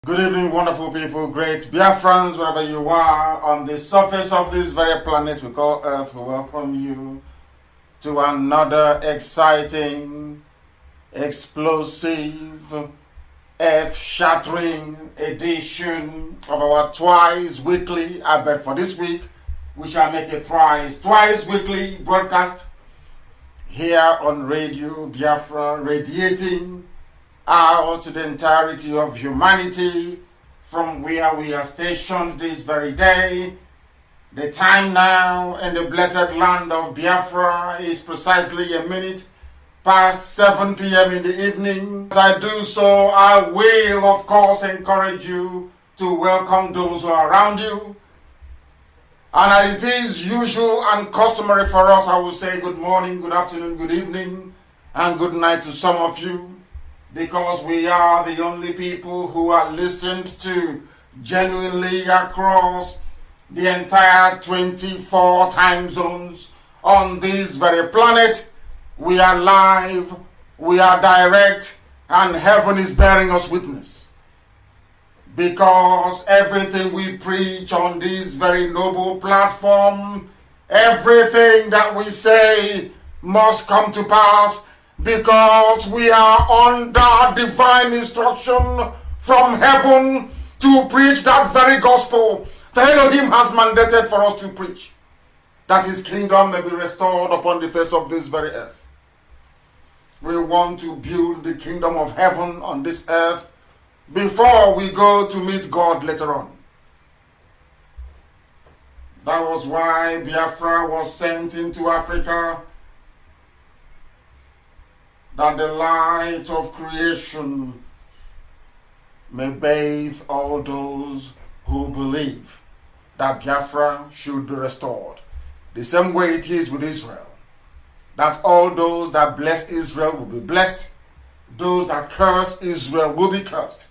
Good evening, wonderful people, great Biafrans, wherever you are on the surface of this very planet we call Earth. We welcome you to another exciting, explosive, earth-shattering edition of our twice weekly, I bet for this week, we shall make it twice weekly broadcast here on Radio Biafra, radiating out to the entirety of humanity from where we are stationed this very day. The time now in the blessed land of Biafra is precisely a minute past 7 p.m. in the evening. As I do so, I will of course encourage you to welcome those who are around you. And as it is usual and customary for us, I will say good morning, good afternoon, good evening, and good night to some of you, because we are the only people who are listened to genuinely across the entire 24 time zones on this very planet. We are live, we are direct, and heaven is bearing us witness. Because everything we preach on this very noble platform, everything that we say must come to pass, because we are under divine instruction from heaven to preach that very gospel that Elohim has mandated for us to preach, that his kingdom may be restored upon the face of this very earth. We want to build the kingdom of heaven on this earth before we go to meet God later on. That was why Biafra was sent into Africa, that the light of creation may bathe all those who believe that Biafra should be restored. The same way it is with Israel, that all those that bless Israel will be blessed, those that curse Israel will be cursed.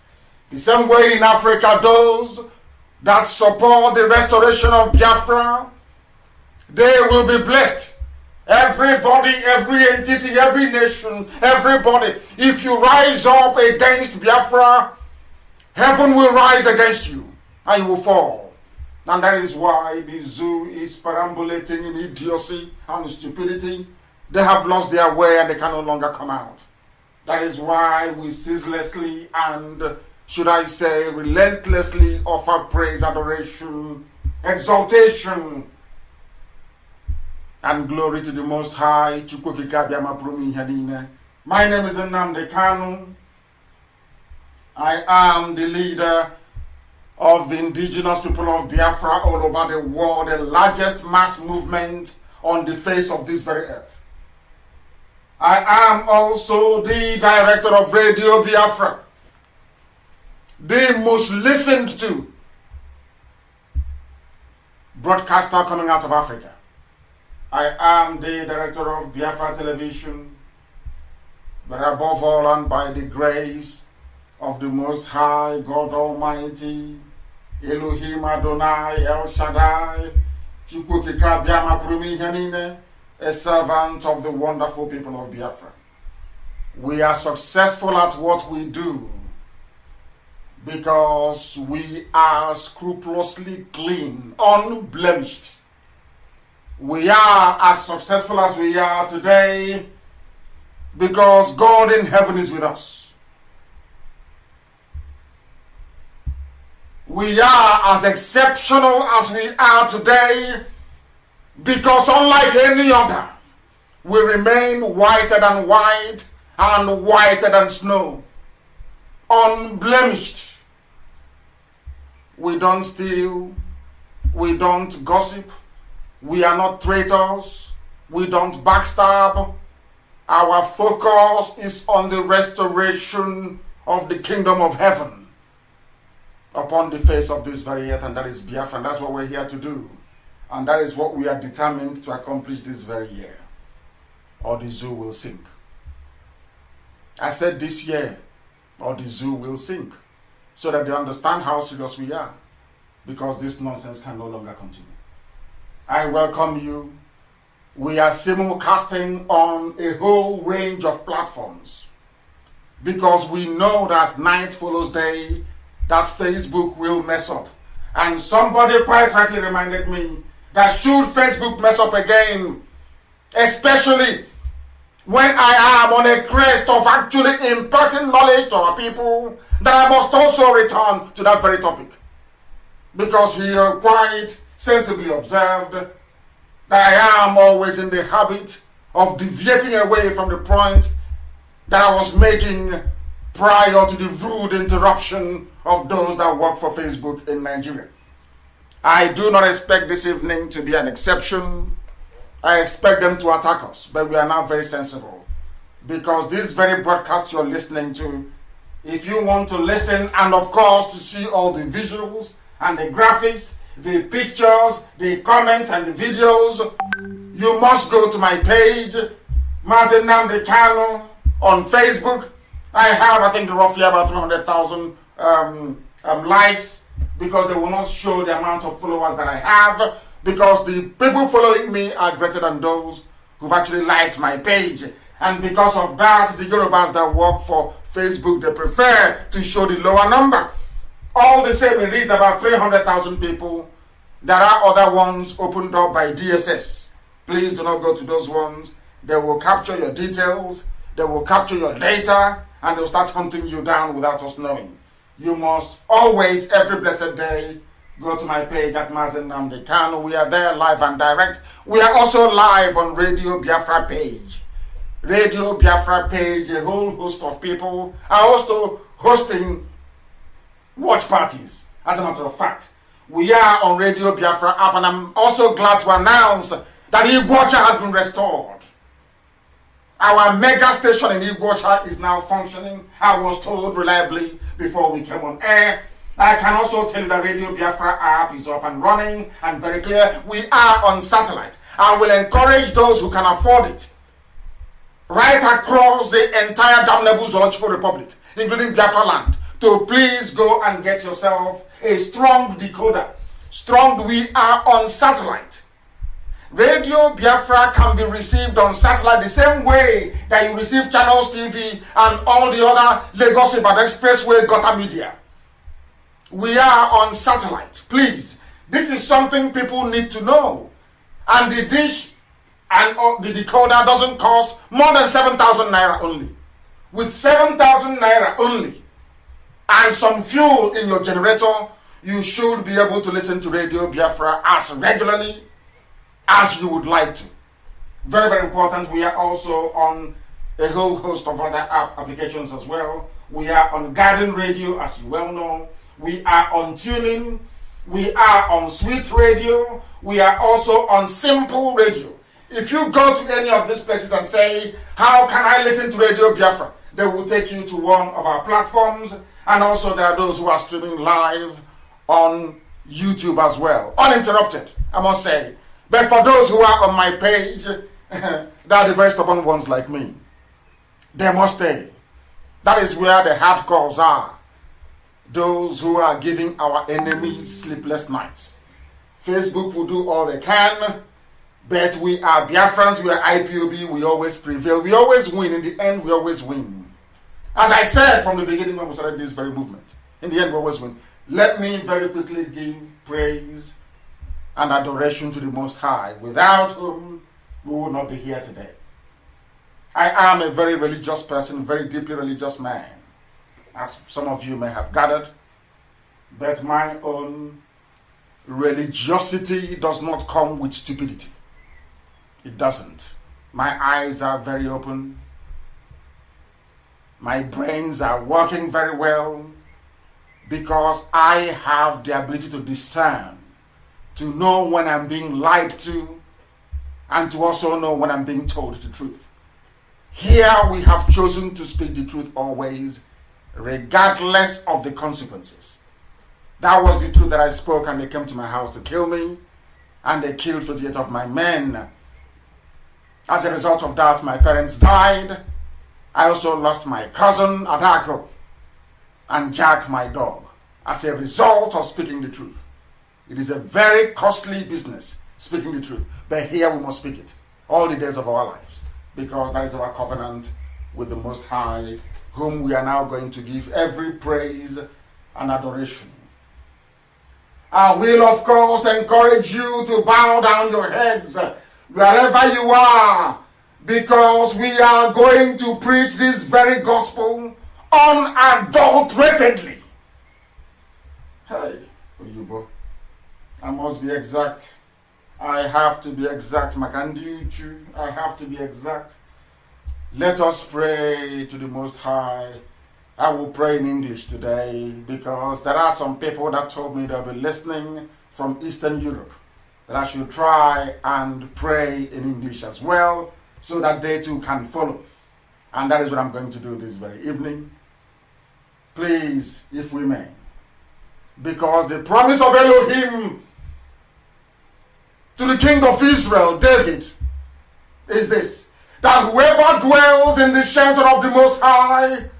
The same way in Africa, those that support the restoration of Biafra, they will be blessed. Everybody, every entity, every nation, everybody. If you rise up against Biafra, heaven will rise against you and you will fall. And that is why the zoo is perambulating in idiocy and stupidity. They have lost their way and they can no longer come out. That is why we ceaselessly and, should I say, relentlessly offer praise, adoration, exaltation, and glory to the Most High. My name is Nnamdi Kanu. I am the leader of the indigenous people of Biafra all over the world, the largest mass movement on the face of this very earth. I am also the director of Radio Biafra, the most listened to broadcaster coming out of Africa. I am the director of Biafra Television, but above all and by the grace of the Most High, God Almighty, Elohim Adonai, El Shaddai, a servant of the wonderful people of Biafra. We are successful at what we do because we are scrupulously clean, unblemished. We are as successful as we are today because God in heaven is with us. We are as exceptional as we are today because unlike any other, we remain whiter than white and whiter than snow, unblemished. We don't steal, we don't gossip, we are not traitors, we don't backstab. Our focus is on the restoration of the kingdom of heaven upon the face of this very earth, and that is Biafra, and that's what we're here to do. And that is what we are determined to accomplish this very year, or the zoo will sink. I said this year, or the zoo will sink, so that they understand how serious we are, because this nonsense can no longer continue. I welcome you. We are simulcasting on a whole range of platforms because we know that as night follows day, that Facebook will mess up. And somebody quite rightly reminded me that should Facebook mess up again, especially when I am on a crest of actually imparting knowledge to our people, that I must also return to that very topic. Because he quite sensibly observed that I am always in the habit of deviating away from the point that I was making prior to the rude interruption of those that work for Facebook in Nigeria. I do not expect this evening to be an exception. I expect them to attack us, but we are now very sensible. Because this very broadcast you're listening to, if you want to listen and of course to see all the visuals and the graphics, the pictures, the comments and the videos, you must go to my page, Mazi Nnamdi Kanu, on Facebook. I have, I think, roughly about 300,000 likes, because they will not show the amount of followers that I have, because the people following me are greater than those who've actually liked my page. And because of that, the Yorubas that work for Facebook, they prefer to show the lower number. All the same, it is about 300,000 people. There are other ones opened up by DSS. Please do not go to those ones. They will capture your details, they will capture your data, and they'll start hunting you down without us knowing. You must always, every blessed day, go to my page at Mazi Nnamdi Kanu. We are there live and direct. We are also live on Radio Biafra page. Radio Biafra page, a whole host of people are also hosting watch parties. As a matter of fact, we are on Radio Biafra app, and I'm also glad to announce that Igbocha has been restored. Our mega station in Igbocha is now functioning. I was told reliably before we came on air. I can also tell you that Radio Biafra app is up and running and very clear. We are on satellite. I will encourage those who can afford it right across the entire damnable Zoological Republic, including Biafra land, to please go and get yourself a strong decoder. Strong, we are on satellite. Radio Biafra can be received on satellite the same way that you receive Channels TV and all the other Lagos Ibadan Expressway Gota Media. We are on satellite. Please, this is something people need to know. And the dish and the decoder doesn't cost more than 7,000 naira only. With 7,000 naira only and some fuel in your generator, you should be able to listen to Radio Biafra as regularly as you would like to. Very, very important. We are also on a whole host of other applications as well. We are on Garden Radio, as you well know. We are on Tuning. We are on Sweet Radio. We are also on Simple Radio. If you go to any of these places and say, how can I listen to Radio Biafra? They will take you to one of our platforms. And also there are those who are streaming live on YouTube as well. Uninterrupted, I must say. But for those who are on my page, they are the very stubborn ones like me. They must stay. That is where the hardcores are. Those who are giving our enemies sleepless nights. Facebook will do all they can, but we are Biafrans, we are IPOB, we always prevail, we always win. In the end, we always win. As I said from the beginning when we started this very movement, in the end, we always win. Let me very quickly give praise and adoration to the Most High, without whom we would not be here today. I am a very religious person, very deeply religious man, as some of you may have gathered, but my own religiosity does not come with stupidity. It doesn't. My eyes are very open. My brains are working very well, because I have the ability to discern, to know when I'm being lied to, and to also know when I'm being told the truth. Here we have chosen to speak the truth always, regardless of the consequences. That was the truth that I spoke, and they came to my house to kill me, and they killed 28 of my men. As a result of that, my parents died. I also lost my cousin, Adako, and Jack, my dog, as a result of speaking the truth. It is a very costly business, speaking the truth. But here we must speak it all the days of our lives, because that is our covenant with the Most High, whom we are now going to give every praise and adoration. I will, of course, encourage you to bow down your heads wherever you are, because we are going to preach this very gospel unadulteratedly. Hey, Oyubo, I must be exact. I have to be exact. Makandiuchu, I have to be exact. Let us pray to the Most High. I will pray in English today because there are some people that told me they'll be listening from Eastern Europe, that I should try and pray in English as well so that they too can follow. And that is what I'm going to do this very evening. Please, if we may. Because the promise of Elohim to the king of Israel, David, is this: that whoever dwells in the shelter of the Most High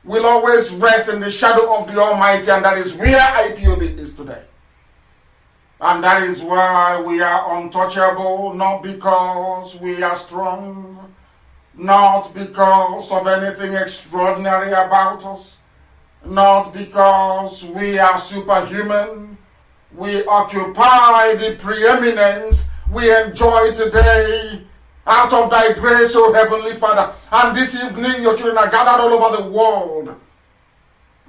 will always rest in the shadow of the Almighty, and that is where IPOB is today. And that is why we are untouchable, not because we are strong, not because of anything extraordinary about us, not because we are superhuman. We occupy the preeminence we enjoy today out of thy grace, O Heavenly Father. And this evening your children are gathered all over the world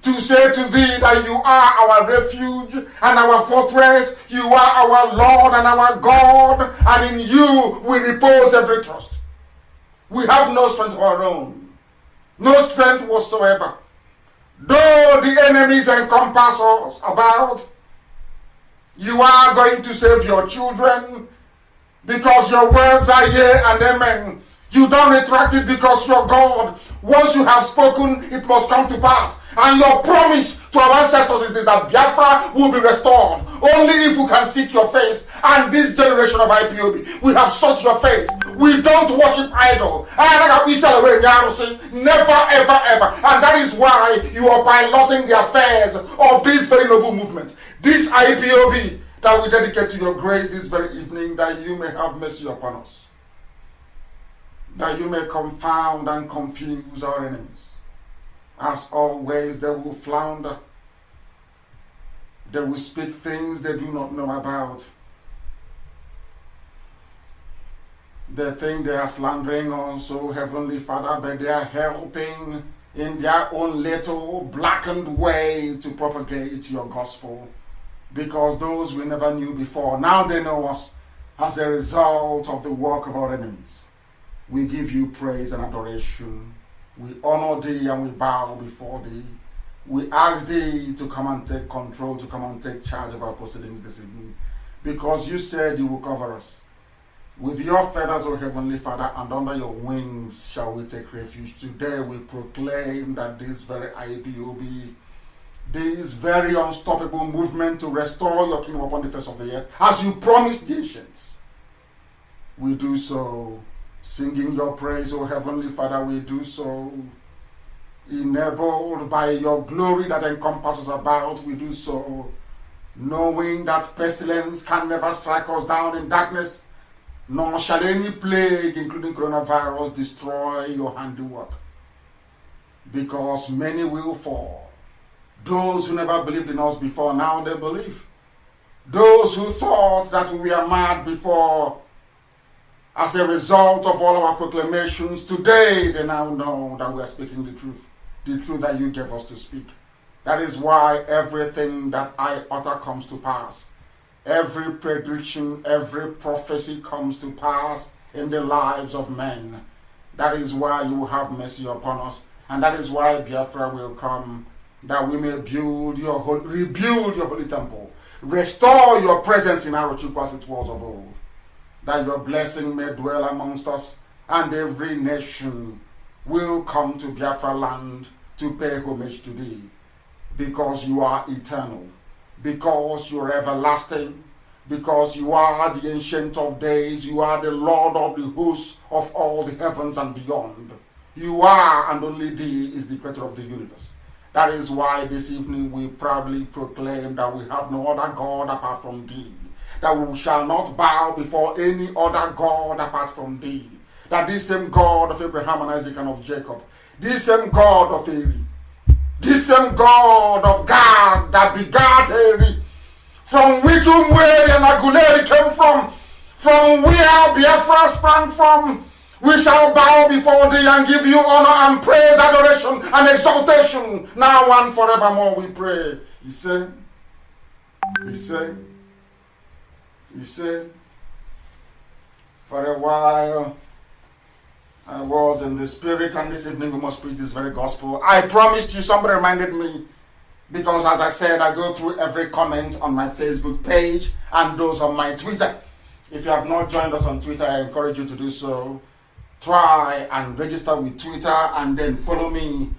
to say to thee that you are our refuge and our fortress, you are our Lord and our God, and in you we repose every trust. We have no strength of our own, no strength whatsoever. Though the enemies encompass us about, you are going to save your children, because your words are yea and amen. You don't retract it because you're God. Once you have spoken, it must come to pass. And your promise to our ancestors is this, that Biafra will be restored only if we can seek your face. And this generation of IPOB, we have sought your face. We don't worship idol. Never, ever, ever. And that is why you are piloting the affairs of this very noble movement. This IPOB that we dedicate to your grace this very evening, that you may have mercy upon us, that you may confound and confuse our enemies. As always, they will flounder. They will speak things they do not know about. They think they are slandering us, oh Heavenly Father, but they are helping in their own little blackened way to propagate your gospel. Because those we never knew before, now they know us as a result of the work of our enemies. We give you praise and adoration. We honor thee and we bow before thee. We ask thee to come and take control, to come and take charge of our proceedings this evening. Because you said you will cover us. With your feathers, O Heavenly Father, and under your wings shall we take refuge. Today we proclaim that this very IPOB, this very unstoppable movement to restore your kingdom upon the face of the earth, as you promised the ancients, we do so singing your praise, O Heavenly Father. We do so enabled by your glory that encompasses about. We do so knowing that pestilence can never strike us down in darkness, nor shall any plague, including coronavirus, destroy your handiwork. Because many will fall. Those who never believed in us before, now they believe. Those who thought that we were mad before, as a result of all our proclamations, today they now know that we are speaking the truth that you gave us to speak. That is why everything that I utter comes to pass. Every prediction, every prophecy comes to pass in the lives of men. That is why you will have mercy upon us. And that is why Biafra will come, that we may rebuild your holy temple. Restore your presence in Arochukwu as it was of old. That your blessing may dwell amongst us, and every nation will come to Biafra land to pay homage to thee. Because you are eternal, because you are everlasting, because you are the Ancient of Days, you are the Lord of the hosts of all the heavens and beyond. You are, and only thee is the creator of the universe. That is why this evening we proudly proclaim that we have no other God apart from thee, that we shall not bow before any other God apart from thee, that this same God of Abraham and Isaac and of Jacob, this same God of Eri, This same God of God that begat Eri, from which Umweri and Aguleri came from where Biafra sprang from, we shall bow before thee and give you honor and praise, adoration and exaltation, now and forevermore, we pray. He said, for a while, I was in the spirit, and this evening we must preach this very gospel. I promised you, somebody reminded me, because as I said, I go through every comment on my Facebook page and those on my Twitter. If you have not joined us on Twitter, I encourage you to do so. Try and register with Twitter and then follow me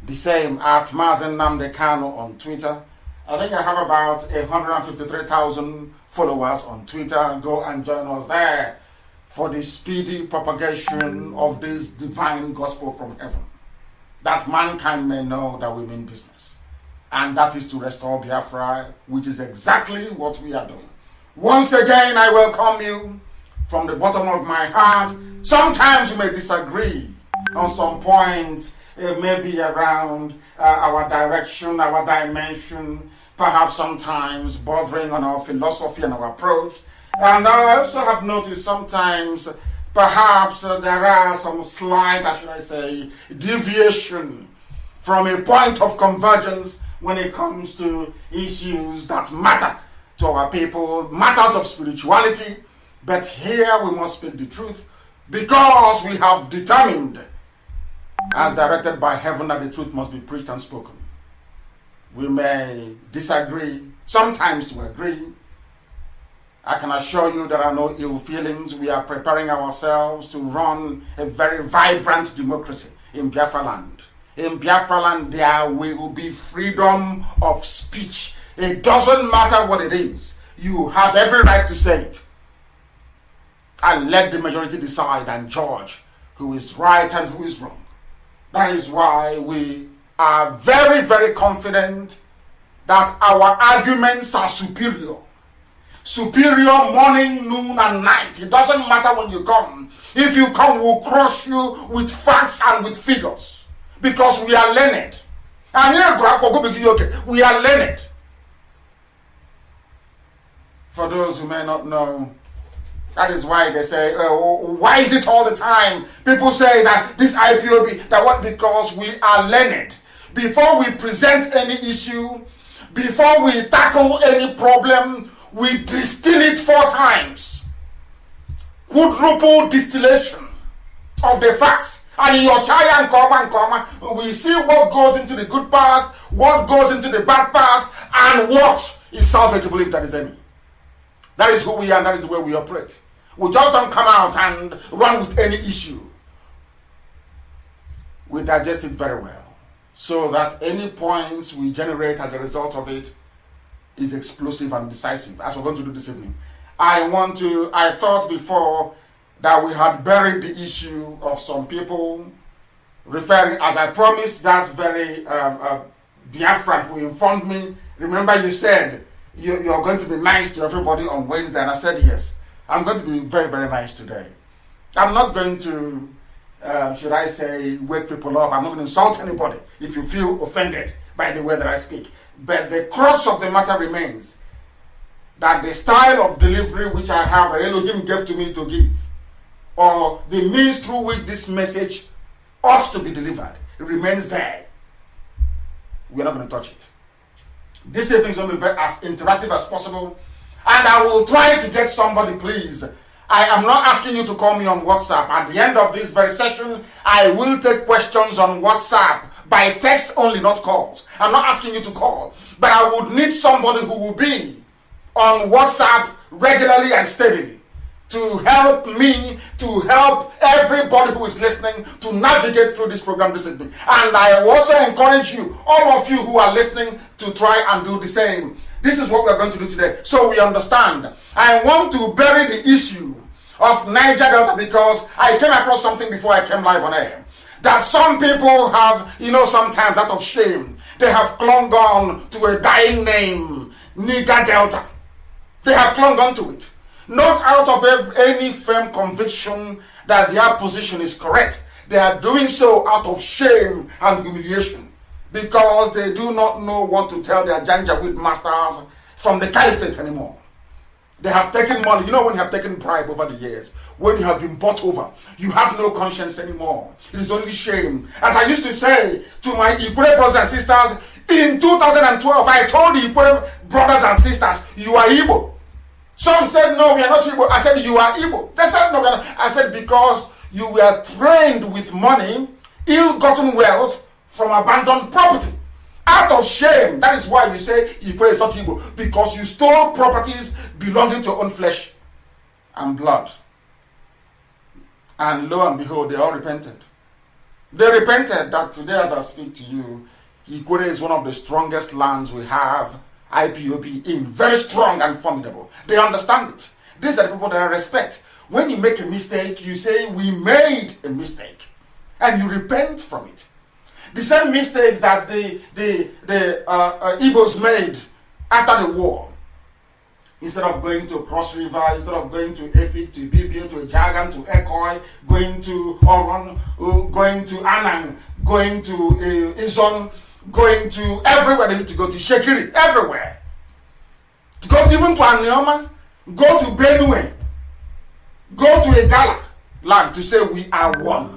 the same at Mazi Nnamdi Kanu on Twitter. I think I have about 153,000 followers on Twitter. Go and join us there for the speedy propagation of this divine gospel from heaven, that mankind may know that we mean business. And that is to restore Biafra, which is exactly what we are doing. Once again, I welcome you from the bottom of my heart. Sometimes you may disagree on some points, maybe around our direction, our dimension, perhaps sometimes bothering on our philosophy and our approach. And I also have noticed sometimes perhaps there are some slight, how should I say, deviation from a point of convergence when it comes to issues that matter to our people, matters of spirituality. But here we must speak the truth, because we have determined, as directed by heaven, that the truth must be preached and spoken. We may disagree, sometimes to agree. I can assure you there are no ill feelings. We are preparing ourselves to run a very vibrant democracy in Biafra land. In Biafra land, there will be freedom of speech. It doesn't matter what it is. You have every right to say it. And let the majority decide and judge who is right and who is wrong. That is why we are very, very confident that our arguments are superior. Superior morning, noon, and night. It doesn't matter when you come. If you come, we'll crush you with facts and with figures. Because we are learned. And we are learned. For those who may not know, that is why they say, why is it all the time? People say that this IPOB, that what? Because we are learned. Before we present any issue, before we tackle any problem, we distill it 4 times. Quadruple distillation of the facts. And in your chai and comma, we see what goes into the good part, what goes into the bad part, and what is salvageable if there is any. That is who we are, and that is where we operate. We just don't come out and run with any issue. We digest it very well, so that any points we generate as a result of it is explosive and decisive, as we're going to do this evening. I thought before that we had buried the issue of some people referring, as I promised, that very Biafran who informed me. Remember, you said you're going to be nice to everybody on Wednesday, and I said yes. I'm going to be very, very nice today. I'm not going to, should I say, wake people up. I'm not going to insult anybody if you feel offended by the way that I speak. But the crux of the matter remains that the style of delivery which I have, Elohim gave to me to give, or the means through which this message ought to be delivered, remains there. We're not going to touch it. This evening is going to be as interactive as possible. And I will try to get somebody, please. I am not asking you to call me on WhatsApp. At the end of this very session, I will take questions on WhatsApp by text only, not calls. I'm not asking you to call. But I would need somebody who will be on WhatsApp regularly and steadily to help me, to help everybody who is listening to navigate through this program this evening. And I also encourage you, all of you who are listening, to try and do the same. This is what we're going to do today, so we understand. I want to bury the issue of Niger Delta because I came across something before I came live on air. That some people have, sometimes out of shame, they have clung on to a dying name, Niger Delta. They have clung on to it. Not out of any firm conviction that their position is correct. They are doing so out of shame and humiliation. because they do not know what to tell their Janjaweed masters from the caliphate anymore. They have taken money. You know, when you have taken bribe over the years, when you have been bought over, you have no conscience anymore. It is only shame. As I used to say to my Ikure brothers and sisters, in 2012, I told the Ikure brothers and sisters, you are Igbo. Some said, no, we are not Igbo. I said, you are Igbo. They said, no, we are not. I said, because you were trained with money, ill-gotten wealth from abandoned property. Out of shame. That is why you say Ikwe is not Igbo. Because you stole properties belonging to your own flesh and blood. And lo and behold, they all repented. They repented that today as I speak to you, Ikwe is one of the strongest lands we have IPOB in. Very strong and formidable. They understand it. These are the people that I respect. When you make a mistake, you say, we made a mistake. And you repent from it. The same mistakes that the Igbos made after the war. Instead of going to Cross River, instead of going to Efik, to Ibibio, to Jagam, to Ekoi, going to Oron, going to Anang, going to Izon, going to everywhere they need to go, to Shekiri, everywhere. To go even to Anioma, go to Benue, go to Egala land to say we are one.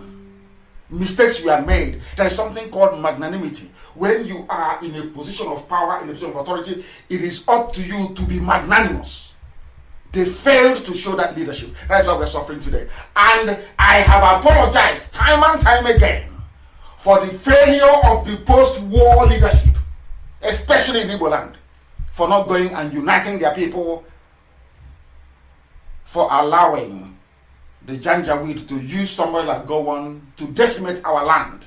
Mistakes you have made. There is something called magnanimity. When you are in a position of power, in a position of authority, it is up to you to be magnanimous. They failed to show that leadership. That's why we're suffering today. And I have apologized time and time again for the failure of the post-war leadership, especially in Igbo land, for not going and uniting their people, for allowing the Janjaweed to use somewhere like Gowon to decimate our land.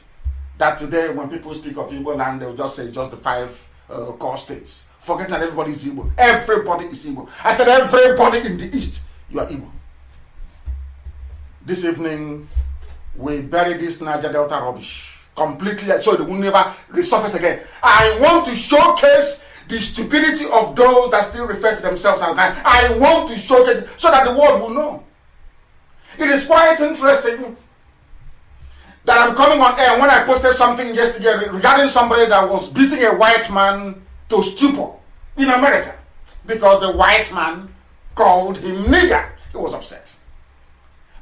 That today, when people speak of Igbo land, they will just say just the 5 core states. Forgetting that everybody is Igbo. Everybody is Igbo. I said everybody in the East, you are Igbo. This evening, we bury this Niger Delta rubbish completely, so it will never resurface again. I want to showcase the stupidity of those that still refer to themselves as that. I want to showcase it so that the world will know. It is quite interesting that I'm coming on air when I posted something yesterday regarding somebody that was beating a white man to stupor in America because the white man called him nigger. He was upset.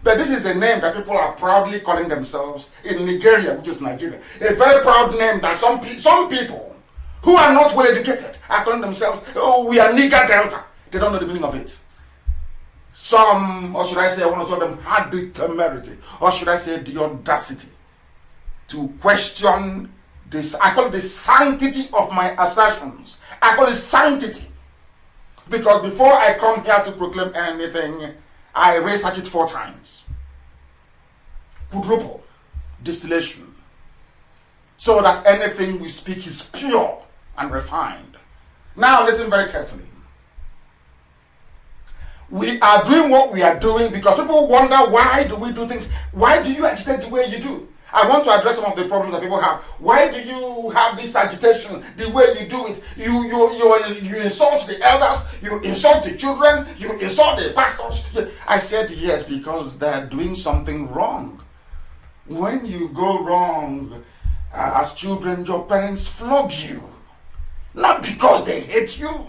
But this is a name that people are proudly calling themselves in Nigeria, which is Nigeria. A very proud name that some people who are not well educated are calling themselves, oh, we are nigger Delta. They don't know the meaning of it. Some, or should I say, one or two of them had the temerity, or should I say the audacity, to question this. I call it the sanctity of my assertions. I call it sanctity. Because before I come here to proclaim anything, I research it 4 times. Quadruple distillation. So that anything we speak is pure and refined. Now listen very carefully. We are doing what we are doing because people wonder, why do we do things? Why do you agitate the way you do? I want to address some of the problems that people have. Why do you have this agitation the way you do it? You insult the elders, you insult the children, you insult the pastors. I said yes, because they're doing something wrong. When you go wrong as children, your parents flog you. Not because they hate you.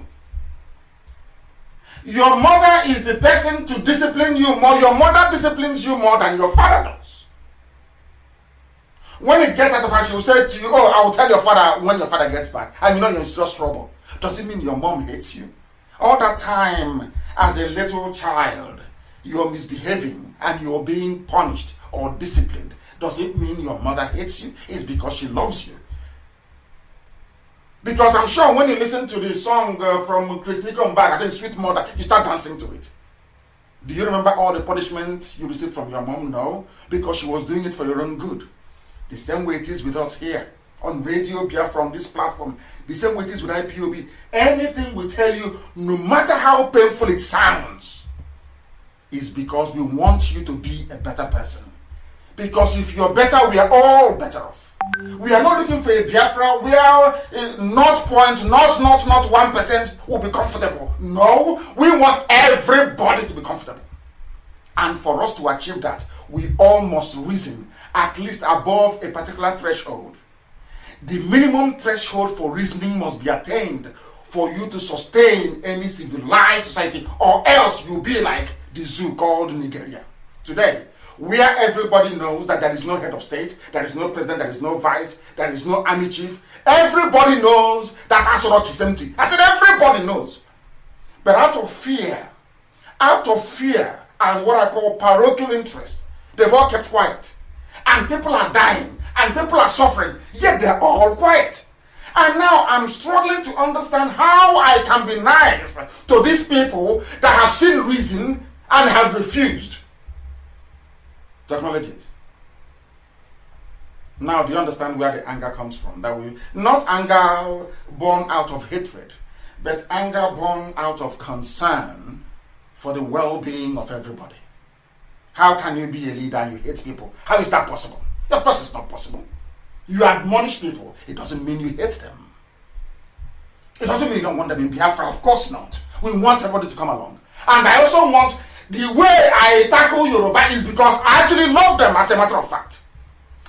Your mother is the person to discipline you more. Your mother disciplines you more than your father does. When it gets out of hand, she will say to you, oh, I will tell your father when your father gets back. And you know you're in serious trouble. Does it mean your mom hates you? All that time, as a little child, you're misbehaving and you're being punished or disciplined. Does it mean your mother hates you? It's because she loves you. Because I'm sure when you listen to the song from Chris Nicon back, I think Sweet Mother, you start dancing to it. Do you remember all the punishment you received from your mom? No, because she was doing it for your own good. The same way it is with us here on Radio Biafra, from this platform. The same way it is with IPOB. Anything we tell you, no matter how painful it sounds, is because we want you to be a better person. Because if you're better, we are all better off. We are not looking for a Biafra where not 1% will be comfortable. No, we want everybody to be comfortable. And for us to achieve that, we all must reason at least above a particular threshold. The minimum threshold for reasoning must be attained for you to sustain any civilized society, or else you'll be like the zoo called Nigeria today, where everybody knows that there is no head of state, there is no president, there is no vice, there is no army chief. Everybody knows that Asorok is empty. I said everybody knows. But out of fear and what I call parochial interest, they've all kept quiet. And people are dying, and people are suffering, yet they're all quiet. And now I'm struggling to understand how I can be nice to these people that have seen reason and have refused to acknowledge it. Now, do you understand where the anger comes from? That we not anger born out of hatred, but anger born out of concern for the well-being of everybody. How can you be a leader and you hate people? How is that possible? Of course, it's not possible. You admonish people. It doesn't mean you hate them. It doesn't mean you don't want them in Biafra. Of course not. We want everybody to come along. And I also want, the way I tackle Yoruba is because I actually love them, as a matter of fact.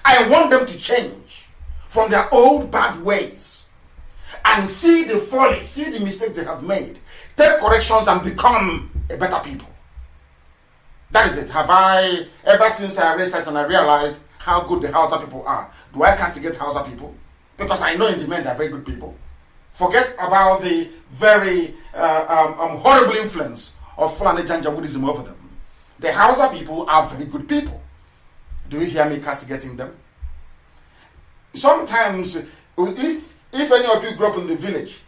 I want them to change from their old bad ways and see the folly, see the mistakes they have made, take corrections and become a better people. That is it. Have I, ever since I researched and I realized how good the Hausa people are, do I castigate Hausa people? Because I know in the men they are very good people. Forget about the very horrible influence of Fulani Janjaweedism over them. The Hausa people are very good people. Do you hear me castigating them? Sometimes, if any of you grew up in the village,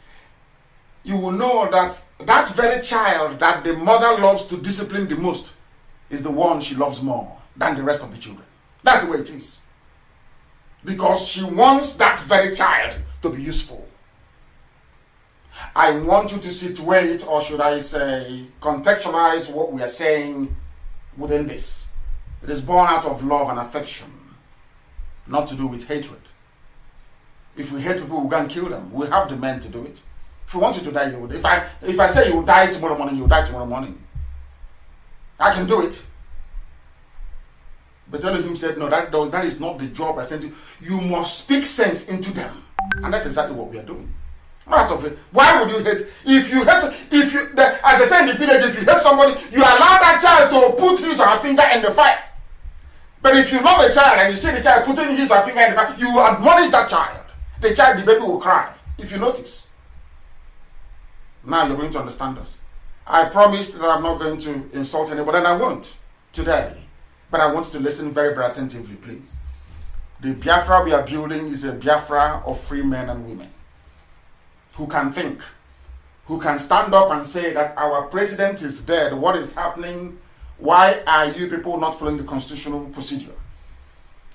you will know that that very child that the mother loves to discipline the most is the one she loves more than the rest of the children. That's the way it is. Because she wants that very child to be useful. I want you to situate, or should I say, contextualize what we are saying within this. It is born out of love and affection, not to do with hatred. If we hate people, we can kill them. We have the men to do it. If we want you to die, you would. If I say you will die tomorrow morning, you will die tomorrow morning. I can do it. But Elohim said, no, that is not the job I sent you. You must speak sense into them. And that's exactly what we are doing. Out of it. Why would you hate? As they say in the village, if you hate somebody, you allow that child to put his or her finger in the fire. But if you love a child and you see the child putting his or her finger in the fire, you admonish that child. The baby will cry, if you notice. Now you're going to understand us. I promised that I'm not going to insult anybody, and I won't today. But I want you to listen very, very attentively, please. The Biafra we are building is a Biafra of free men and women who can think, who can stand up and say that our president is dead. What is happening? Why are you people not following the constitutional procedure?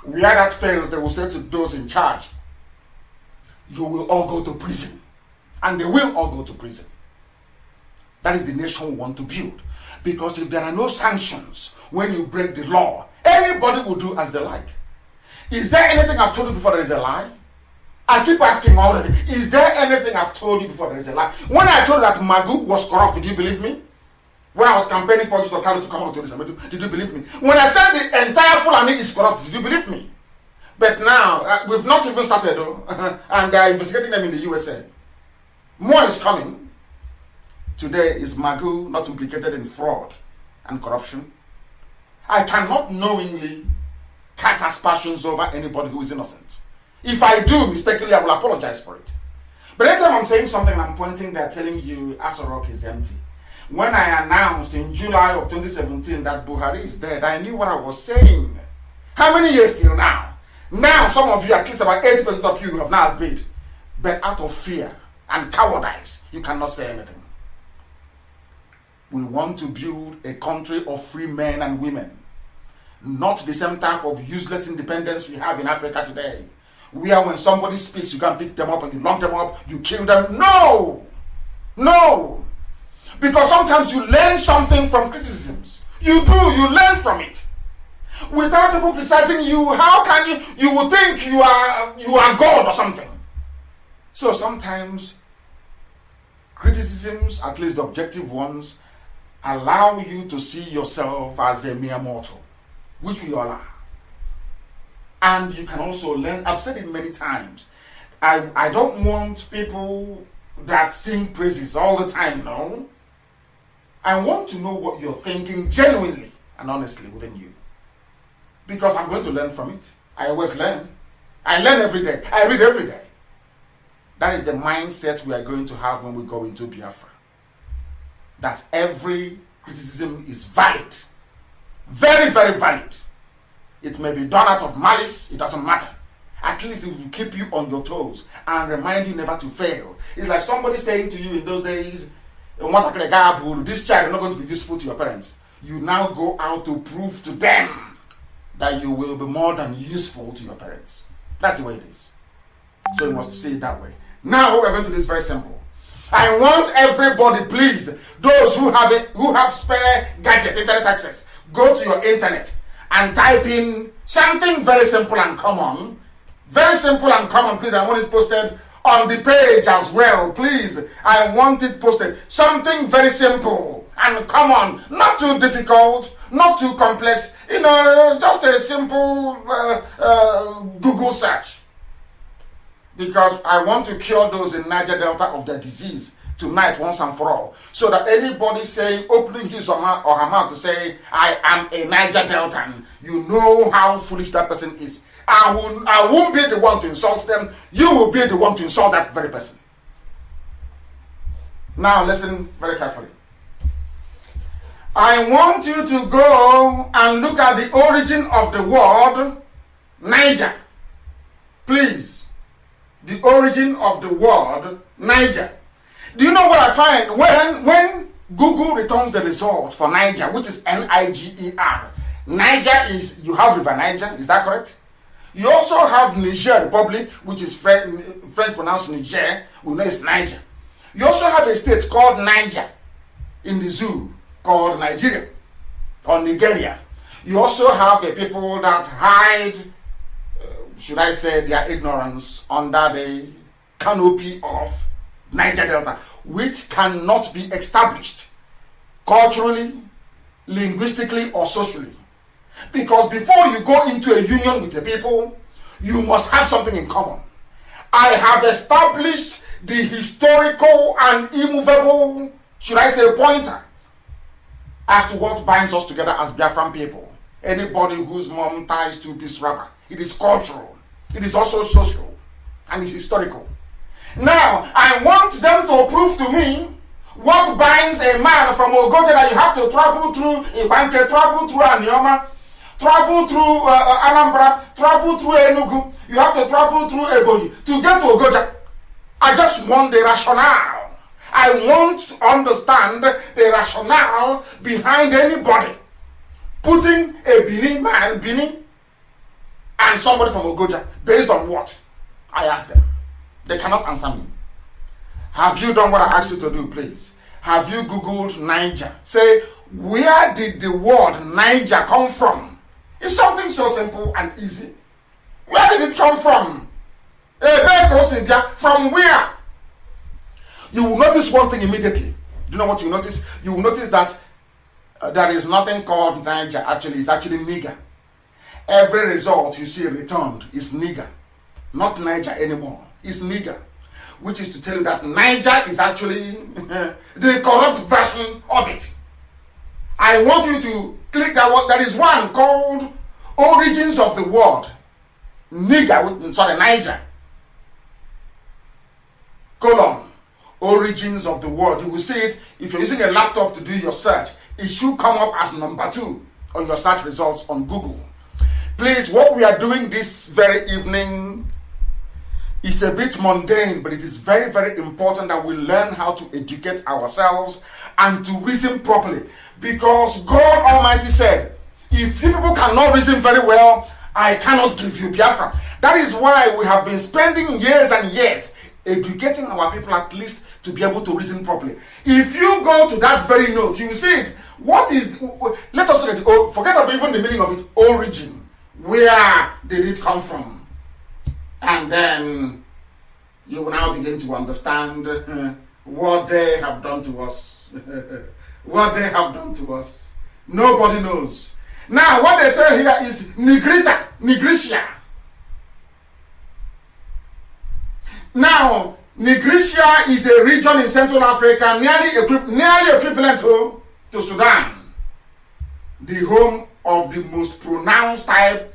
Where that fails, they will say to those in charge, you will all go to prison. And they will all go to prison. That is the nation we want to build. Because if there are no sanctions when you break the law, anybody will do as they like. Is there anything I've told you before there is a lie? I keep asking all of it. Is there anything I've told you before there is a lie? When I told you that Magu was corrupt, did you believe me? When I was campaigning for Kanu to come out to this, did you believe me? When I said the entire Fulani is corrupt, did you believe me? But now, we've not even started, and they are investigating them in the USA. More is coming. Today is Magu not implicated in fraud and corruption. I cannot knowingly cast aspersions over anybody who is innocent. If I do mistakenly, I will apologize for it. But anytime I'm saying something and I'm pointing, they're telling you Asorok is empty. When I announced in July of 2017 that Buhari is dead, I knew what I was saying. How many years till now? Now, some of you, at least about 80% of you, have now agreed. But out of fear and cowardice, you cannot say anything. We want to build a country of free men and women. Not the same type of useless independence we have in Africa today. Where when somebody speaks, you can pick them up and you lock them up, you kill them. No! No! Because sometimes you learn something from criticisms. You do, you learn from it. Without people criticizing you, how can you would think you are God or something. So sometimes criticisms, at least the objective ones, allow you to see yourself as a mere mortal, which we all are. And you can also learn, I've said it many times, I don't want people that sing praises all the time, no. I want to know what you're thinking genuinely and honestly within you. Because I'm going to learn from it. I always learn. I learn every day. I read every day. That is the mindset we are going to have when we go into Biafra. That every criticism is valid. Very, very valid. It may be done out of malice. It doesn't matter. At least it will keep you on your toes and remind you never to fail. It's like somebody saying to you in those days, this child is not going to be useful to your parents. You now go out to prove to them that you will be more than useful to your parents. That's the way it is. So you must see it that way. Now what we're going to do is very simple. I want everybody, please, those who have spare gadget, internet access, go to your internet and type in something very simple and common. Very simple and common, please. I want it posted on the page as well, please. I want it posted. Something very simple and common, not too difficult, not too complex. Just a simple Google search. Because I want to cure those in Niger Delta of their disease tonight once and for all. So that anybody saying, opening his or her mouth to say, I am a Niger Deltan, you know how foolish that person is. I won't be the one to insult them. You will be the one to insult that very person. Now listen very carefully. I want you to go and look at the origin of the word Niger. Please. The origin of the word Niger. Do you know what I find? When Google returns the result for Niger, which is Niger. Niger is, you have River Niger, is that correct? You also have Niger Republic, which is French pronounced Niger, we know it's Niger. You also have a state called Niger in the zoo called Nigeria or Nigeria. You also have a people that hide, should I say, their ignorance under the canopy of Niger Delta, which cannot be established culturally, linguistically, or socially. Because before you go into a union with the people, you must have something in common. I have established the historical and immovable, should I say, pointer as to what binds us together as Biafran people. Anybody whose mom ties to this rapper, it is cultural, it is also social, and it's historical. Now, I want them to prove to me what binds a man from Ogoja that you have to travel through Ibanke, travel through Anioma, travel through Anambra, travel through Enugu, you have to travel through Ebonyi to get to Ogoja. I just want the rationale. I want to understand the rationale behind anybody putting a Benin, and somebody from Ogoja, based on what? I ask them. They cannot answer me. Have you done what I asked you to do, please? Have you Googled Niger? Say, where did the word Niger come from? It's something so simple and easy. Where did it come from? From where? You will notice one thing immediately. Do you know what you notice? You will notice that there is nothing called Niger. Actually, it's actually Niger. Every result you see returned is Niger. Not Niger anymore. It's Niger. Which is to tell you that Niger is actually the corrupt version of it. I want you to click that one. There is one called Origins of the Word. Niger. Colon. Origins of the Word. You will see it. If you're using a laptop to do your search, it should come up as number 2 on your search results on Google. Please, what we are doing this very evening is a bit mundane, but it is very, very important that we learn how to educate ourselves and to reason properly. Because God Almighty said, if you people cannot reason very well, I cannot give you Biafra. That is why we have been spending years and years educating our people at least to be able to reason properly. If you go to that very note, you will see it. What is, let us look at it, forget about even the meaning of it, origin. Where did it come from? And then you will now begin to understand what they have done to us. What they have done to us. Nobody knows. Now, what they say here is Nigritia. Now, Nigritia is a region in Central Africa nearly equivalent to Sudan, the home of the most pronounced type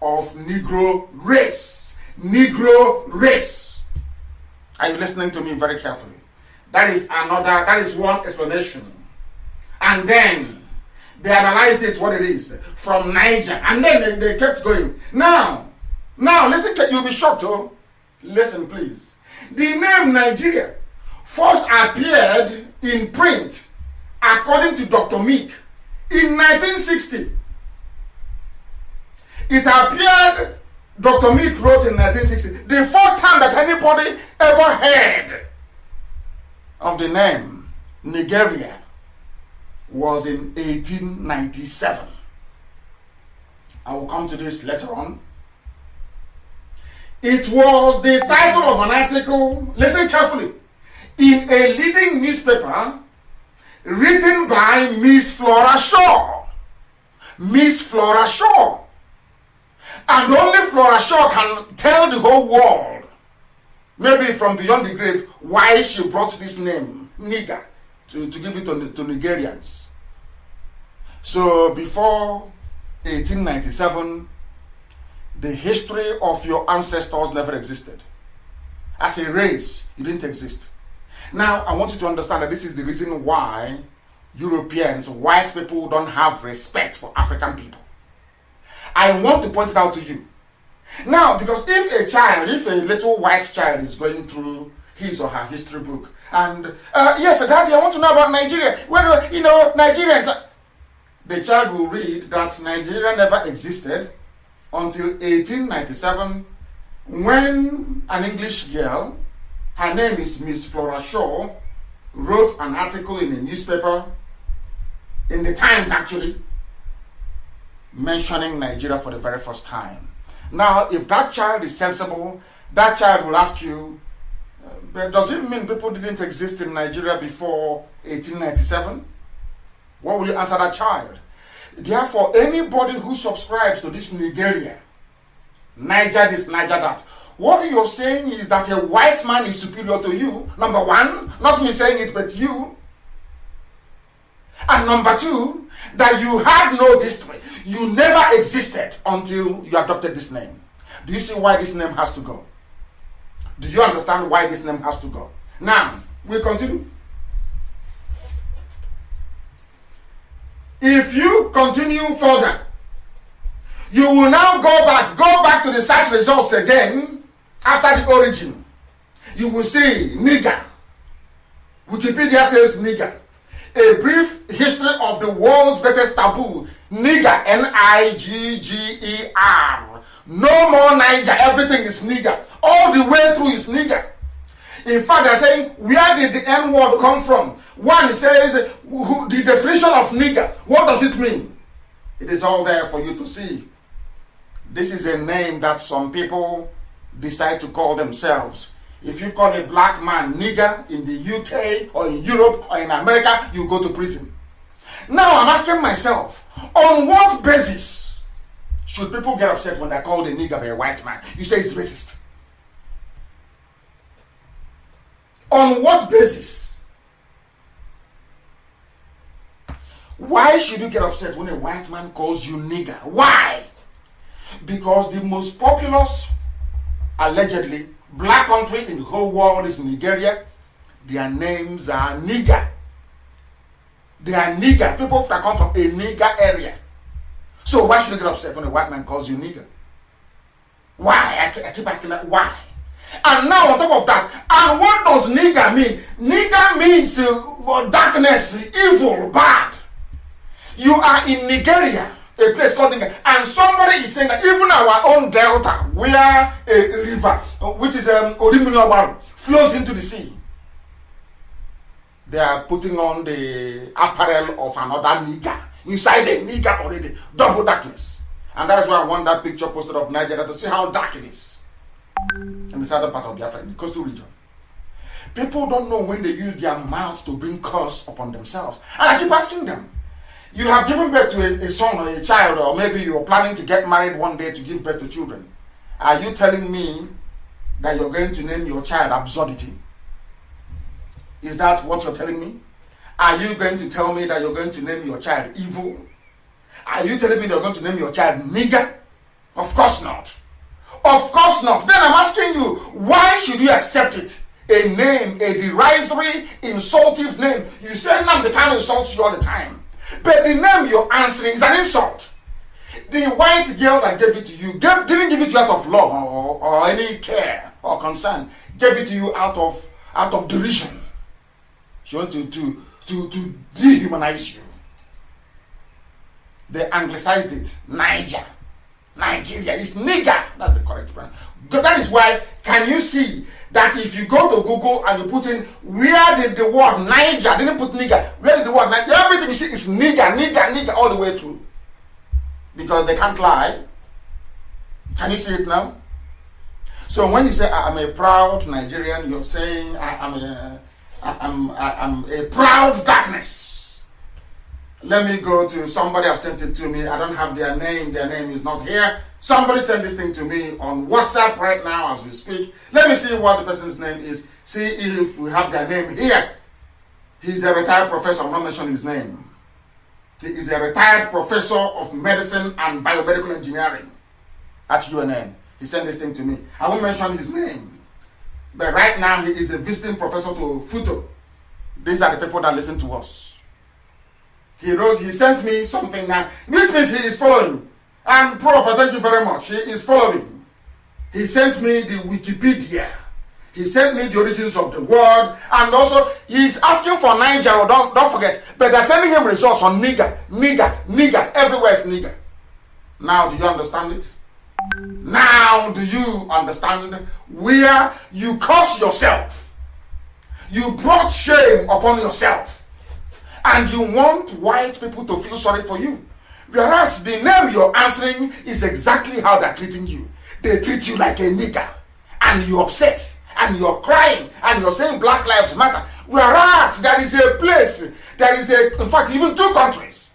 of Negro race. Negro race. Are you listening to me very carefully? That is one explanation. And then they analyzed it what it is from Niger, and then they kept going. Now listen, you'll be shocked, oh. Listen, please. The name Nigeria first appeared in print, according to Dr. Meek, in 1960. It appeared, Dr. Meek wrote in 1960, the first time that anybody ever heard of the name Nigeria was in 1897. I will come to this later on. It was the title of an article, listen carefully, in a leading newspaper written by Miss Flora Shaw. Miss Flora Shaw. And only Flora Shaw can tell the whole world, maybe from beyond the grave, why she brought this name, Niger, to give it to Nigerians. So before 1897, the history of your ancestors never existed. As a race, you didn't exist. Now, I want you to understand that this is the reason why Europeans, white people, don't have respect for African people. I want to point it out to you. Now, because if a little white child is going through his or her history book, and, yes, Daddy, I want to know about Nigeria. Where do, Nigerians... The child will read that Nigeria never existed until 1897, when an English girl, her name is Miss Flora Shaw, wrote an article in a newspaper, in the Times actually, mentioning Nigeria for the very first time. Now, if that child is sensible, that child will ask you, but does it mean people didn't exist in Nigeria before 1897? What will you answer that child? Therefore, anybody who subscribes to this Nigeria, Niger this, Niger that, what you're saying is that a white man is superior to you, number one, not me saying it, but you. And number two, that you had no history. You never existed until you adopted this name. Do you see why this name has to go? Do you understand why this name has to go? Now, we continue. If you continue further, you will now go back to the search results again after the origin. You will see nigger. Wikipedia says nigger. A brief history of the world's greatest taboo. Nigger, N-I-G-G-E-R. No more Niger, everything is nigger. All the way through is nigger. In fact, they're saying, where did the N word come from? One says, the definition of nigger, what does it mean? It is all there for you to see. This is a name that some people decide to call themselves. If you call a black man nigger in the UK or in Europe or in America, you go to prison. Now I'm asking myself, on what basis should people get upset when they're called a nigger by a white man? You say it's racist. On what basis? Why should you get upset when a white man calls you nigger? Why? Because the most populous, allegedly, black country in the whole world is Nigeria. Their names are nigger. They are nigger. People that come from a nigger area. So why should you get upset when a white man calls you nigger? Why? I keep asking that. Why? And now on top of that, and what does nigger mean? Nigger means darkness, evil, bad. You are in Nigeria, a place called Niger, and somebody is saying that even our own delta, where a river, which is Orimiri, flows into the sea, they are putting on the apparel of another nigger. Inside the nigger already, double darkness. And that's why I want that picture posted of Nigeria to see how dark it is in the southern part of Biafra, in the coastal region. People don't know when they use their mouth to bring curse upon themselves. And I keep asking them, you have given birth to a son or a child, or maybe you're planning to get married one day to give birth to children. Are you telling me that you're going to name your child absurdity? Is that what you're telling me? Are you going to tell me that you're going to name your child evil? Are you telling me you're going to name your child nigger? Of course not. Of course not. Then I'm asking you, why should you accept it? A name, a derisory, insultive name. You say Nnamdi Kanu insults you all the time. But the name you're answering is an insult. The white girl that gave it to you didn't give it to you out of love or any care or concern. Gave it to you out of derision. She wanted to dehumanize you. They anglicized it. Nigeria is nigger. That's the correct pronoun. That is why, can you see that if you go to Google and you put in where did the word Niger, didn't put nigger, where did the word Niger, everything you see is nigger all the way through. Because they can't lie. Can you see it now? So when you say I'm a proud Nigerian, you're saying I'm a proud darkness. Let me go to somebody have sent it to me. I don't have their name. Their name is not here. Somebody sent this thing to me on WhatsApp right now as we speak. Let me see what the person's name is. See if we have their name here. He's a retired professor. I'm not mentioning his name. He is a retired professor of medicine and biomedical engineering at UNN. He sent this thing to me. I won't mention his name. But right now he is a visiting professor to Futo. These are the people that listen to us. He sent me something now, which means he is following. And Prof, thank you very much. He is following. He sent me the Wikipedia. He sent me the origins of the word. And also, he's asking for Niger, or don't forget. But they're sending him results on nigger. Everywhere is nigger. Now, do you understand it? Now, do you understand where you curse yourself? You brought shame upon yourself. And you want white people to feel sorry for you. Whereas the name you're answering is exactly how they're treating you. They treat you like a nigger. And you're upset. And you're crying. And you're saying Black Lives Matter. Whereas there is a place. In fact, even two countries.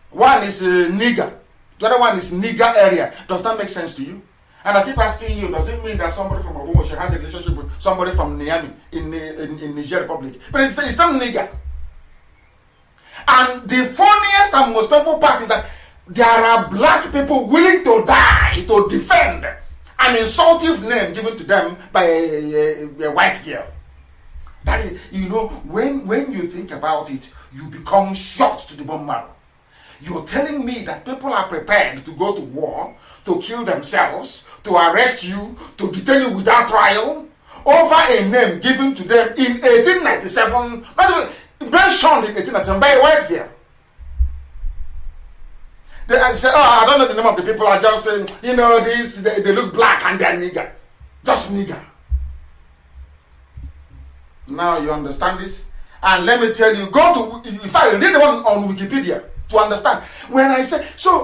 One is nigger. The other one is nigger area. Does that make sense to you? And I keep asking you, does it mean that somebody from Obumoshi has a relationship with somebody from Niamey in Niger Republic? But it's not nigger. And the funniest and most painful part is that there are black people willing to die to defend an insultive name given to them by a white girl. That is, when you think about it, you become shocked to the bone marrow. You're telling me that people are prepared to go to war, to kill themselves, to arrest you, to detain you without trial, over a name given to them in 1897, mentioned in 1897 by a white girl. They say, I don't know the name of the people, I just say, they look black and they're nigger. Just nigger. Now you understand this? And let me tell you, in fact, read the one on Wikipedia to understand. When I say,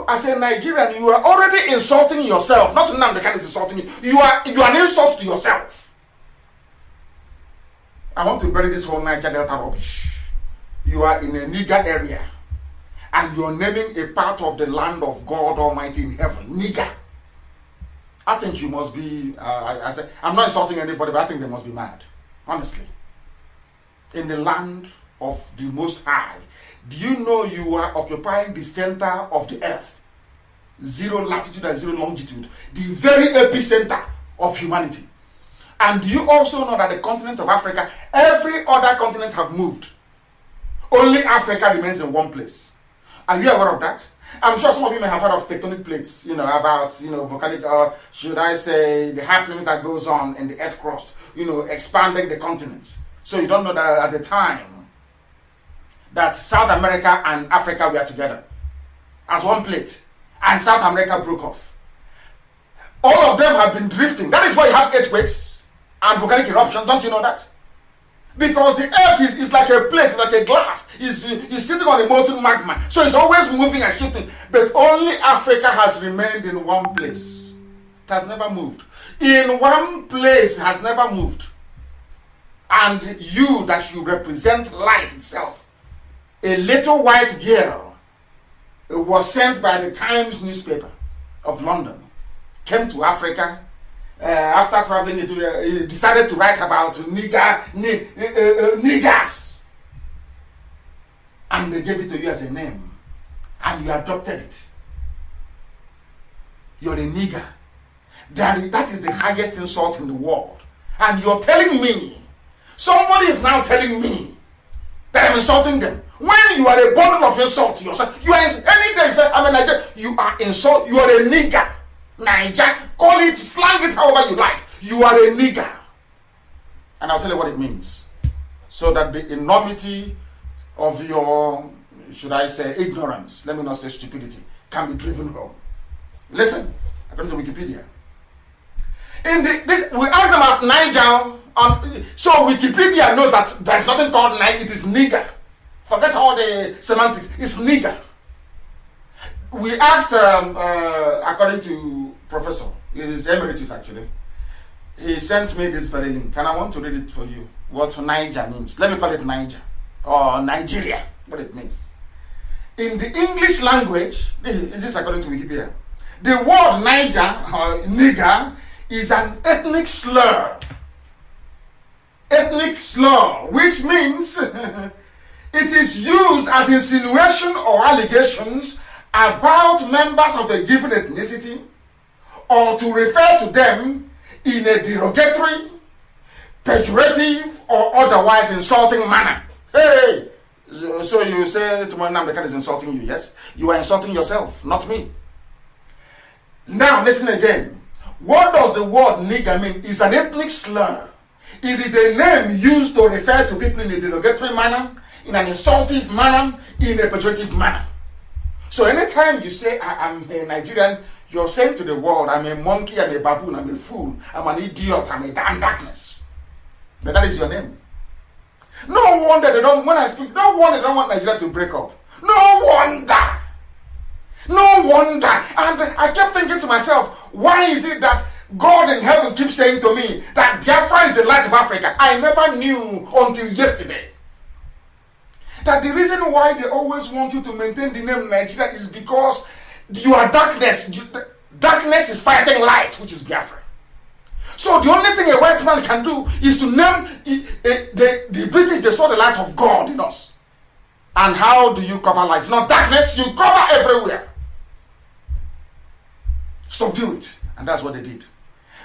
as a Nigerian, you are already insulting yourself. Not Nnamdi Kanu is insulting you. You are an insult to yourself. I want to bury this whole Niger Delta rubbish. You are in a nigger area. And you're naming a part of the land of God Almighty in heaven. Nigger. I think you must be, I'm not insulting anybody, but I think they must be mad. Honestly. In the land of the Most High, do you know you are occupying the center of the earth? 0 latitude and 0 longitude. The very epicenter of humanity. And do you also know that the continent of Africa, every other continent have moved? Only Africa remains in one place. Are you aware of that? I'm sure some of you may have heard of tectonic plates, about, volcanic, or should I say, the happenings that goes on in the earth crust, expanding the continents. So you don't know that at the time that South America and Africa were together as one plate, and South America broke off. All of them have been drifting. That is why you have earthquakes and volcanic eruptions. Don't you know that? Because the earth is like a plate, it's like a glass. It's sitting on a molten magma. So it's always moving and shifting. But only Africa has remained in one place. It has never moved. In one place, it has never moved. And you that you represent light itself, a little white girl was sent by the Times newspaper of London, came to Africa after traveling, he decided to write about niggers. And they gave it to you as a name. And you adopted it. You're a nigger. That is the highest insult in the world. And you're telling me, somebody is now telling me that I'm insulting them. When you are a bundle of insult to yourself, you are any day say I'm a Nigerian, you are insult, you are a nigger. Niger, call it, slang it however you like. You are a nigger. And I'll tell you what it means. So that the enormity of your, should I say, ignorance, let me not say stupidity, can be driven home. Listen, according to Wikipedia. We asked them about Niger, so Wikipedia knows that there's nothing called Niger, it is nigger. Forget all the semantics, it's nigger. We asked, according to Professor, he is emeritus actually, he sent me this very link, and I want to read it for you, what Niger means. Let me call it Niger, or Nigeria, what it means. In the English language, this is according to Wikipedia, the word Niger, or nigger, is an ethnic slur. Ethnic slur, which means it is used as insinuation or allegations about members of a given ethnicity, or to refer to them in a derogatory, pejorative, or otherwise insulting manner. Hey, so you say to Nnamdi is insulting you, yes? You are insulting yourself, not me. Now listen again. What does the word nigger mean? It's an ethnic slur. It is a name used to refer to people in a derogatory manner, in an insultive manner, in a pejorative manner. So anytime you say I'm a Nigerian, you're saying to the world, I'm a monkey, I'm a baboon, I'm a fool, I'm an idiot, I'm a damn darkness. But that is your name. No wonder they don't, when I speak, no wonder they don't want Nigeria to break up. No wonder. No wonder. And I kept thinking to myself, why is it that God in heaven keeps saying to me that Biafra is the light of Africa? I never knew until yesterday that the reason why they always want you to maintain the name Nigeria is because you are darkness. Darkness is fighting light, which is Biafra. So the only thing a white man can do is to name the British. They saw the light of God in us. And how do you cover light? It's not darkness, you cover everywhere. Subdue it. And that's what they did.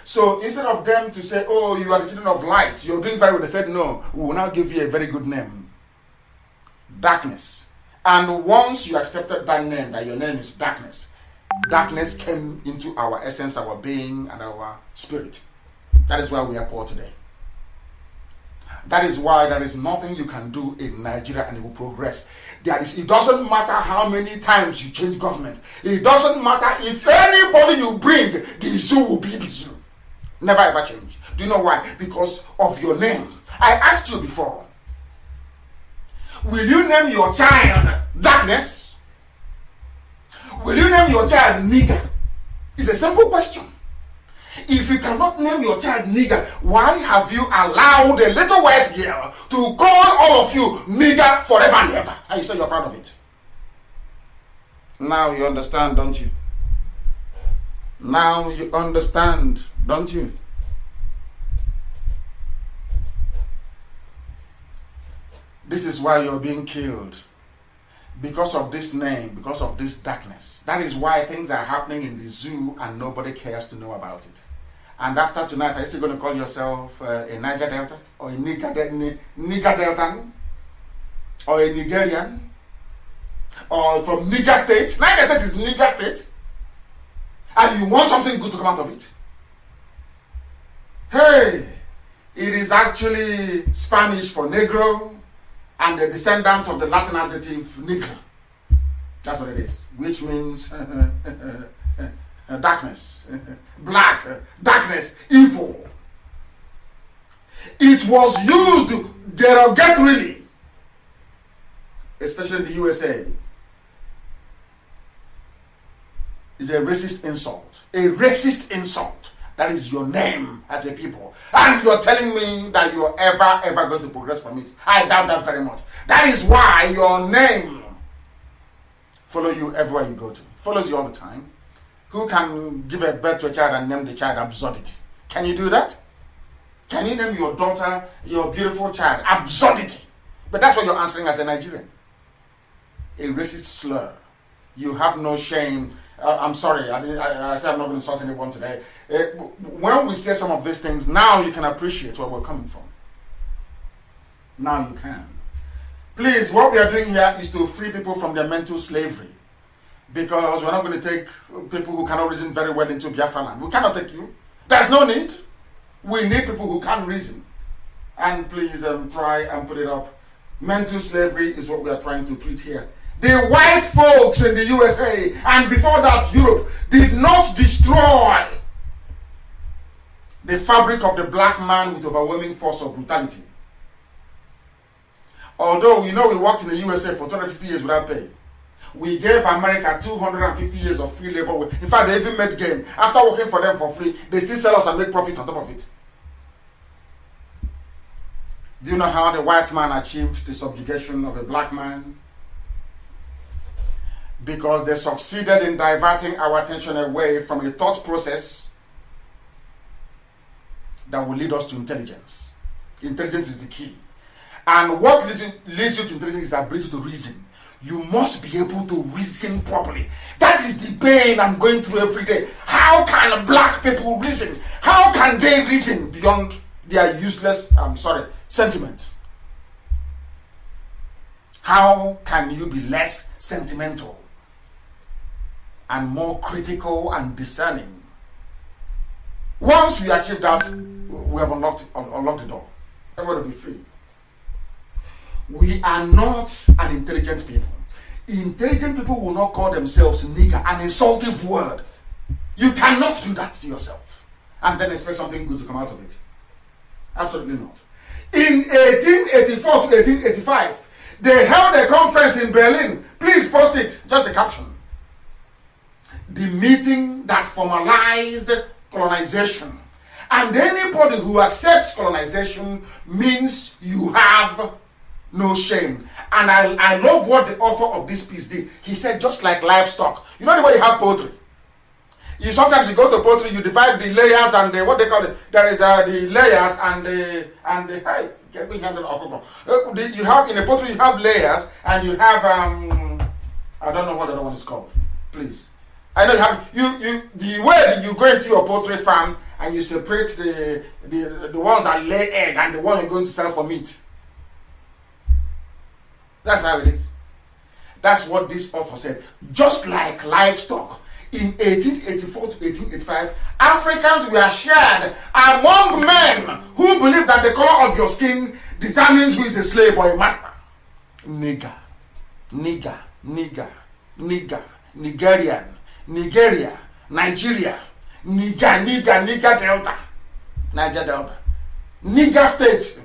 So instead of them to say, oh, you are the children of light, you're doing very well, they said, no, we will now give you a very good name. Darkness. And once you accepted that name, that your name is darkness, darkness came into our essence, our being, and our spirit. That is why we are poor today. That is why there is nothing you can do in Nigeria and it will progress. It doesn't matter how many times you change government. It doesn't matter if anybody you bring, the zoo will be the zoo. Never ever change. Do you know why? Because of your name. I asked you before, will you name your child darkness? Will you name your child nigger? It's a simple question. If you cannot name your child nigger, why have you allowed a little white girl to call all of you nigger forever and ever? And you say you're proud of it. Now you understand, don't you? Now you understand, don't you? This is why you're being killed. Because of this name, because of this darkness. That is why things are happening in the zoo and nobody cares to know about it. And after tonight, are you still going to call yourself a Niger Delta? Or a Niger Deltan? Or a Nigerian? Or from Niger State? Niger State is Niger State. And you want something good to come out of it? Hey! It is actually Spanish for Negro and the descendant of the Latin adjective Negro. That's what it is. Which means darkness, black, darkness, evil. It was used derogatorily, especially in the USA. It's a racist insult. A racist insult. That is your name as a people. And you're telling me that you're ever going to progress from it. I doubt that very much. That is why your name follows you everywhere you go to. Follows you all the time. Who can give a birth to a child and name the child absurdity? Can you do that? Can you name your daughter, your beautiful child? Absurdity. But that's what you're answering as a Nigerian. A racist slur. You have no shame. I'm sorry, I said I'm not going to insult anyone today. When we say some of these things, now you can appreciate where we're coming from. Now you can. Please, what we are doing here is to free people from their mental slavery. Because we're not going to take people who cannot reason very well into Biafra land. We cannot take you. There's no need. We need people who can reason. And please try and put it up. Mental slavery is what we are trying to treat here. The white folks in the USA and before that Europe did not destroy the fabric of the black man with overwhelming force of brutality. Although, you know, we worked in the USA for 250 years without pay. We gave America 250 years of free labor. In fact, they even made gain. After working for them for free, they still sell us and make profit on top of it. Do you know how the white man achieved the subjugation of a black man? Because they succeeded in diverting our attention away from a thought process that will lead us to intelligence. Intelligence is the key. And what leads you to intelligence is the ability to reason. You must be able to reason properly. That is the pain I'm going through every day. How can black people reason? How can they reason beyond their useless, sentiment? How can you be less sentimental and more critical and discerning? Once we achieve that, we have unlocked the door. Everybody will be free. We are not an intelligent people. Intelligent people will not call themselves nigger, an insultive word. You cannot do that to yourself and then expect something good to come out of it. Absolutely not. In 1884 to 1885, they held a conference in Berlin. Please post it, just the caption. The meeting that formalized colonization. And anybody who accepts colonization means you have no shame. And I love what the author of this piece did. He said, just like livestock. You know the way you have poultry? You sometimes you go to poultry, you divide the layers and the, what they call it. There is the layers and the you have in a poultry you have layers and you have I don't know what the other one is called. Please. I know you have the way that you go into your poultry farm and you separate the ones that lay egg and the one you're going to sell for meat. That's how it is. That's what this author said. Just like livestock, in 1884 to 1885, Africans were shared among men who believe that the color of your skin determines who is a slave or a master. Nigger, nigger, nigger, nigger, Nigerian, Nigeria, Nigeria, Niger Delta, Niger Delta, Niger State,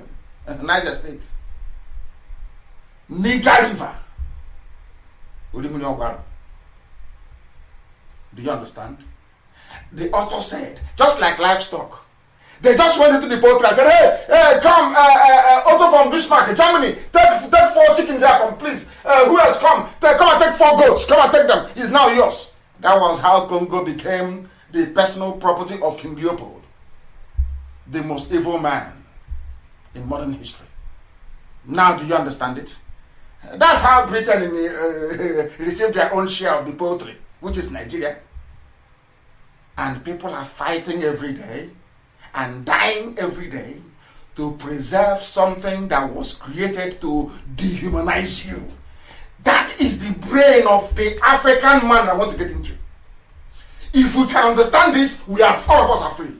Niger State, Niger River. Do you understand? The author said, just like livestock, they just went into the poultry and said, hey, come, Otto from Bismarck, Germany, take 4 chickens here from, please. Who else come? Come and take 4 goats. Come and take them. It's now yours. That was how Congo became the personal property of King Leopold, the most evil man in modern history. Now do you understand it? That's how Britain received their own share of the poultry, which is Nigeria. And people are fighting every day and dying every day to preserve something that was created to dehumanize you. That is the brain of the African man I want to get into. If we can understand this, all of us are free.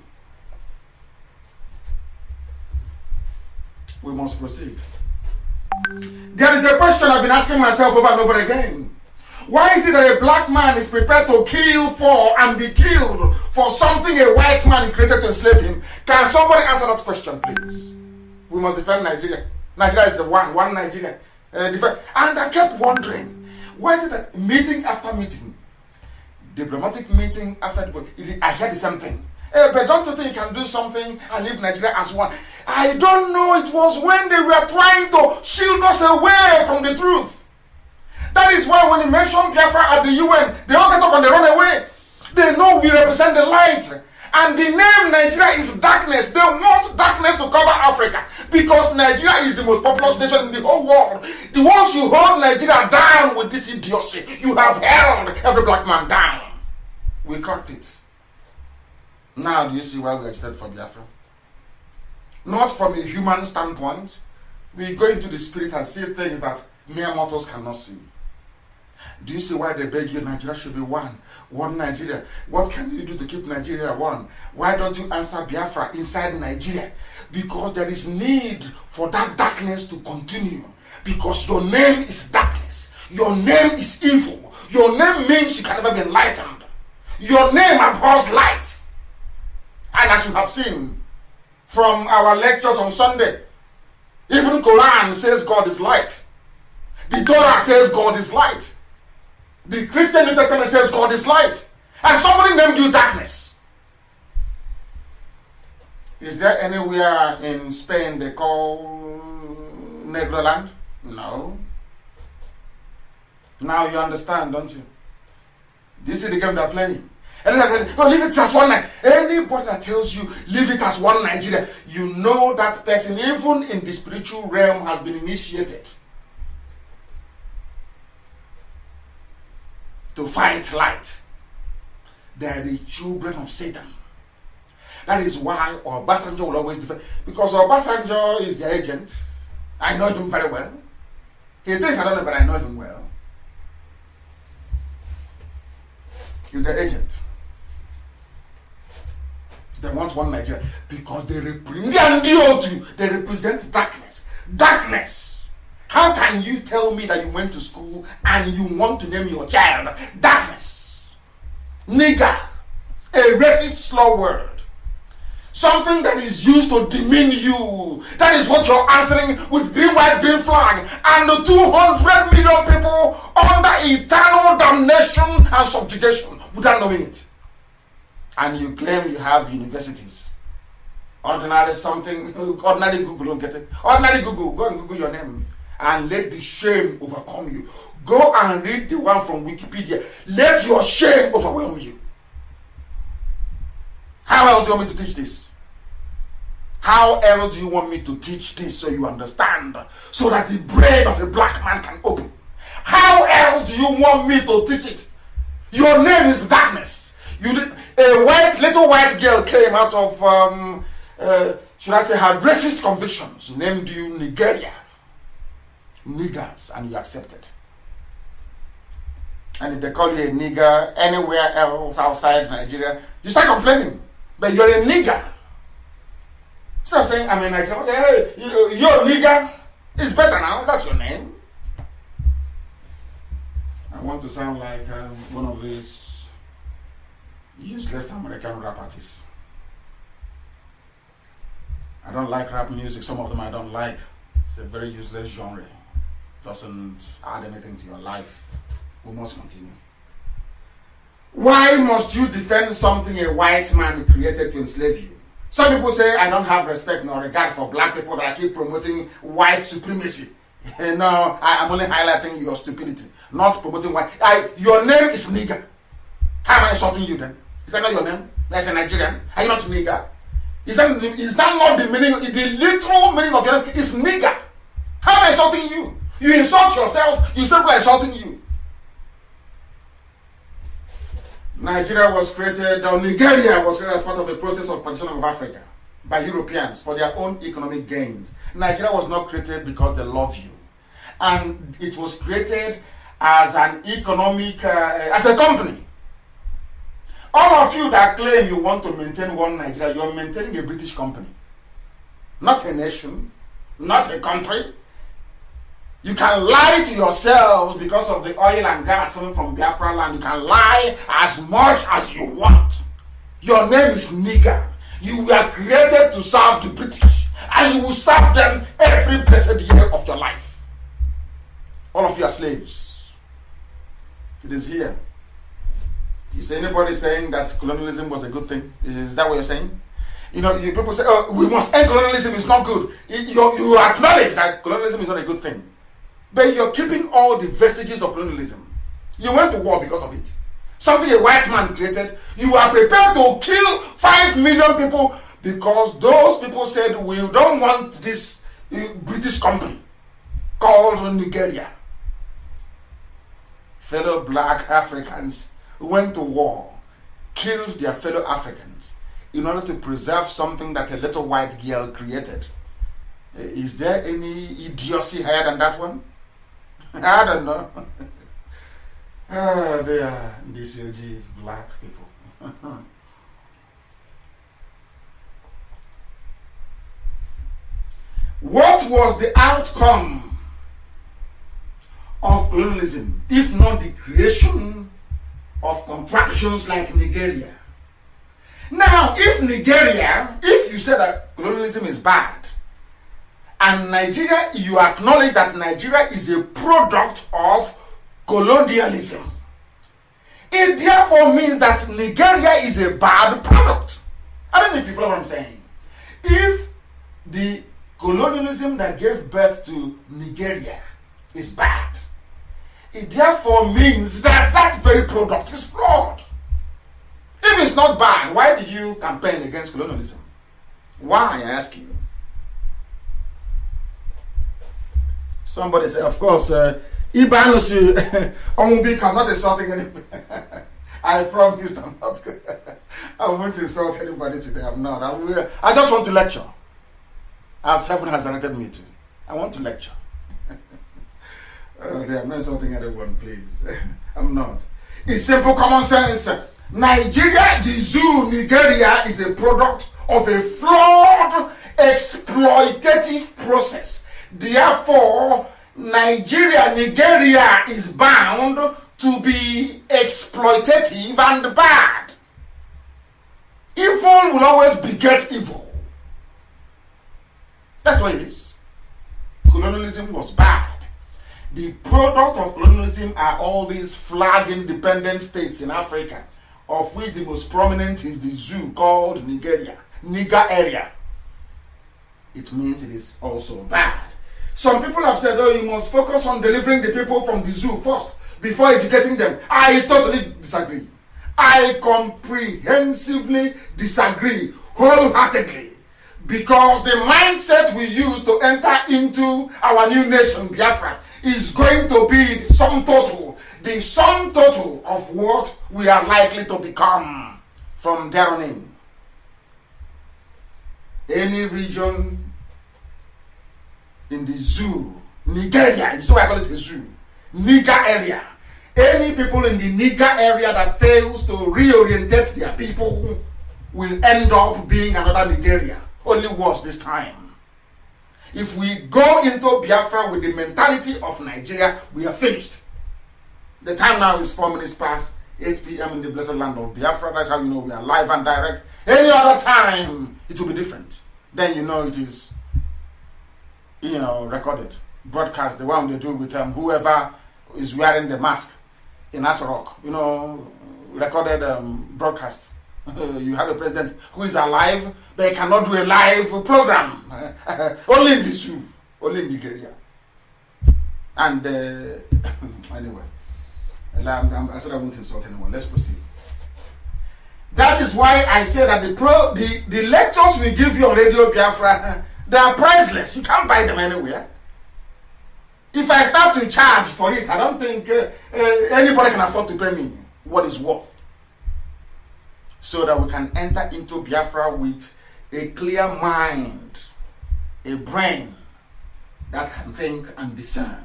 We must proceed. There is a question I've been asking myself over and over again. Why is it that a black man is prepared to kill for and be killed for something a white man created to enslave him? Can somebody answer that question, please? We must defend Nigeria. Nigeria is the one Nigeria. And I kept wondering, why is it that meeting after meeting, diplomatic meeting after diplomatic, I hear the same thing. But don't you think you can do something and leave Nigeria as one? I don't know. It was when they were trying to shield us away from the truth. That is why when they mention Biafra at the UN, they all get up and they run away. They know we represent the light. And the name Nigeria is darkness. They want darkness to cover Africa because Nigeria is the most populous nation in the whole world. The ones you hold Nigeria down with this idiocy, you have held every black man down. We cracked it. Now, do you see why we agitated for Biafra? Not from a human standpoint. We go into the spirit and see things that mere mortals cannot see. Do you see why they beg you Nigeria should be one? One Nigeria. What can you do to keep Nigeria one? Why don't you answer Biafra inside Nigeria? Because there is need for that darkness to continue. Because your name is darkness. Your name is evil. Your name means you can never be enlightened. Your name abhors light. And as you have seen from our lectures on Sunday, even Quran says God is light. The Torah says God is light. The Christian New Testament says God is light. And somebody named you darkness. Is there anywhere in Spain they call Negroland? No. Now you understand, don't you? Do you see the game they're playing? And oh, leave it as one Nigeria. Anybody that tells you leave it as one Nigeria, you know that person, even in the spiritual realm, has been initiated to fight light. They are the children of Satan. That is why Obasanjo will always defend. Because Obasanjo is the agent. I know him very well. He thinks I don't know, but I know him well. He's the agent. They want one Nigeria because they represent darkness. Darkness. How can you tell me that you went to school and you want to name your child darkness? Nigger. A racist slur word. Something that is used to demean you. That is what you're answering with green, white, green flag. And the 200 million people under eternal damnation and subjugation without knowing it. And you claim you have universities. Ordinary Google don't get it. Ordinary Google, go and Google your name. And let the shame overcome you. Go and read the one from Wikipedia. Let your shame overwhelm you. How else do you want me to teach this? How else do you want me to teach this so you understand? So that the brain of a black man can open. How else do you want me to teach it? Your name is darkness. A little white girl came out of, should I say, her racist convictions, named you Nigeria. Niggers, and you accepted. And if they call you a nigger anywhere else outside Nigeria, you start complaining. But you're a nigger. Instead of saying, I'm a Nigerian, say, hey, you're a nigger. It's better now. That's your name. I want to sound like one of these useless American rap artists. I don't like rap music. Some of them I don't like. It's a very useless genre. Doesn't add anything to your life. We must continue. Why must you defend something a white man created to enslave you? Some people say I don't have respect nor regard for black people, that I keep promoting white supremacy. No, I'm only highlighting your stupidity, not promoting white. Your name is nigger. How am I insulting you then? Is that not your name? As a Nigerian, are you not nigger? Is that not the meaning? The literal meaning of your name is nigger. How am I insulting you? You insult yourself, you say people are insulting you. Nigeria was created, or Nigeria was created as part of the process of partition of Africa by Europeans for their own economic gains. Nigeria was not created because they love you. And it was created as an economic, as a company. All of you that claim you want to maintain one Nigeria, you're maintaining a British company. Not a nation, not a country. You can lie to yourselves because of the oil and gas coming from Biafra land. You can lie as much as you want. Your name is nigger. You were created to serve the British, and you will serve them every blessed year of your life. All of you are slaves. It is here. Is anybody saying that colonialism was a good thing? Is that what you're saying? You know, people say, oh, we must end colonialism, it's not good. You acknowledge that colonialism is not a good thing. But you're keeping all the vestiges of colonialism. You went to war because of it. something a white man created, you are prepared to kill 5 million people because those people said, we don't want this British company called Nigeria. Fellow black Africans went to war, killed their fellow Africans in order to preserve something that a little white girl created. Is there any idiocy higher than that one? I don't know. They are DCOG black people. What was the outcome of colonialism, if not the creation of contraptions like Nigeria? Now, if you say that colonialism is bad, and Nigeria, you acknowledge that Nigeria is a product of colonialism, it therefore means that Nigeria is a bad product. I don't know if you follow what I'm saying. If the colonialism that gave birth to Nigeria is bad, it therefore means that that very product is flawed. If it's not bad, why did you campaign against colonialism? Why, I ask you? Somebody said, of course, Ibanusi Omubik, I'm not insulting anybody. I promise I'm not. I won't insult anybody today. I'm not. I just want to lecture. As heaven has directed me to. I want to lecture. I'm not insulting anyone, please. I'm not. It's simple common sense. Nigeria, the zoo, Nigeria is a product of a flawed, exploitative process. Therefore, Nigeria is bound to be exploitative and bad. Evil will always beget evil. That's what it is. Colonialism was bad. The product of colonialism are all these flag independent states in Africa, of which the most prominent is the zoo called Nigeria, Niger area. It means it is also bad. Some people have said, oh, you must focus on delivering the people from the zoo first before educating them. I totally disagree. I comprehensively disagree wholeheartedly. Because the mindset we use to enter into our new nation, Biafra, is going to be the sum total of what we are likely to become from there on in. Any region in the zoo, Nigeria, so I call it a zoo, Niger area. Any people in the Niger area that fails to reorientate their people will end up being another Nigeria. Only worse this time. If we go into Biafra with the mentality of Nigeria, we are finished. The time now is 4 minutes past 8 p.m. in the blessed land of Biafra. That's how you know we are live and direct. Any other time, it will be different. Then you know it is, recorded. Broadcast, the one they do with whoever is wearing the mask in Asorok. Recorded broadcast. You have a president who is alive, but cannot do a live program. Only in the zoo, only in Nigeria. And anyway, I said I won't insult anyone. Let's proceed. That is why I say that the lectures we give you on Radio Biafra, they are priceless. You can't buy them anywhere. If I start to charge for it, I don't think anybody can afford to pay me what it's worth. So that we can enter into Biafra with a clear mind, a brain that can think and discern.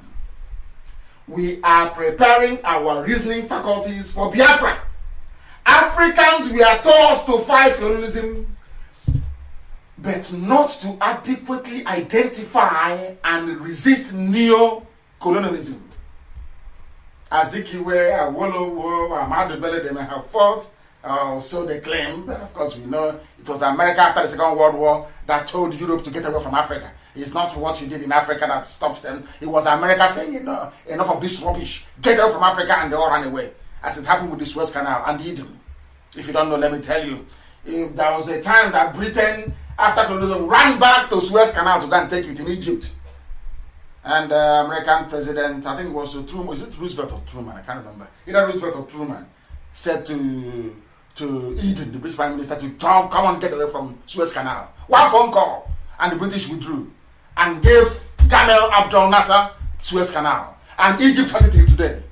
We are preparing our reasoning faculties for Biafra. Africans, we are taught to fight colonialism, but not to adequately identify and resist neo-colonialism. Azikiwe, Awolowo, Ahmadu Bello, they may have fought, so they claim, but of course we know it was America after the Second World War that told Europe to get away from Africa. It's not what you did in Africa that stopped them. It was America saying, enough of this rubbish, get away from Africa, and they all ran away. As it happened with the Suez Canal and Eden. If you don't know, let me tell you. There was a time that Britain, after colonialism, ran back to Suez Canal to go and take it in Egypt. And the American president, I think it was Truman, is it Roosevelt or Truman? I can't remember. Either Roosevelt or Truman. said to Eden, the British Prime Minister, to come on, get away from Suez Canal. One phone call, and the British withdrew and gave Gamal Abdel Nasser Suez Canal. And Egypt has it till today.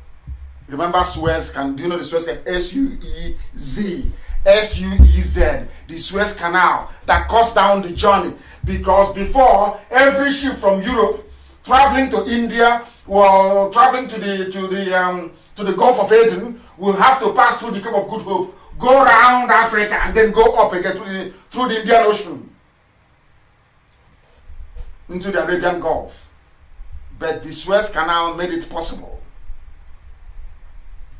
Remember Suez Canal? Do you know the Suez Canal? S-U-E-Z. S-U-E-Z. The Suez Canal that cuts down the journey. Because before, every ship from Europe traveling to India or traveling to the Gulf of Aden will have to pass through the Cape of Good Hope, go around Africa, and then go up again through the Indian Ocean into the Arabian Gulf. But the Suez Canal made it possible.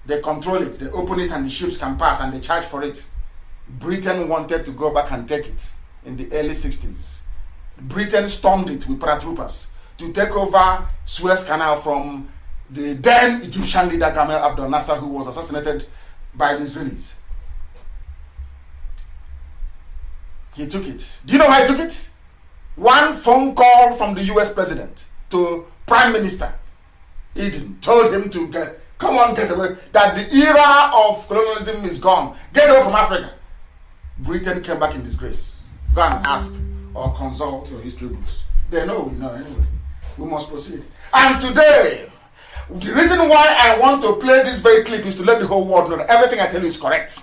They control it, they open it, and the ships can pass, and they charge for it. Britain wanted to go back and take it in the early 60s. Britain stormed it with paratroopers to take over Suez Canal from the then Egyptian leader Gamal Abdel Nasser, who was assassinated by the Israelis. He took it. Do you know how he took it? One phone call from the US president to Prime Minister Eden told him to get away, that the era of colonialism is gone. Get away from Africa. Britain came back in disgrace. Go and ask or consult your history books. They know, we know anyway. We must proceed. And today, the reason why I want to play this very clip is to let the whole world know that everything I tell you is correct.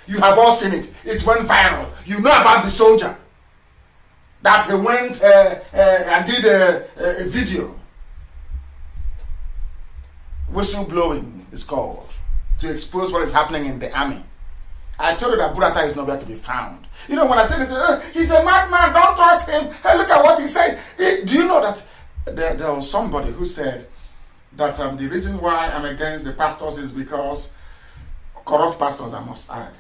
You have all seen it. It went viral. You know about the soldier that went and did a video. Whistleblowing is called, to expose what is happening in the army. I told you that Burata is nowhere to be found. You know, when I say this, he's a madman, don't trust him. Hey, look at what he said. Do you know that there was somebody who said that the reason why I'm against the pastors is because, corrupt pastors I must add,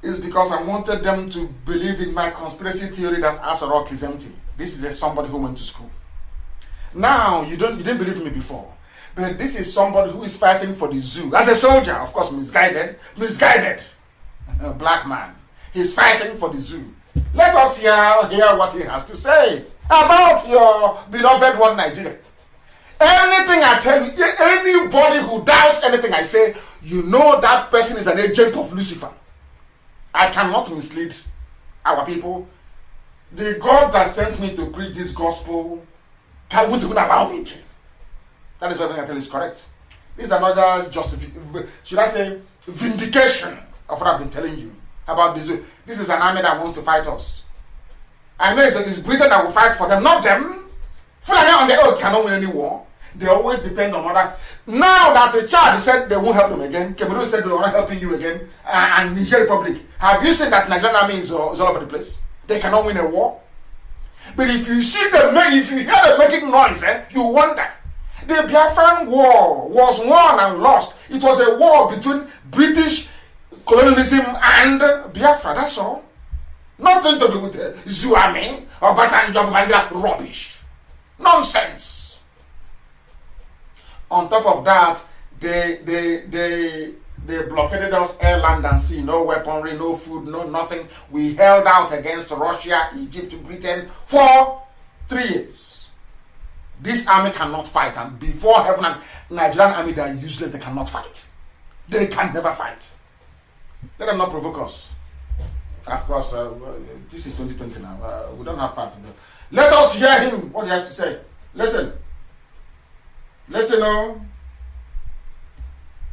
is because I wanted them to believe in my conspiracy theory that Asarok is empty. This is somebody who went to school. Now, you didn't believe me before. But this is somebody who is fighting for the zoo. As a soldier, of course, misguided, a black man. He's fighting for the zoo. Let us hear what he has to say about your beloved one, Nigeria. Anything I tell you, anybody who doubts anything I say, you know that person is an agent of Lucifer. I cannot mislead our people. The God that sent me to preach this gospel won't even allow me to. That is what everything I tell you is correct. This is another should I say, vindication of what I've been telling you about this. This is an army that wants to fight us. I know it's Britain that will fight for them, not them. Fulani on their own cannot win any war. They always depend on other. Now that a Chad said they won't help them again, Cameroon said they are not helping you again, and Niger Republic. Have you seen that Nigerian army is all over the place? They cannot win a war. But if you see them, if you hear them making noise, you wonder. The Biafran War was won and lost. It was a war between British colonialism and Biafra, that's all. Nothing to do with Zuami or Basanjo Bandira rubbish. Nonsense. On top of that, they blockaded us air, land, and sea. No weaponry, no food, no nothing. We held out against Russia, Egypt, Britain for 3 years. This army cannot fight, and before heaven and Nigerian army, they are useless. They cannot fight. They can never fight. Let them not provoke us. Of course, this is 2020 now. We don't have fight. Let us hear him, what he has to say. Listen. Listen, oh.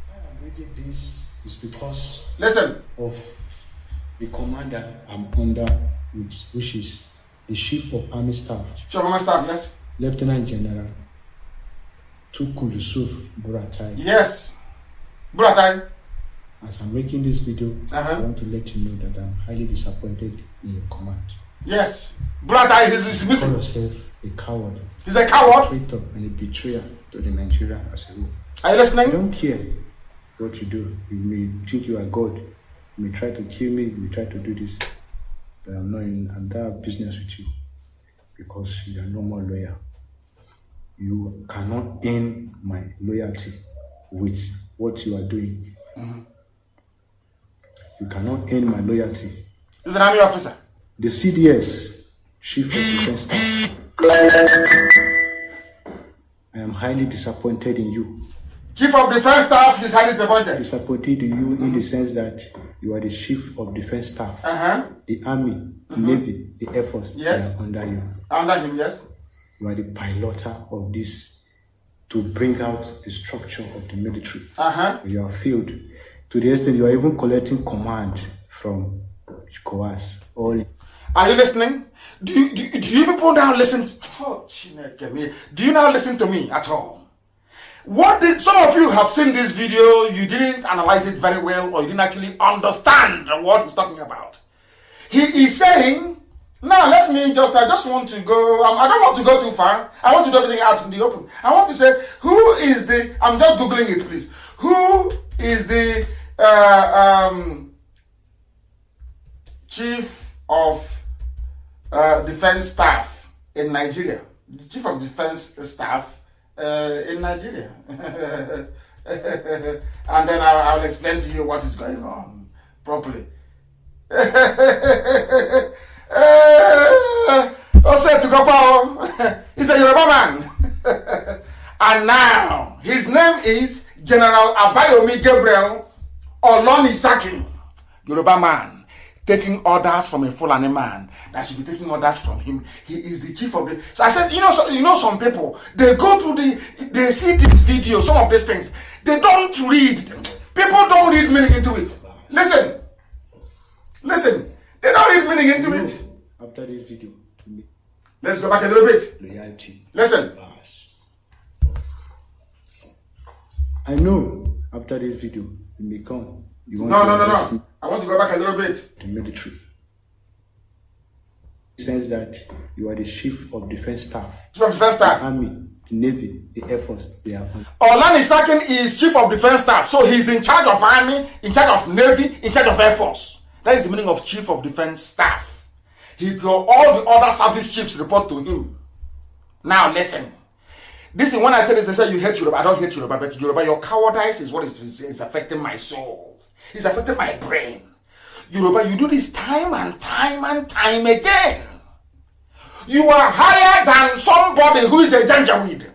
I'm reading this is because listen of the commander I'm under, which is the Chief of Army Staff. Chief of Army Staff, yes. Lieutenant General Tukur Yusuf Buratai. Yes. Buratai. As I'm making this video, I want to let you know that I'm highly disappointed in your command. Yes. Buratai is missing. Call yourself a coward. He's a coward. A traitor and a betrayer to the Nigeria as a whole. Are you listening? I don't care what you do. You may treat you as God. You may try to kill me. You may try to do this. But I'm not in that business with you. Because you are no more loyal. You cannot earn my loyalty with what you are doing. You cannot earn my loyalty. This is an army officer. The CDS, Chief of Defense Staff. I am highly disappointed in you. Chief of Defense Staff is highly disappointed. Disappointed to you in the sense that you are the Chief of Defense Staff. The Army, the Navy, the Air Force, yes, they are under you. Under him, yes. You are the piloter of this to bring out the structure of the military. You are failed. To the extent you are even collecting command from ECOWAS. Are you listening? Do you people now listen? Do you now listen to me at all? Some of you have seen this video, you didn't analyze it very well, or you didn't actually understand what he's talking about. He is saying, now I just want to go, I don't want to go too far. I want to do everything out in the open. I want to say, who is the, I'm just Googling it please. Who is the Chief of Defense Staff in Nigeria? The Chief of Defense Staff in Nigeria. And then I will explain to you what is going on properly. He's a Yoruba man. And now his name is General Abayomi Gabriel Olonisakin, Yoruba man, taking orders from a Fulani man that should be taking orders from him. He is the chief of the. So I said, you know, some people, they go through they see this video, some of these things, they don't read. People don't read meaning into it. Listen, they don't read meaning into it. After this video, let's go back a little bit. Loyalty. Listen. I know after this video, you may come. No. I want to go back a little bit. The military. It says that you are the Chief of Defense Staff. Chief of Defense Staff. The Army, the Navy, the Air Force, they are on. Olanisakin is Chief of Defense Staff. So he's in charge of Army, in charge of Navy, in charge of Air Force. That is the meaning of Chief of Defense Staff. All the other service chiefs report to him. Now listen. This is when I said this, they say you hate Yoruba. I don't hate Yoruba, but Yoruba, your cowardice is what is affecting my soul. It's affecting my brain. Yoruba, you do this time and time and time again. You are higher than somebody who is a janjaweed.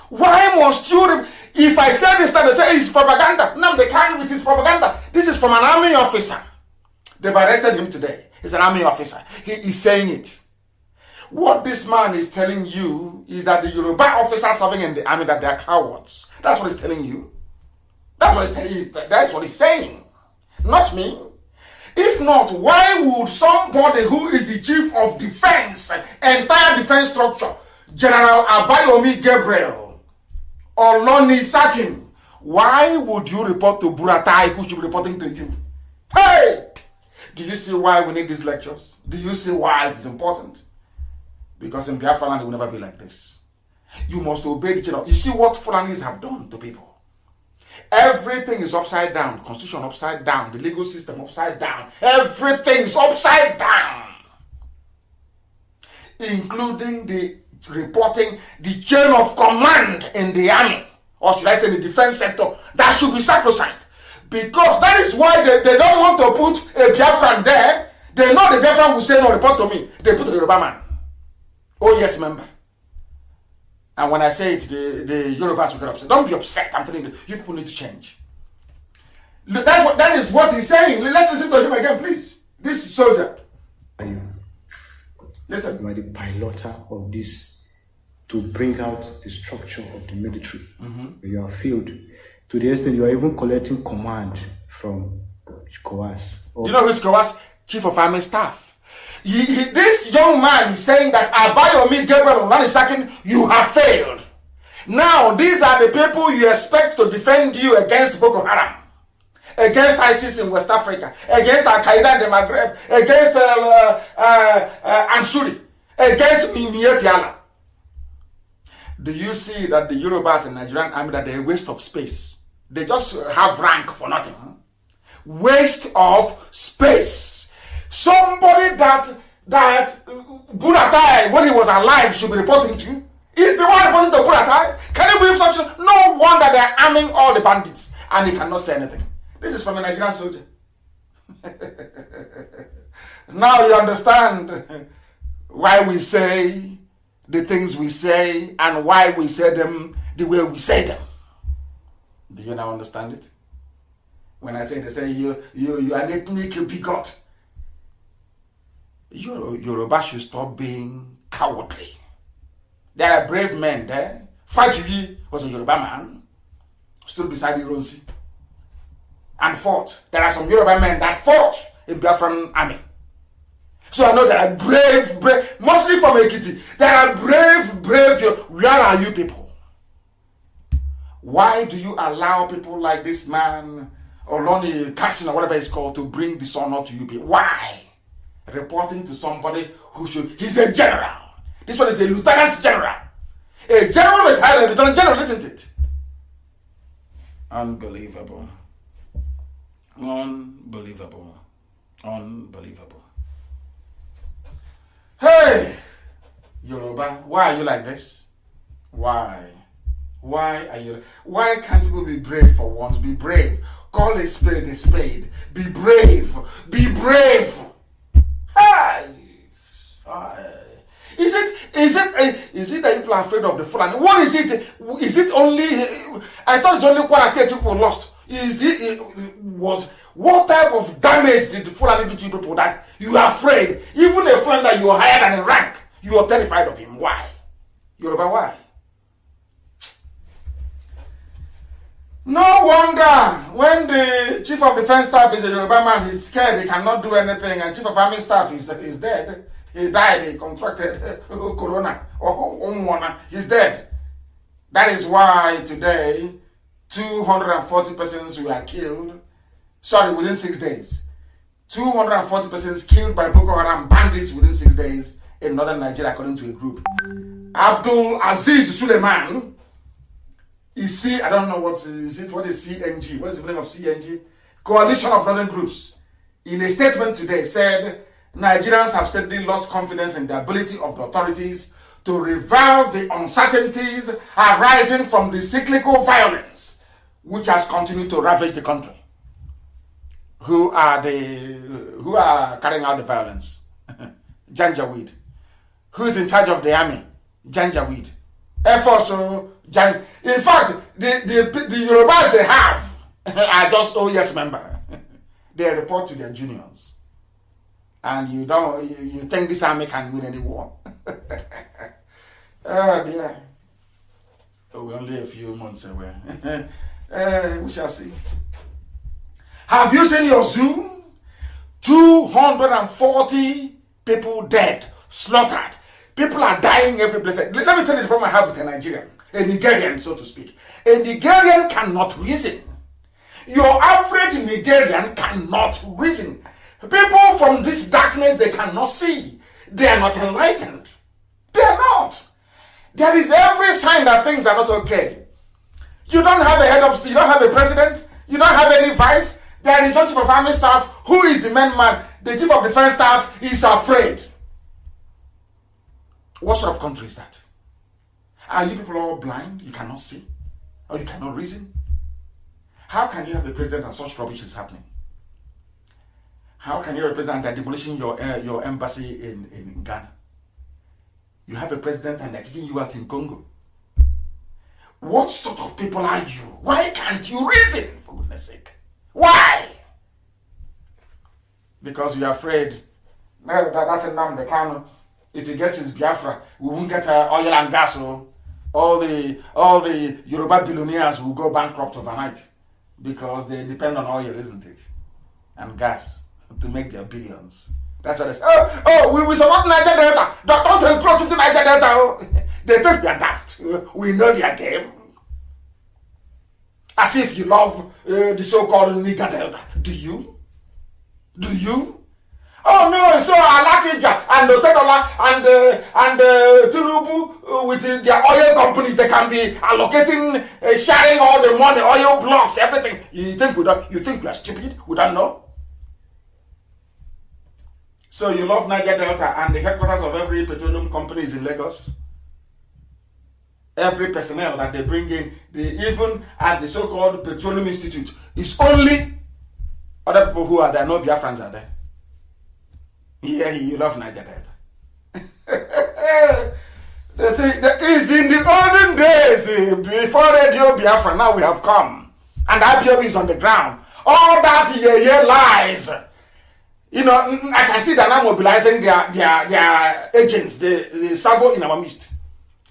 Why must you? If I say this, they say it's propaganda. Nnamdi Kanu with his propaganda. This is from an army officer. They've arrested him today. He's an army officer. He is saying it. What this man is telling you is that the Yoruba officers serving in the army, that they are cowards. That's what he's telling you. That's what he's telling you. That's what he's saying. Not me. If not, why would somebody who is the chief of defense, entire defense structure, General Abayomi Gabriel Olonisakin, why would you report to Buratai, who should be reporting to you? Hey! Do you see why we need these lectures? Do you see why it is important? Because in Biafra land, it will never be like this. You must obey the channel. You see what Fulanis have done to people. Everything is upside down. Constitution upside down. The legal system upside down. Everything is upside down. Including the reporting, the chain of command in the army. Or should I say the defense sector. That should be sacrosanct. Because that is why they don't want to put a Biafran there. They know the Biafran will say no, report to me. They put the Yoruba man. Oh yes, member. And when I say it, the Yorubas will get upset. Don't be upset. I'm telling you, you people need to change. That is what he's saying. Let's listen to him again, please. This soldier. Are you? Listen. You are the piloter of this to bring out the structure of the military. You are failed. To the extent you are even collecting command from ECOWAS. Do you know who's ECOWAS? Chief of Army Staff. This young man is saying that Abayomi Gabriel Olanisakin, you have failed. Now, these are the people you expect to defend you against Boko Haram, against ISIS in West Africa, against Al-Qaeda in the Maghreb, against Ansuri, against Mieti Allah. Do you see that the Yorubas in Nigerian army, that they're a waste of space? They just have rank for nothing. Waste of space. Somebody that Buratai, when he was alive, should be reporting to, is the one reporting to Buratai. Can you believe such a... No wonder they're arming all the bandits and he cannot say anything. This is from a Nigerian soldier. Now you understand why we say the things we say and why we say them the way we say them. Do you now understand it? When I say, they say you are an ethnic bigot. Yoruba should stop being cowardly. There are brave men there. Fajuyi was a Yoruba man, stood beside Ironsi and fought. There are some Yoruba men that fought in Biafran army. So I know there are brave, mostly from Ekiti. There are brave. Where are you people? Why do you allow people like this man, or Lonnie Cassin, or whatever it's called, to bring dishonor to you people? Why? Reporting to somebody who should, he's a general. This one is a lieutenant general. A general is higher than a lieutenant general, isn't it? Unbelievable. Unbelievable. Unbelievable. Hey, Yoruba, why are you like this? Why? Why are you? Why can't people be brave for once? Be brave. Call a spade a spade. Be brave. Be brave. Hi. Is it that people are afraid of the Fulani? What is it? Is it only? I thought it's only Kwara State people lost. What type of damage did the Fulani do to you people that you are afraid? Even a friend that you are higher than in rank, you are terrified of him. Why? Yoruba, why? No wonder when the chief of defense staff is a Yoruba man, he's scared, he cannot do anything, and chief of army staff is dead. He died, he contracted corona, he's dead. That is why today 240 persons were killed, within 6 days. 240 persons killed by Boko Haram bandits within 6 days in northern Nigeria, according to a group. Abdul Aziz Suleiman, I don't know what is CNG? What is the meaning of CNG? Coalition of Northern Groups. In a statement today said, Nigerians have steadily lost confidence in the ability of the authorities to reverse the uncertainties arising from the cyclical violence which has continued to ravage the country. Who are carrying out the violence? Janjaweed. Who's in charge of the army? Janjaweed. Air Force, in fact, the Yorubas they have are just OES member. They report to their juniors. And you think this army can win any war? Oh dear. We're only a few months away. We shall see. Have you seen your zoo? 240 people dead, slaughtered. People are dying every place. Let me tell you the problem I have with a Nigerian, a Nigerian, so to speak. A Nigerian cannot reason. Your average Nigerian cannot reason. People from this darkness, they cannot see. They are not enlightened. They are not. There is every sign that things are not okay. You don't have a head of state, you don't have a president, you don't have any vice. There is no chief of army staff. Who is the main man? The chief of defense staff is afraid. What sort of country is that? Are you people all blind? You cannot see? Or you cannot reason? How can you have a president and such rubbish is happening? How can you have a president that demolishing your embassy in Ghana? You have a president and they're kicking you out in Congo. What sort of people are you? Why can't you reason, for goodness sake? Why? Because you're afraid. No, that's Nnamdi, Kanu. If he gets his Biafra, we won't get oil and gas. So all the Yoruba billionaires will go bankrupt overnight because they depend on oil, isn't it? And gas to make their billions. That's what they say. We support Niger Delta. Don't encroach into Niger Delta. They think we are daft. We know their game. As if you love the so-called Niger Delta. Do you? Do you? Oh no, so Alakija and Otedola and Tinubu with their oil companies, they can be allocating, sharing all the money, oil blocks, everything. You think we are stupid? We don't know. So you love Niger Delta and the headquarters of every petroleum company is in Lagos. Every personnel that they bring in, even at the so-called Petroleum Institute, is only other people who are there, no Biafrans are there. Yeah, you love Niger Delta. The thing that is in the olden days, before Radio Biafra, now we have come. and the IPOB is on the ground. All that lies. You know, I can see they're now mobilizing their agents, the Sabo in our midst,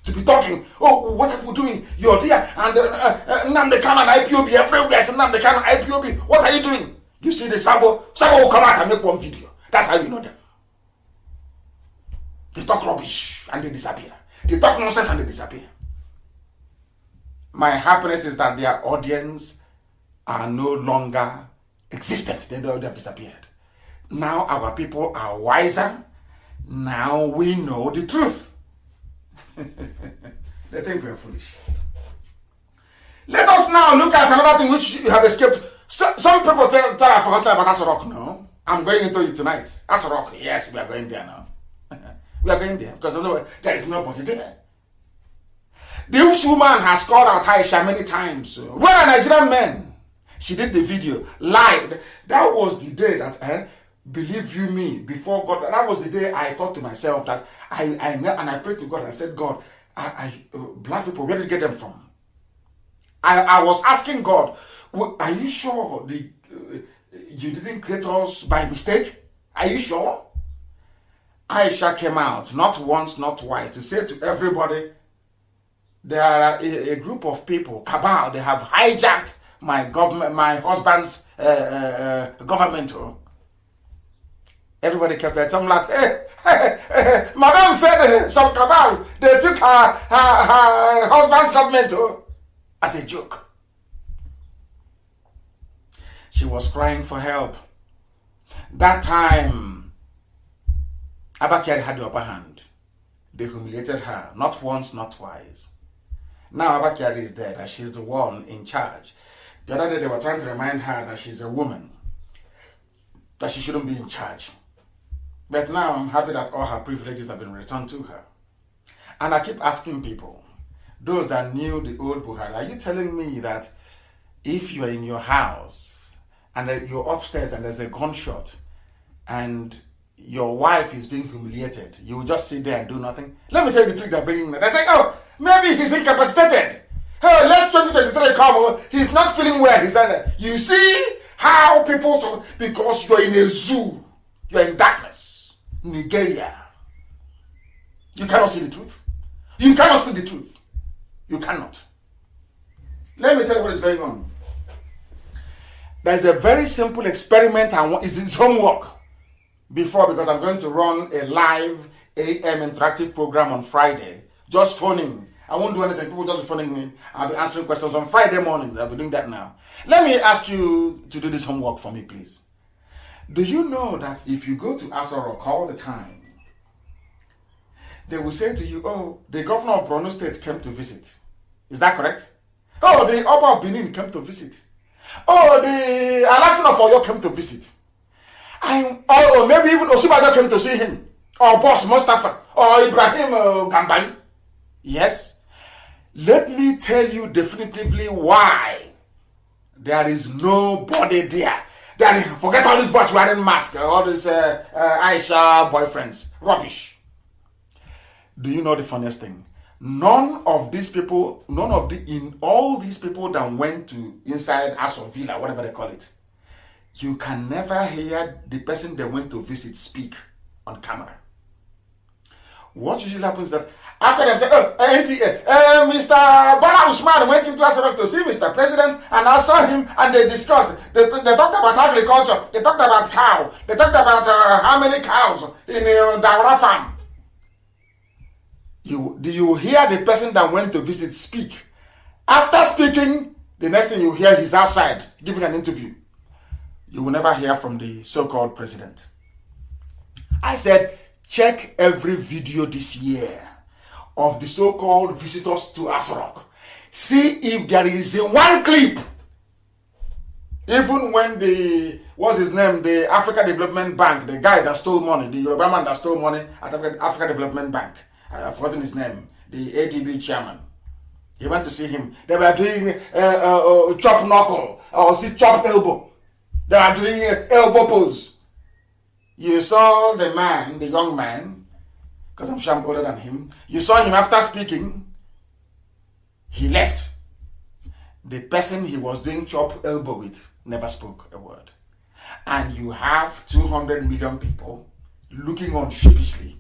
to be talking. Oh, what are we doing? You're there, and Nnamdi Kanu and IPOB everywhere. Nnamdi Kanu and IPOB. What are you doing? You see the Sabo will come out and make one video. That's how you know them. They talk rubbish and they disappear. They talk nonsense and they disappear. My happiness is that their audience are no longer existent. They have disappeared. Now our people are wiser. Now we know the truth. They think we're foolish. Let us now look at another thing which you have escaped. Some people thought I forgot about Asarok. No, I'm going into it tonight. Asarok, yes, we are going there now. We are going there because otherwise there is nobody there. This woman has called out Aisha many times. Where are Nigerian men? She did the video, lied. That was the day that, believe you me, before God, that was the day I thought to myself that I knelt and I prayed to God and I said, God, black people, where did you get them from? I was asking God, are you sure you didn't create us by mistake? Are you sure? Aisha came out, not once, not twice, to say to everybody, there are a group of people, cabal, they have hijacked my government, my husband's government. Everybody kept that. Some like, hey, Madame said some cabal, they took her husband's government as a joke. She was crying for help. That time, Abakari had the upper hand. They humiliated her, not once, not twice. Now Abakari is dead, and she's the one in charge. The other day they were trying to remind her that she's a woman, that she shouldn't be in charge. But now I'm happy that all her privileges have been returned to her. And I keep asking people, those that knew the old Buhari, are you telling me that if you're in your house and you're upstairs and there's a gunshot and your wife is being humiliated, you will just sit there and do nothing? Let me tell you the trick they're bringing. They say, oh, maybe he's incapacitated. Hey, let's 2023 come. He's not feeling well. He's like, you see how people, because you're in a zoo, you're in darkness. Nigeria. You cannot see the truth. You cannot speak the truth. You cannot. Let me tell you what is going on. There's a very simple experiment and it's homework before, because I'm going to run a live AM interactive program on Friday. Just phoning. I won't do anything. People just be phoning me. I'll be answering questions on Friday mornings. I'll be doing that now. Let me ask you to do this homework for me, please. Do you know that if you go to Asarok all the time, they will say to you, oh, the governor of Borno State came to visit. Is that correct? Oh, the Oba of Benin came to visit. Oh, the Alaafin of Oyo came to visit. Or maybe even Osubajo came to see him. Or Boss Mustafa. Or Ibrahim Gambari. Yes. Let me tell you definitively why there is nobody there. Forget all these boys wearing masks, all these Aisha boyfriends. Rubbish. Do you know the funniest thing? None of these people that went to inside Aso Villa, whatever they call it, you can never hear the person they went to visit speak on camera. What usually happens is that after them say, oh, Mr. Bala Usman went into Asarok to see Mr. President, and I saw him, and they discussed. They talked about agriculture. They talked about cow. They talked about how many cows in Daura farm. Do you hear the person that went to visit speak? After speaking, the next thing you hear, he's outside giving an interview. You will never hear from the so-called president. I said, check every video this year of the so-called visitors to Asarok. See if there is one clip. Even when the Africa Development Bank, the guy that stole money, the Yoruba man that stole money at Africa Development Bank, I've forgotten his name, the ADB chairman. He went to see him. They were doing chop knuckle or chop elbow. They were doing elbow pose. You saw the man, the young man, because I'm sure I'm older than him. You saw him after speaking. He left. The person he was doing chop elbow with never spoke a word. And you have 200 million people looking on sheepishly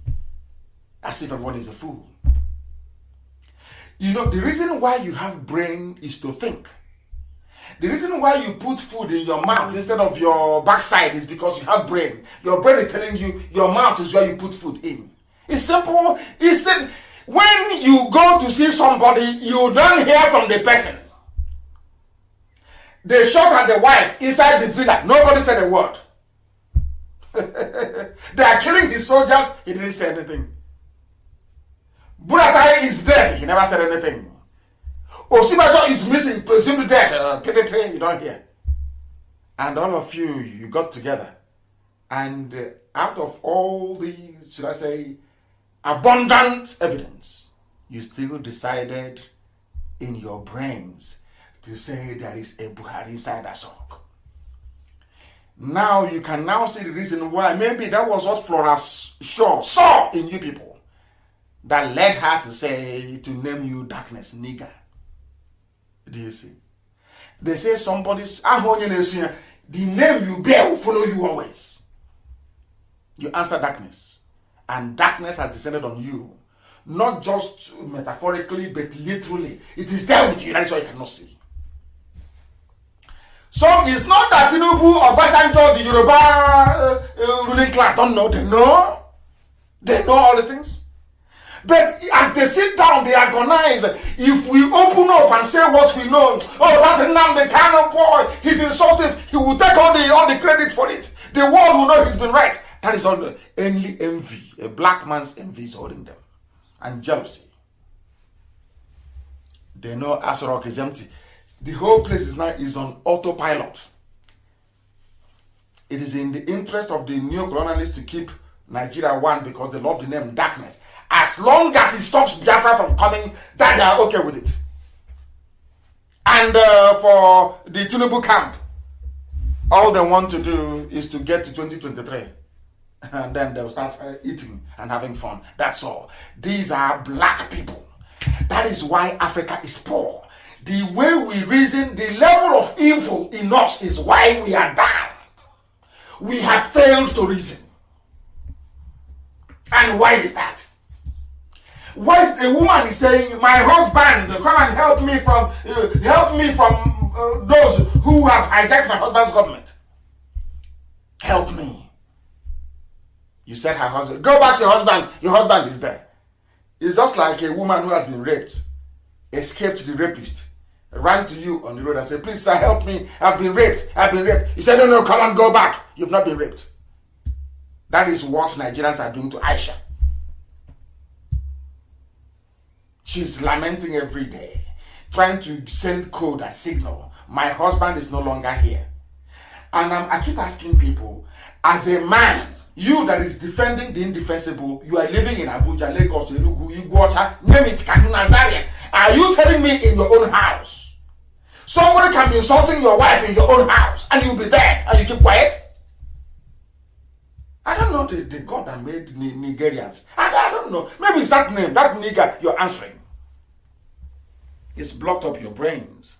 as if everyone is a fool. You know, the reason why you have brain is to think. The reason why you put food in your mouth instead of your backside is because you have brain. Your brain is telling you your mouth is where you put food in. It's simple. When you go to see somebody, you don't hear from the person. They shot at the wife inside the villa. Nobody said a word. They are killing the soldiers. He didn't say anything. Buratai is dead. He never said anything. Osibajo is missing, presumed dead. You don't hear. And all of you got together. And out of all these, should I say, abundant evidence, you still decided in your brains to say there is a Buhari inside that song. Now you can now see the reason why maybe that was what Flora Shaw saw in you people that led her to say, to name you darkness, nigger. Do you see? They say somebody's the name you bear will follow you always. You answer darkness. And darkness has descended on you. Not just metaphorically, but literally. It is there with you. That is why you cannot see. So it's not that Tinubu or Basanjo, the Yoruba ruling class, don't know. They know. They know all these things. But as they sit down, they agonize. If we open up and say what we know, oh, that's Nnamdi Kanu boy, he's insulted, he will take all the credit for it. The world will know he's been right. That is only envy. A black man's envy is holding them. And jealousy. They know Asarok is empty. The whole place is on autopilot. It is in the interest of the neo-colonialists to keep Nigeria one because they love the name darkness. As long as it stops Biafra from coming, that they are okay with it. And for the Tinubu camp, all they want to do is to get to 2023. And then they'll start eating and having fun. That's all. These are black people. That is why Africa is poor. The way we reason, the level of evil in us is why we are down. We have failed to reason. And why is that? Why is a woman is saying, my husband, come and help me from those who have hijacked my husband's government. Help me. You said her husband, go back to your husband is there. It's just like a woman who has been raped, escaped the rapist, ran to you on the road and said, please sir, help me, I've been raped. You said, no, come on, go back. You've not been raped. That is what Nigerians are doing to Aisha. She's lamenting every day, trying to send code and signal. My husband is no longer here. And I keep asking people, as a man, you that is defending the indefensible, you are living in Abuja, Lagos, Enugu, Iguacha, name it, Kanu, Nazarian. Are you telling me in your own house? Somebody can be insulting your wife in your own house and you'll be there and you keep quiet? I don't know the God that made Nigerians. I don't know. Maybe it's that name, that nigger you're answering. It's blocked up your brains.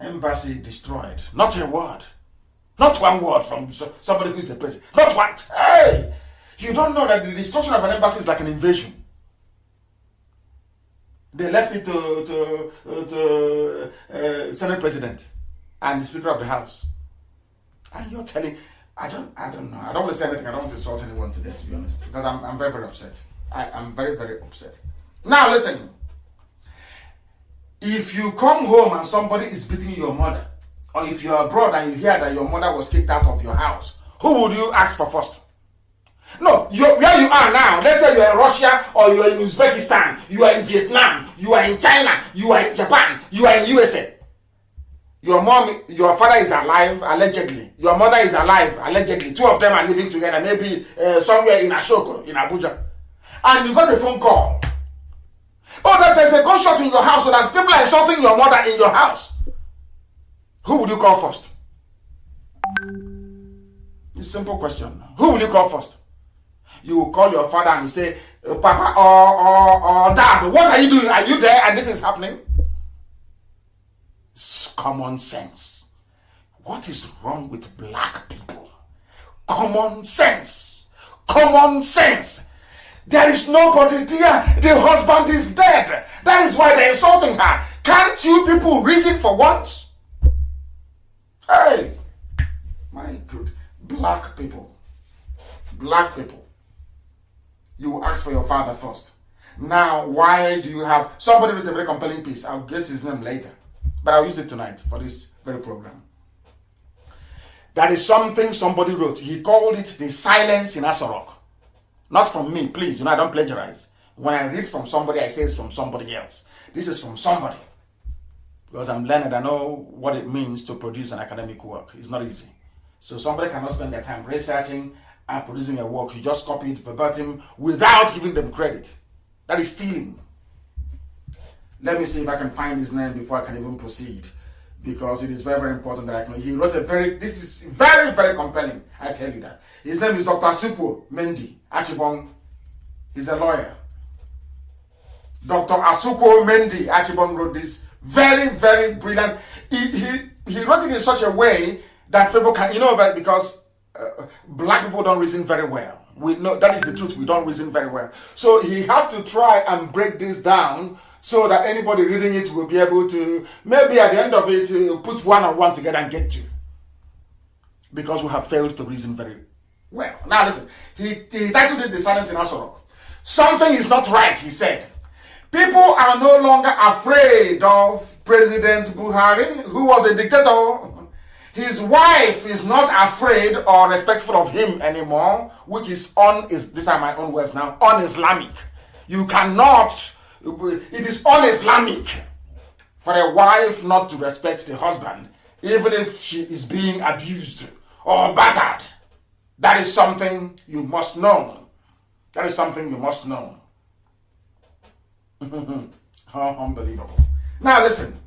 Embassy destroyed. Not a word. Not one word from somebody who is the president. Not one. Hey! You don't know that the destruction of an embassy is like an invasion. They left it to Senate President and the Speaker of the House. And you're telling, I don't know. I don't want to say anything. I don't want to insult anyone today, to be honest. Because I'm very, very upset. I'm very, very upset. Now listen. If you come home and somebody is beating your mother, or if you're abroad and you hear that your mother was kicked out of your house, who would you ask for first? No, where you are now, let's say you're in Russia or you're in Uzbekistan, you are in Vietnam, you are in China, you are in Japan, you are in USA. Your father is alive, allegedly. Your mother is alive, allegedly. Two of them are living together, maybe somewhere in Ashoko, in Abuja. And you got a phone call. Oh, that there's a gunshot in your house, so there's people insulting your mother in your house. Who would you call first? It's a simple question. Who will you call first? You will call your father and you say, Papa or Dad, what are you doing? Are you there and this is happening? common sense. What is wrong with black people? Common sense. Common sense. There is nobody there. The husband is dead. That is why they're insulting her. Can't you people reason for once? Hey, my good. Black people. Black people. You ask for your father first. Now, why do you have... Somebody wrote a very compelling piece. I'll get his name later. But I'll use it tonight for this very program. That is something somebody wrote. He called it the silence in Asorok. Not from me, please. I don't plagiarize. When I read from somebody, I say it's from somebody else. This is from somebody. Because I'm learned, I know what it means to produce an academic work. It's not easy. So somebody cannot spend their time researching and producing a work. You just copy it verbatim without giving them credit. That is stealing. Let me see if I can find his name before I can even proceed. Because it is very, very important that I can. He wrote this is very, very compelling. I tell you that. His name is Dr. Asuquo Mendy Achibong. He's a lawyer. Dr. Asuquo Mendy Achibong wrote this very, very brilliant. He wrote it in such a way that people can, because black people don't reason very well. We know that is the truth. We don't reason very well. So he had to try and break this down so that anybody reading it will be able to, maybe at the end of it, put one and one together and get to. Because we have failed to reason very well. Now listen, he titled it The Silence in Asorok. Something is not right, he said. People are no longer afraid of President Buhari, who was a dictator. His wife is not afraid or respectful of him anymore, which is these are my own words now, un-Islamic. You cannot... It is un-Islamic for a wife not to respect the husband, even if she is being abused or battered. That is something you must know. That is something you must know. How unbelievable. Now listen.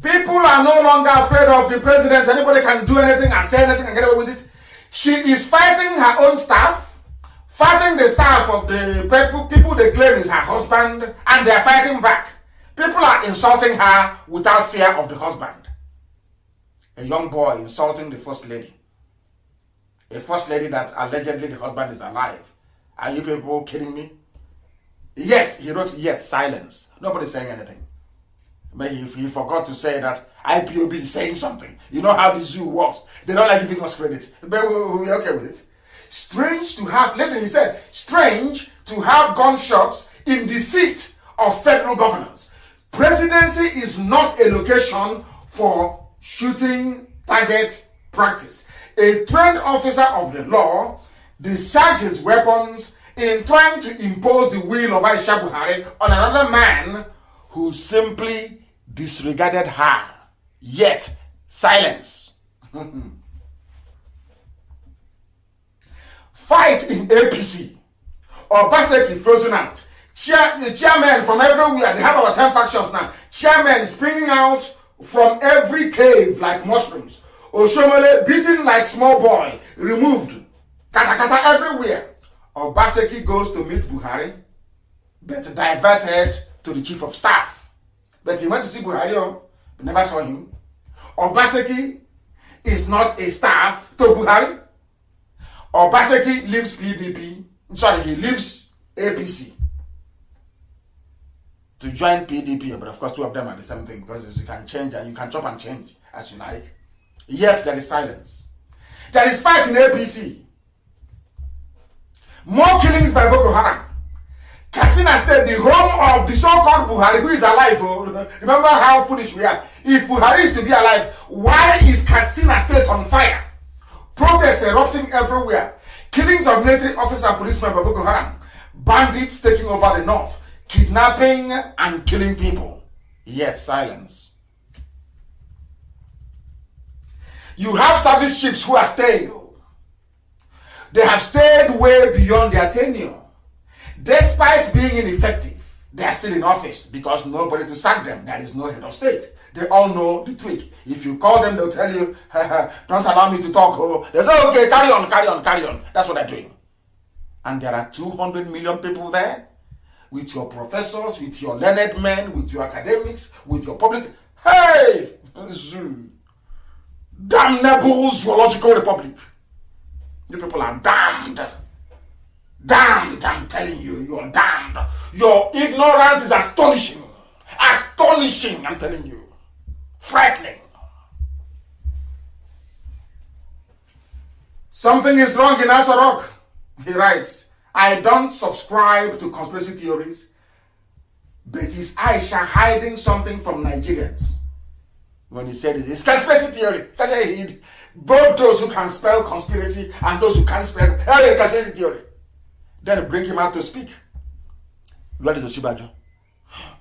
People are no longer afraid of the president. Anybody can do anything and say anything and get away with it. She is fighting her own staff. Fighting the staff of the people they claim is her husband, and they are fighting back. People are insulting her without fear of the husband. A young boy insulting the first lady. A first lady that allegedly the husband is alive. Are you people kidding me? Yet, he wrote, yet silence. Nobody's saying anything. But he forgot to say that IPOB is saying something. You know how the zoo works. They don't like giving us credit. But we'll be okay with it. Strange to have, listen, he said, strange to have gunshots in the seat of federal governance. Presidency is not a location for shooting target practice. A trained officer of the law discharges weapons in trying to impose the will of Aisha Buhari on another man who simply disregarded her. Yet, silence. Fight in APC. Obaseki frozen out. Chairmen from everywhere. They have about 10 factions now. Chairmen springing out from every cave like mushrooms. Oshomole beaten like small boy. Removed. Katakata everywhere. Obaseki goes to meet Buhari, but diverted to the chief of staff. But he went to see Buhari, but never saw him. Obaseki is not a staff to Buhari. Obaseki leaves PDP. Sorry, he leaves APC to join PDP. But of course, two of them are the same thing because you can change and you can chop and change as you like. Yet there is silence. There is fight in APC. More killings by Boko Haram. Katsina State, the home of the so-called Buhari, who is alive. Remember how foolish we are. If Buhari is to be alive, why is Katsina State on fire? Protests erupting everywhere. Killings of military officers and policemen by Boko Haram. Bandits taking over the north. Kidnapping and killing people. Yet silence. You have service chiefs who are stale. They have stayed way beyond their tenure. Despite being ineffective, they are still in office because nobody to sack them. There is no head of state. They all know the trick. If you call them, they'll tell you, don't allow me to talk. Oh. They say, okay, carry on, carry on, carry on. That's what they're doing. And there are 200 million people there with your professors, with your learned men, with your academics, with your public. Hey! zoo. Damnable zoological republic. You people are damned. Damned, I'm telling you, you're damned. Your ignorance is astonishing. Astonishing, I'm telling you. Frightening. Something is wrong in Asarok. He writes, I don't subscribe to conspiracy theories, but is Aisha hiding something from Nigerians? When he said it's conspiracy theory. Both those who can spell conspiracy and those who can't spell conspiracy theory. Then bring him out to speak. Where is the Shibajo?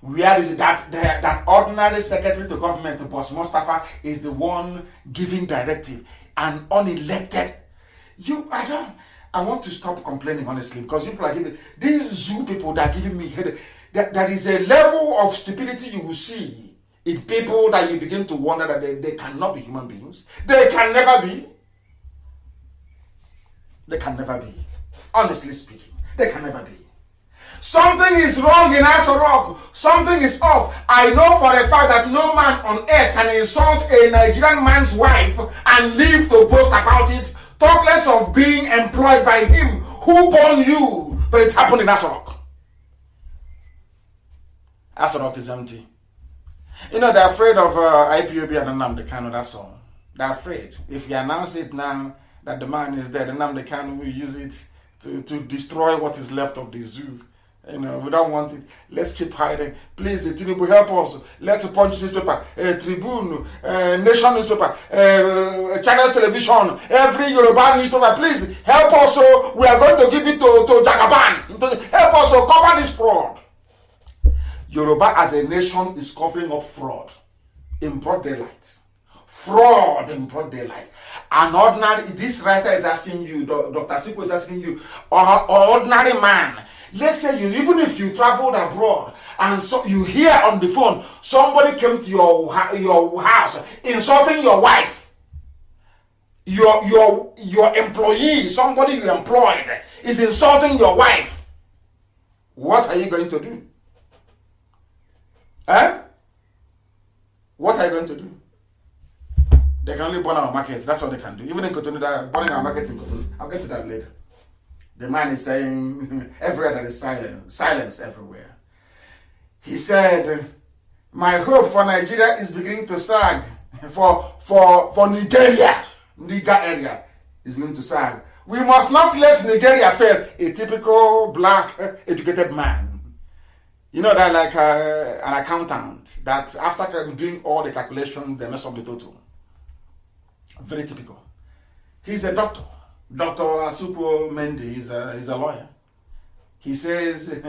Where is it that ordinary secretary to government, Boss Mustafa, is the one giving directive and unelected? I want to stop complaining, honestly, because people are giving, these zoo people that are giving me headache. There is a level of stupidity you will see in people that you begin to wonder that they cannot be human beings. They can never be. They can never be. Honestly speaking, they can never be. Something is wrong in Asarok. Something is off. I know for a fact that no man on earth can insult a Nigerian man's wife and live to boast about it. Talk less of being employed by him who born you. But it happened in Asarok. Asarok is empty. You know, they're afraid of IPOB and Nnamdi Kanu, that's all. They're afraid. If you announce it now that the man is dead, Nnamdi Kanu will use it to destroy what is left of the zoo. You know, we don't want it. Let's keep hiding. Please, Tinubu, help us. Let's Punch newspaper, Tribune, Nation newspaper, Channels Television, every Yoruba newspaper. Please help us. So we are going to give it to Jagaban. Help us to cover this fraud. Yoruba as a nation is covering up fraud in broad daylight. Fraud in broad daylight. An ordinary, this writer is asking you, Dr. Siko is asking you, or ordinary man. Let's say even if you traveled abroad and so you hear on the phone somebody came to your house insulting your wife, your employee, somebody you employed is insulting your wife. What are you going to do? What are you going to do? They can only burn our market. That's what they can do. Even in Cotonou, they're burning our market in Cotonou. I'll get to that later. The man is saying, everywhere there is silence everywhere. He said, my hope for Nigeria is beginning to sag. For Nigeria, Niger area is beginning to sag. We must not let Nigeria fail. A typical black educated man. You know that like an accountant, that after doing all the calculations, they mess up the total. Very typical. He's a doctor. Dr. Asupo Mendy is a lawyer. He says,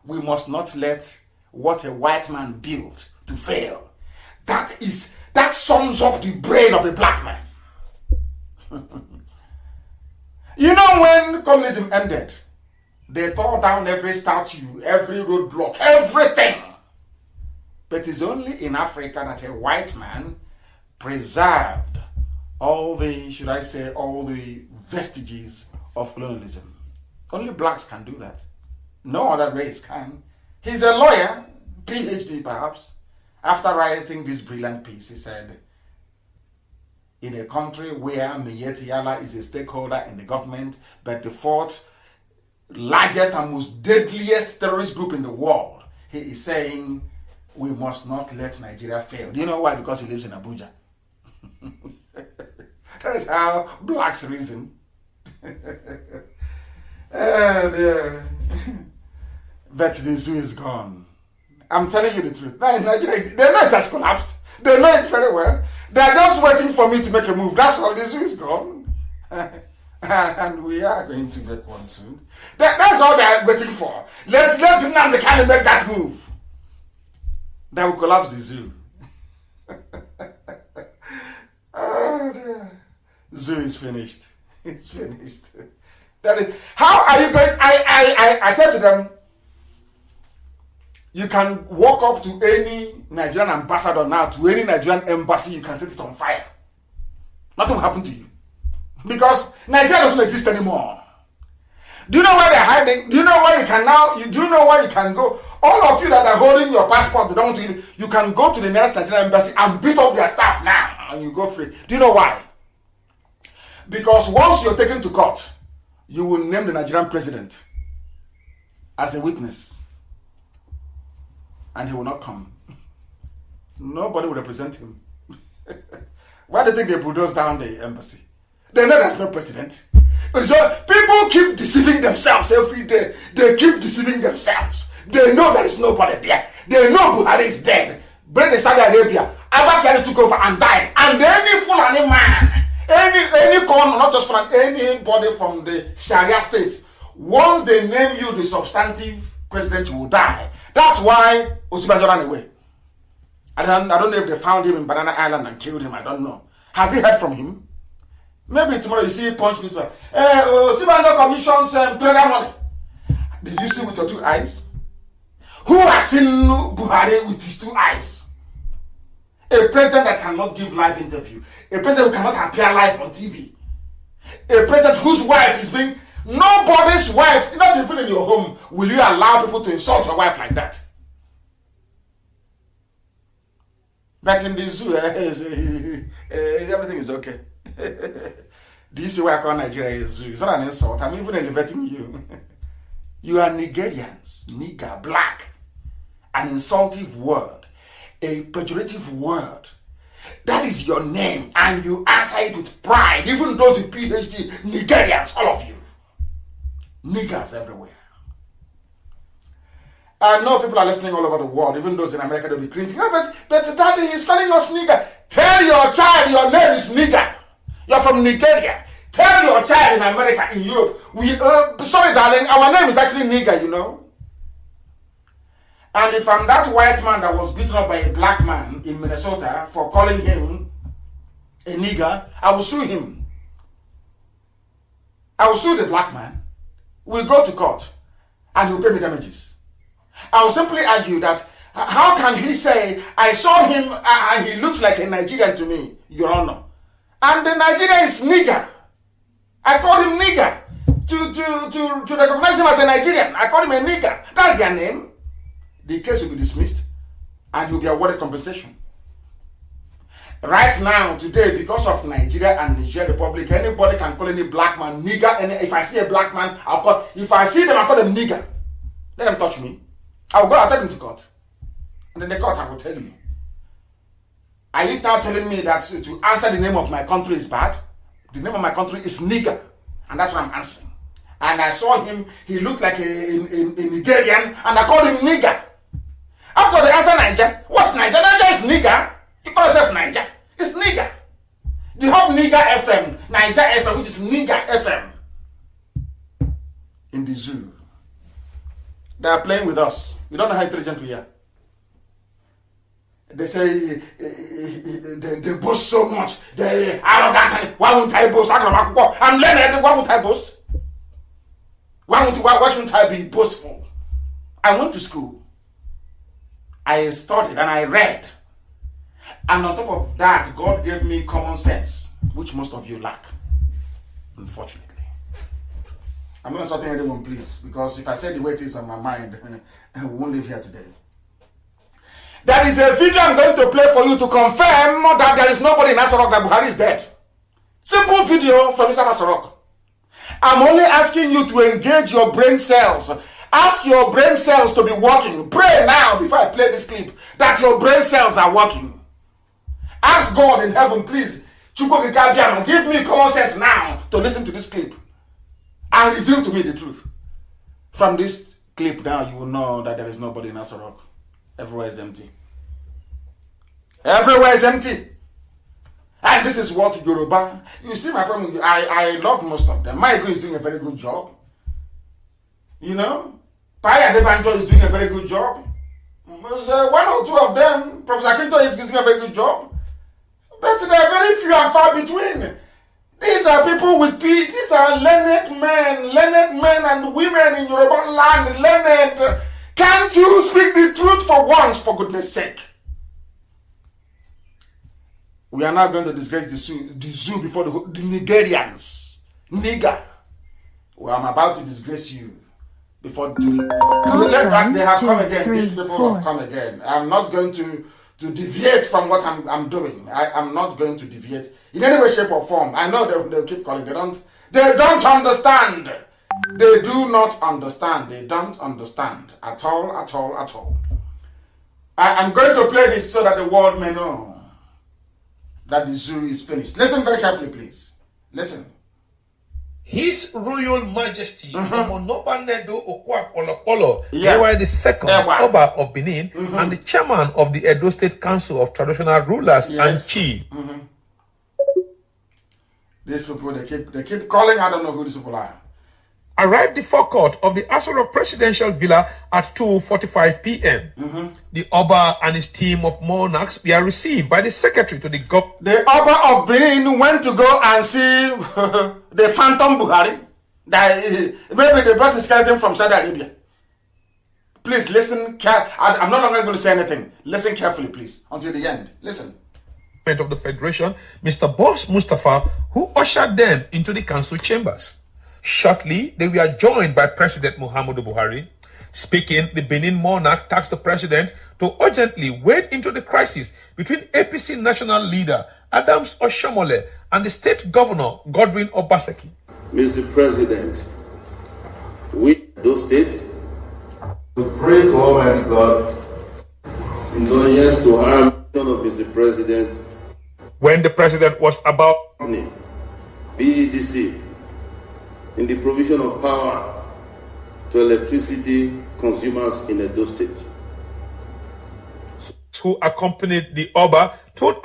we must not let what a white man built to fail. That sums up the brain of a black man. You know, when communism ended, they tore down every statue, every roadblock, everything. But it's only in Africa that a white man preserved all the vestiges of colonialism. Only blacks can do that. No other race can. He's a lawyer, PhD perhaps. After writing this brilliant piece, he said, in a country where Miyetti Allah is a stakeholder in the government, but the fourth largest and most deadliest terrorist group in the world, he is saying, we must not let Nigeria fail. Do you know why? Because he lives in Abuja. That is how blacks reason. But the zoo is gone. I'm telling you the truth. Now in Nigeria, they know it has collapsed. They know it very well. They are just waiting for me to make a move. That's all. The zoo is gone. And we are going to make one soon. That's all they are waiting for. Let's Nnamdi Kanu make that move. That will collapse the zoo. Oh dear. Zoo is finished. It's finished. How are you going? I said to them, you can walk up to any Nigerian ambassador now, to any Nigerian embassy, you can set it on fire. Nothing will happen to you. Because Nigeria doesn't exist anymore. Do you know where they're hiding? Do you know where you can now? Do you know where you can go? All of you that are holding your passport, they don't want to give you can go to the nearest Nigerian embassy and beat up their staff now, and you go free. Do you know why? Because once you're taken to court, you will name the Nigerian president as a witness, and he will not come. Nobody will represent him. Why do you think they bulldoze down the embassy? They know there's no president. So people keep deceiving themselves every day. They keep deceiving themselves. They know there is nobody there. They know Buhari is dead. Bring the Saudi Arabia. Abba took over and died. And any Fulani man, any not just Fulani, anybody from the Sharia states, once they name you the substantive president, you will die. That's why Osinbajo ran away. I don't know if they found him in Banana Island and killed him. I don't know. Have you heard from him? Maybe tomorrow you see punch this way. Osinbajo commissions trader money. Did you see with your 2 eyes? Who has seen Buhari with his 2 eyes? A president that cannot give live interview. A president who cannot appear live on TV. A president whose wife is being... Nobody's wife, not even in your home, will you allow people to insult your wife like that. But in the zoo, everything is okay. Do you see why I call Nigeria a zoo? It's not an insult. I'm even elevating you. You are Nigerians, nigger, black. An insultive word, a pejorative word. That is your name, and you answer it with pride. Even those with PhD, Nigerians, all of you. Niggers everywhere. I know people are listening all over the world, even those in America, they'll be cringing. Oh, but daddy, he's calling us nigger. Tell your child your name is nigger. You're from Nigeria. Tell your child in America, in Europe. Sorry, darling, our name is actually nigger, you know. And if I'm that white man that was beaten up by a black man in Minnesota for calling him a nigger, I will sue him. I will sue the black man. We'll go to court and he'll pay me damages. I will simply argue that how can he say, I saw him and he looks like a Nigerian to me, Your Honor. And the Nigerian is nigger. I called him nigger. To recognize him as a Nigerian, I called him a nigger. That's their name. The case will be dismissed and he'll be awarded compensation. Right now, today, because of Nigeria and Niger Republic, anybody can call any black man nigger. And if I see a black man, if I see them, I'll call them nigger. Let them touch me. I'll take them to court. And then the court, I will tell you. Are you now telling me that to answer the name of my country is bad? The name of my country is nigger. And that's what I'm answering. And I saw him, he looked like a Nigerian, and I called him nigger. After they answer Niger, what's Niger? Niger is nigger. You call yourself Niger. It's nigger. You have nigger FM, Niger FM, which is nigger FM. In the zoo. They are playing with us. You don't know how intelligent we are. They say they boast so much. They're arrogant. Why won't I boast? I'm learned. Why won't I boast? Why shouldn't I be boastful? I went to school. I studied and I read. And on top of that, God gave me common sense, which most of you lack, unfortunately. I'm not insulting anyone, please, because if I say the way it is on my mind, we won't live here today. There is a video I'm going to play for you to confirm that there is nobody in Asarok, that Buhari is dead. Simple video from inside Asarok. I'm only asking you to engage your brain cells. Ask your brain cells to be working. Pray now, before I play this clip, that your brain cells are working. Ask God in heaven, please, give me common sense now to listen to this clip and reveal to me the truth. From this clip now, you will know that there is nobody in Asarok. Everywhere is empty. Everywhere is empty. And this is what Yoruba... You see my problem? I love most of them. Maiko is doing a very good job. You know? Paya Debanjo is doing a very good job. There's one or two of them. Professor Kinto is doing a very good job. But they are very few and far between. These are people with peace. These are learned men and women in Yoruba land. Learned. Can't you speak the truth for once, for goodness sake? We are now going to disgrace the zoo before the Nigerians. Nigger. Well, I'm about to disgrace you before they have come again. These people have come again. I'm not going to deviate from what I'm doing. I'm not going to deviate in any way, shape, or form. I know they'll keep calling. They don't understand. They do not understand. They don't understand at all. I'm going to play this so that the world may know that the zoo is finished. Listen very carefully, please. Listen. His Royal Majesty Omonobanedo Okwakolopolo, Ewa the second Oba of Benin, and the chairman of the Edo State Council of Traditional Rulers and Chief. These people, they keep calling. I don't know who these people are. Arrived the forecourt of the Asoro Presidential Villa at 2:45 p.m. The Oba and his team of monarchs were received by the secretary to the government. The Oba of Benin went to go and see the Phantom Buhari. Maybe they brought his skeleton from Saudi Arabia. Please listen. I'm no longer going to say anything. Listen carefully, please, until the end. Listen. Of the Federation, Mr. Boss Mustafa, who ushered them into the council chambers. Shortly, they were joined by President Muhammadu Buhari. Speaking, the Benin monarch tasked the president to urgently wade into the crisis between APC national leader Adams Oshomole and the state governor Godwin Obaseki. Mr. President, we, those states, to pray to Almighty God in yes to harm of Mr. President. When the president was about BEDC in the provision of power to electricity consumers in Edo State, who accompanied the Oba told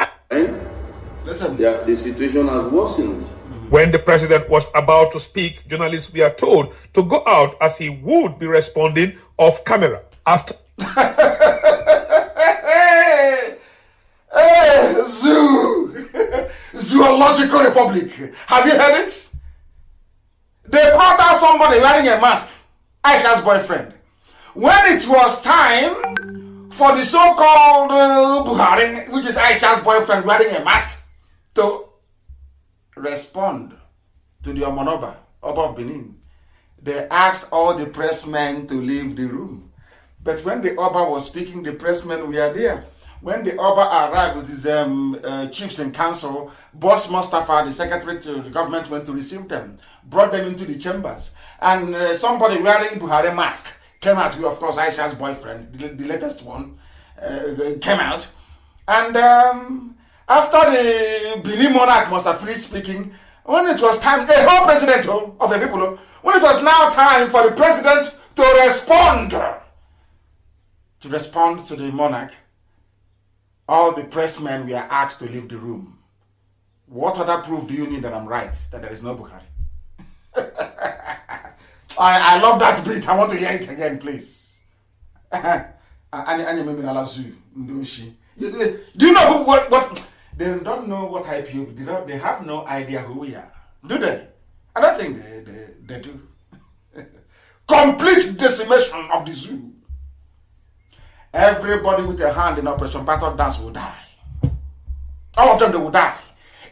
listen. The situation has worsened. When the president was about to speak, journalists were told to go out as he would be responding off camera. After Zoological Republic. Have you heard it? They brought out somebody wearing a mask, Aisha's boyfriend. When it was time for the so-called Buhari, which is Aisha's boyfriend wearing a mask, to respond to the Omonoba, Oba of Benin, they asked all the pressmen to leave the room. But when the Oba was speaking, the pressmen were there. When the Oba arrived with his chiefs in council, Boss Mustafa, the secretary to the government, went to receive them, brought them into the chambers. And somebody wearing Buhari mask came out, who of course Aisha's boyfriend, the latest one, came out. And after the Benin monarch must have finished speaking, when it was time, the whole president of the people, when it was now time for the president to respond to the monarch, all the pressmen were asked to leave the room. What other proof do you need that I'm right, that there is no Buhari? I love that bit. I want to hear it again, please. Do you know what? They don't know what IPOB. They have no idea who we are. Do they? I don't think they do. Complete decimation of the zoo. Everybody with a hand in Operation Python Dance will die. All of them, they will die.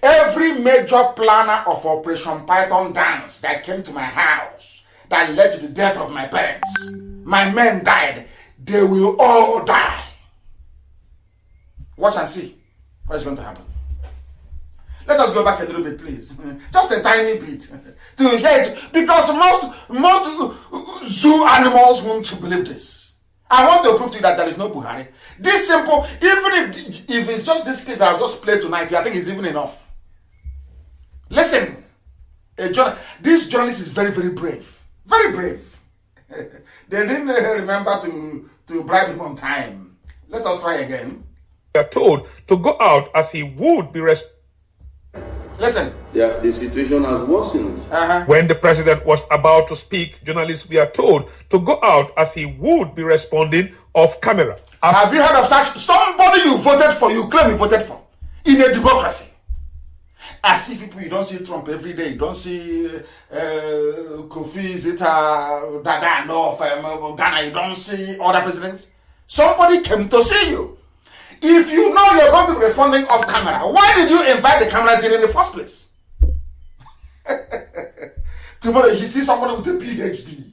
Every major planner of Operation Python Dance that came to my house, that led to the death of my parents, my men died, they will all die. Watch and see what is going to happen. Let us go back a little bit, please. Just a tiny bit. To hear it. Because most zoo animals won't believe this. I want to prove to you that there is no Buhari. This simple, even if it's just this clip that I'll just play tonight, I think it's even enough. Listen, this journalist is very, very brave. Very brave. They didn't remember to bribe him on time. Let us try again. They are told to go out as he would be Listen. The situation has worsened. When the president was about to speak, journalists were told to go out as he would be responding off camera. Have you heard of such somebody you voted for, you claim you voted for, in a democracy? As if people, you don't see Trump every day, you don't see Kofi Zita, Dada, no, of Ghana, you don't see other presidents. Somebody came to see you. If you know you're going to be responding off camera, why did you invite the cameras in the first place? Tomorrow he sees somebody with a PhD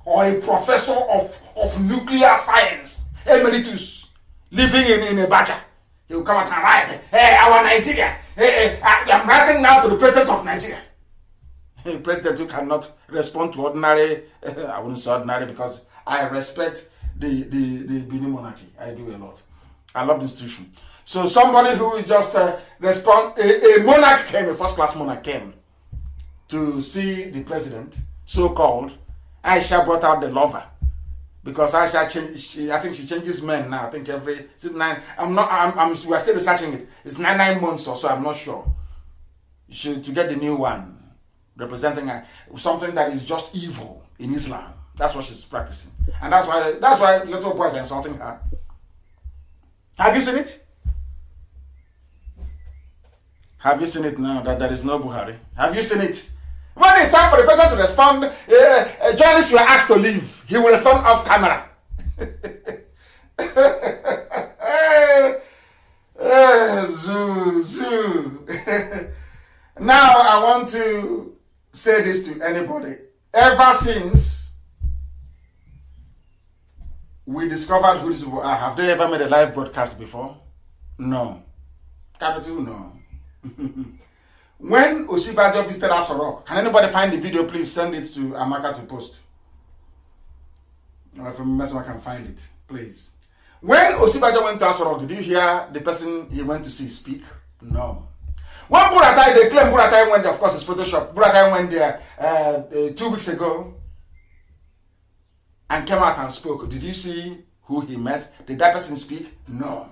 or a professor of nuclear science, emeritus, living in a badger. He will come out and write, hey, our Nigeria, hey, I'm writing now to the president of Nigeria. Hey, president, you cannot respond to ordinary, I wouldn't say ordinary because I respect the Benin monarchy. I do a lot. I love the institution. So somebody who will just respond, a monarch came, a first-class monarch came to see the president, so-called. Aisha brought out the lover. Because Aisha changed, I think she changes men now. I think every 9. We are still researching it. It's 9 months or so. I'm not sure. To get the new one, representing something that is just evil in Islam. That's what she's practicing, and that's why little boys are insulting her. Have you seen it? Have you seen it now that there is no Buhari? Have you seen it? When it's time for the president to respond, journalists were asked to leave. He will respond off camera. Zoo. Now I want to say this to anybody. Ever since we discovered who these people are, have they ever made a live broadcast before? No. Capital, no. When Osibajo visited Asorok, can anybody find the video? Please send it to Amaka to post. Or if I can find it, please. When Osibajo went to Asorok, did you hear the person he went to see speak? No. When Buratai, they claim Buratai went there, of course it's Photoshop. Buratai went there 2 weeks ago and came out and spoke. Did you see who he met? Did that person speak? No.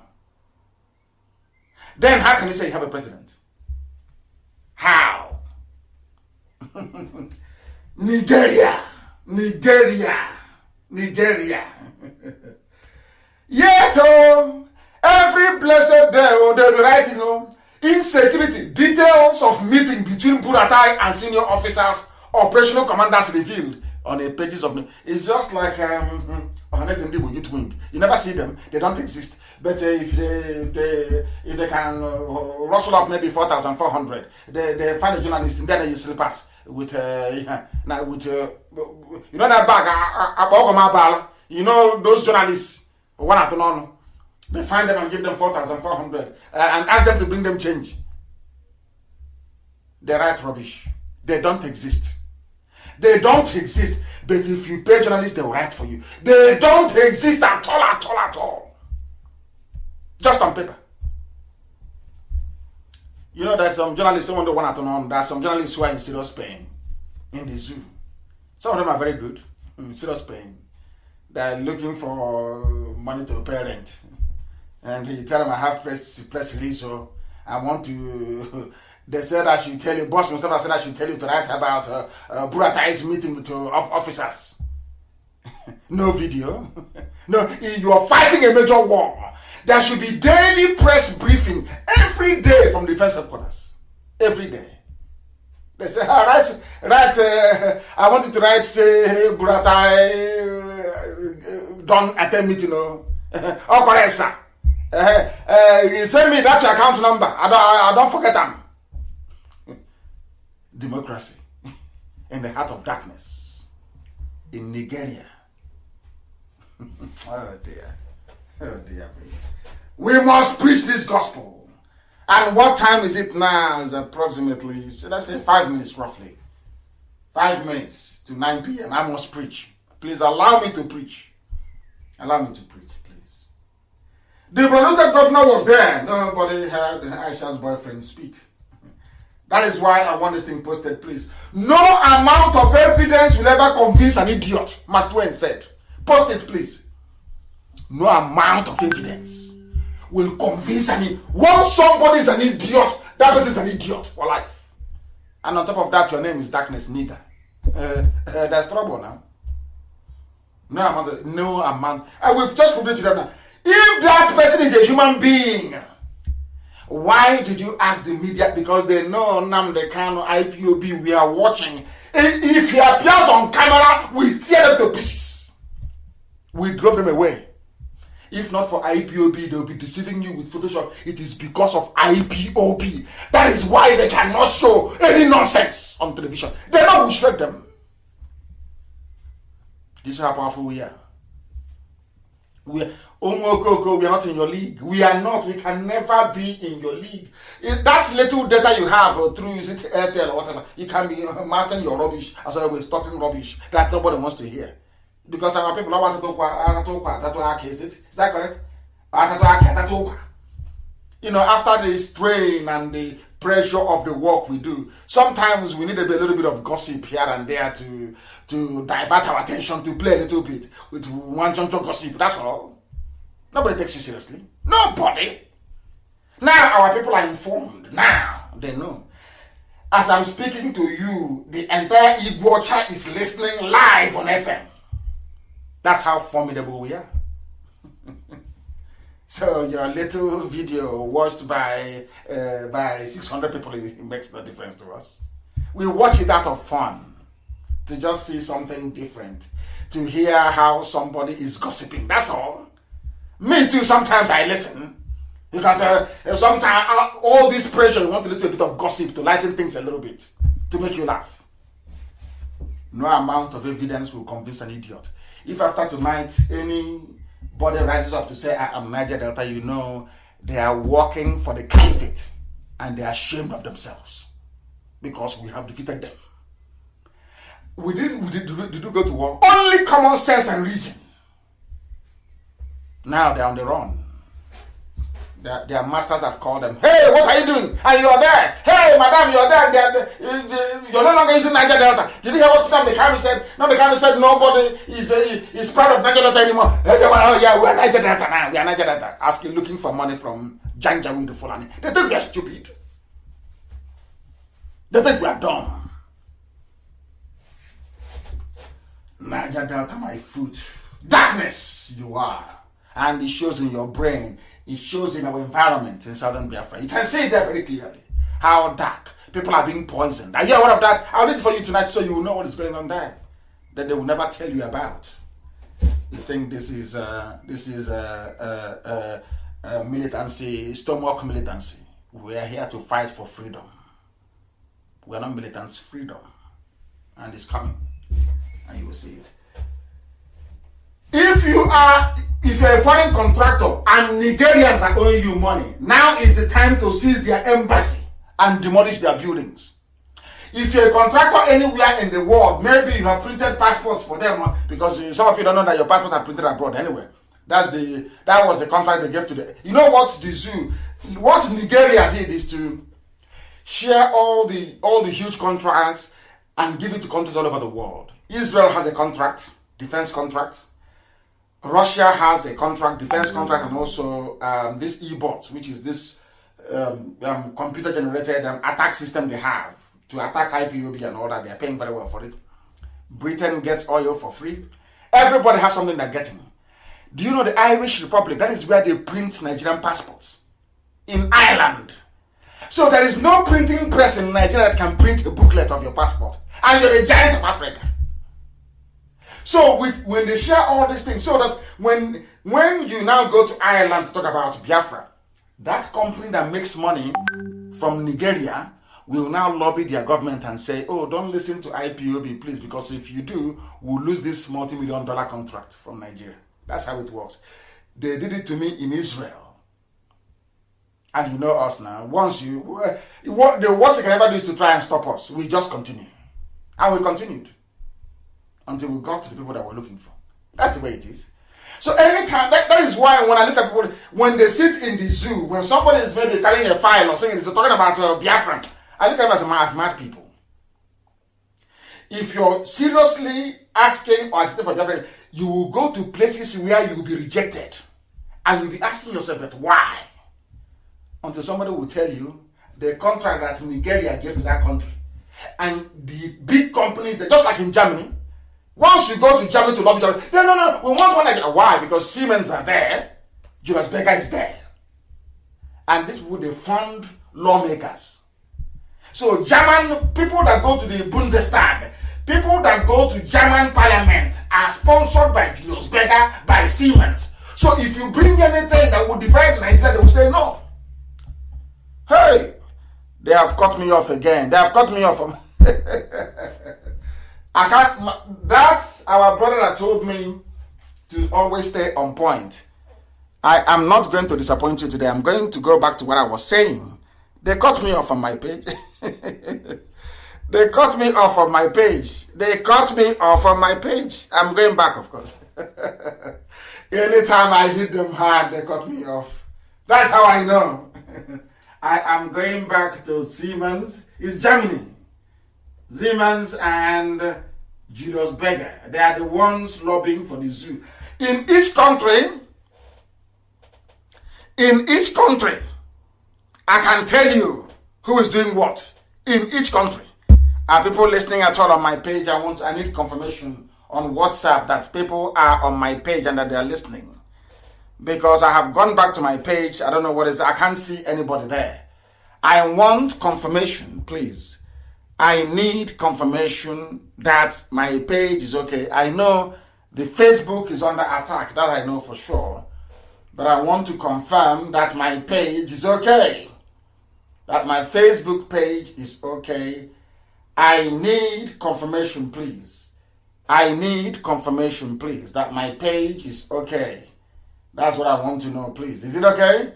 Then how can you say you have a president? How? Nigeria. Yet, every blessed day, they'll be writing, insecurity, details of meeting between Buratai and senior officers, operational commanders revealed on the pages of. It's just like you never see them; they don't exist. But if they can rustle up maybe 4,400, they find a journalist and then you slippers with you know that bag, you know those journalists one at none. They find them and give them 4,400 and ask them to bring them change. They write rubbish. They don't exist. They don't exist. But if you pay journalists, they will write for you. They don't exist at all. Just on paper. You know, there's some journalists who want to one at none. There's some journalists who are in serious pain in the zoo. Some of them are very good, in serious pain. They're looking for money to pay rent. And he tell them I have press release, so I want to. They said I should tell you, Boss Mustafa said I should tell you to write about Buratai's meeting with officers. No video. No, you are fighting a major war. There should be daily press briefing every day from the defense headquarters. Every day. They say, I wanted to write, say, hey, Buratai, don't attend meeting, no. Oh, correct, sir. Send me that your account number. I don't forget them. Democracy in the heart of darkness in Nigeria. Oh dear. We must preach this gospel. And what time is it now? It's approximately, should I say 5 minutes roughly? 5 minutes to 9 p.m. I must preach. Please allow me to preach. Allow me to preach, please. The Borno State governor was there. Nobody heard Aisha's boyfriend speak. That is why I want this thing posted, please. No amount of evidence will ever convince an idiot, Mark Twain said. Post it, please. No amount of evidence will convince once somebody is an idiot, that person is an idiot for life. And on top of that, your name is darkness, nigger. There's trouble now. No amount. And we've just proved it to them now. If that person is a human being, why did you ask the media? Because they know Nnamdi, Kanu, IPOB, we are watching. If he appears on camera, we tear them to pieces. We drove them away. If not for IPOB, they will be deceiving you with Photoshop. It is because of IPOB. That is why they cannot show any nonsense on television. They know we shred them. This is how powerful we are. We are not in your league. We are not. We can never be in your league. That little data you have through, is it Airtel or whatever, you can be marking your rubbish as always, talking rubbish that nobody wants to hear. Because our people don't want to talk. Is that correct? You know, after the strain and the pressure of the work we do, sometimes we need a little bit of gossip here and there to divert our attention, to play a little bit with one chunk of gossip. That's all. Nobody takes you seriously. Nobody. Now our people are informed. Now they know. As I'm speaking to you, the entire Igbo is listening live on FM. That's how formidable we are. So your little video watched by 600 people, it makes no difference to us. We watch it out of fun, to just see something different, to hear how somebody is gossiping. That's all. Me too, sometimes I listen, because sometimes all this pressure, you want a little bit of gossip to lighten things a little bit, to make you laugh. No amount of evidence will convince an idiot. If after tonight anybody rises up to say, I am Niger Delta, you know they are working for the caliphate and they are ashamed of themselves because we have defeated them. Did you go to war? Only common sense and reason. Now they're on the run. Their masters have called them. Hey, what are you doing? And you're there. Hey, madam, you're there. You're no longer using Niger Delta. Did you hear what Nnamdi Kanu said? Nnamdi Kanu said nobody is proud of Niger Delta anymore. Oh yeah, we're Niger Delta now. We are Niger Delta. Asking, looking for money from Janjaweed Fulani. They think we are stupid. They think we are dumb. Niger Delta, my food. Darkness, you are. And it shows in your brain. It shows in our environment in southern Biafra. You can see it there very clearly. How dark. People are being poisoned. Are you aware of that? I'll read it for you tonight so you will know what is going on there. That they will never tell you about. You think this is militancy, stomach militancy. We are here to fight for freedom. We are not militants, freedom. And it's coming. And you will see it. If you're a foreign contractor and Nigerians are owing you money, now is the time to seize their embassy and demolish their buildings. If you're a contractor anywhere in the world, maybe you have printed passports for them, because some of you don't know that your passports are printed abroad anyway. That was the contract they gave to the. You know what the zoo, what Nigeria did is to share all the huge contracts and give it to countries all over the world. Israel has a contract, defense contract. Russia has a contract, defense contract, and also this e-bot, which is this computer-generated attack system they have to attack IPOB and all that. They're paying very well for it. Britain gets oil for free. Everybody has something they're getting. Do you know the Irish Republic? That is where they print Nigerian passports. In Ireland. So there is no printing press in Nigeria that can print a booklet of your passport. And you're a giant of Africa. So when they share all these things, so that when you now go to Ireland to talk about Biafra, that company that makes money from Nigeria will now lobby their government and say, oh, don't listen to IPOB, please, because if you do, we'll lose this multi-million-dollar contract from Nigeria. That's how it works. They did it to me in Israel. And you know us now. The worst they can ever do is to try and stop us. We just continue. And we continued. Until we got to the people that we're looking for. That's the way it is. So anytime, that is why when I look at people, when they sit in the zoo, when somebody is maybe carrying a file or something, they're talking about Biafra, I look at them as mad people. If you're seriously asking or agitating for Biafra, you will go to places where you will be rejected. And you'll be asking yourself, but why? Until somebody will tell you the contract that Nigeria gave to that country. And the big companies, just like in Germany, once you go to Germany to lobby, no, we want one Nigeria. Why? Because Siemens are there, Julius Berger is there. And these people, they fund lawmakers. So German people that go to the Bundestag, people that go to German parliament are sponsored by Julius Berger, by Siemens. So if you bring anything that would divide Nigeria, they will say no. Hey, they have cut me off again. They have cut me off. I can't. That's our brother that told me to always stay on point. I am not going to disappoint you today. I'm going to go back to what I was saying. They cut me off on my page. They cut me off on my page. They cut me off on my page. I'm going back, of course. Anytime I hit them hard, they cut me off. That's how I know. I am going back to Siemens. It's Germany. Siemens and Julius Berger. They are the ones lobbying for the zoo. In each country, I can tell you who is doing what. In each country. Are people listening at all on my page? I need confirmation on WhatsApp that people are on my page and that they are listening. Because I have gone back to my page. I don't know what is. I can't see anybody there. I want confirmation, please. I need confirmation that my page is okay. I know the Facebook is under attack. That I know for sure. But I want to confirm that my page is okay. That my Facebook page is okay. I need confirmation, please. I need confirmation, please, that my page is okay. That's what I want to know, please. Is it okay?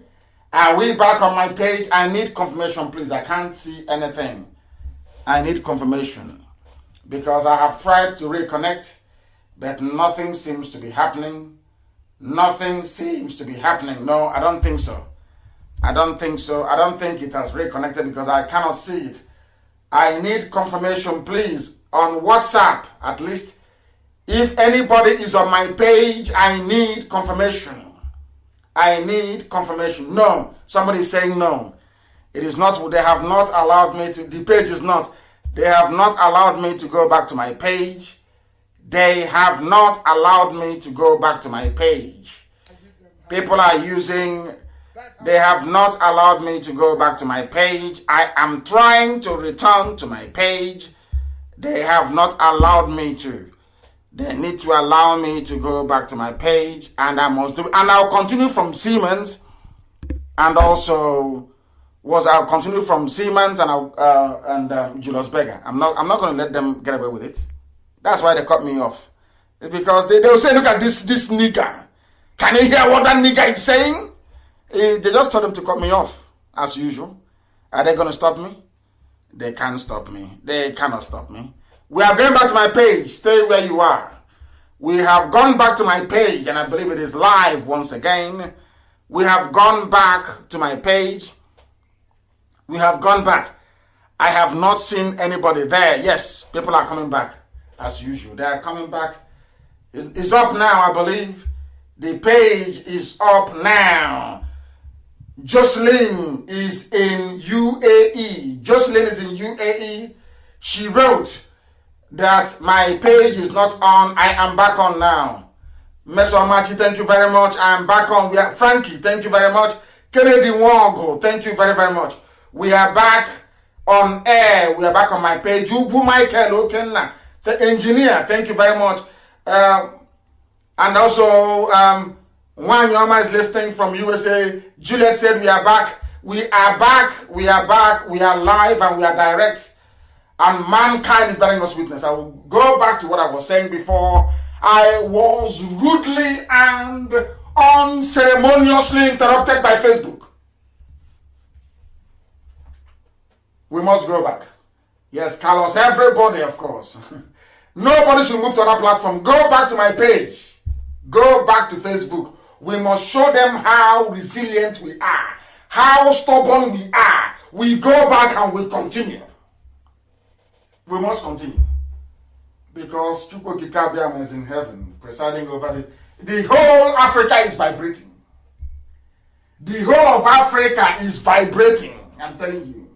Are we back on my page? I need confirmation, please. I can't see anything. I need confirmation. Because I have tried to reconnect, but nothing seems to be happening. Nothing seems to be happening. No, I don't think so. I don't think so. I don't think it has reconnected because I cannot see it. I need confirmation, please, on WhatsApp, at least. If anybody is on my page, I need confirmation. I need confirmation. No. Somebody is saying no. It is not, they have not allowed me to, the page is not, they have not allowed me to go back to my page. They have not allowed me to go back to my page. People are using, they have not allowed me to go back to my page. I am trying to return to my page. They have not allowed me to. They need to allow me to go back to my page, and I must do it. And I'll continue from Siemens, and also I'll continue from Siemens and Julius Berger. I'm not going to let them get away with it. That's why they cut me off, because they'll say, "Look at this nigger. Can you hear what that nigger is saying?" They just told them to cut me off as usual. Are they going to stop me? They can't stop me. They cannot stop me. We are going back to my page. Stay where you are. We have gone back to my page, and I believe it is live once again. We have gone back to my page. We have gone back. I have not seen anybody there. Yes, people are coming back as usual. They are coming back. It's up now, I believe. The page is up now. Jocelyn is in UAE. Jocelyn is in UAE. She wrote that my page is not on. I am back on now. Mesomachi, thank you very much. I am back on. We are Frankie, thank you very much. Kennedy Wango, thank you very, very much. We are back on air. We are back on my page. Ugu Michael Okenna, the engineer, thank you very much. And also, Wanyoma is listening from USA. Juliet said we are back. We are back. We are back. We are live and we are direct. And mankind is bearing us witness. I will go back to what I was saying before. I was rudely and unceremoniously interrupted by Facebook. We must go back. Yes, Carlos, everybody, of course. Nobody should move to another platform. Go back to my page. Go back to Facebook. We must show them how resilient we are, how stubborn we are. We go back and we continue. We must continue. Because Chukwu Kikabiam is in heaven, presiding over it. The whole Africa is vibrating. The whole of Africa is vibrating. I'm telling you.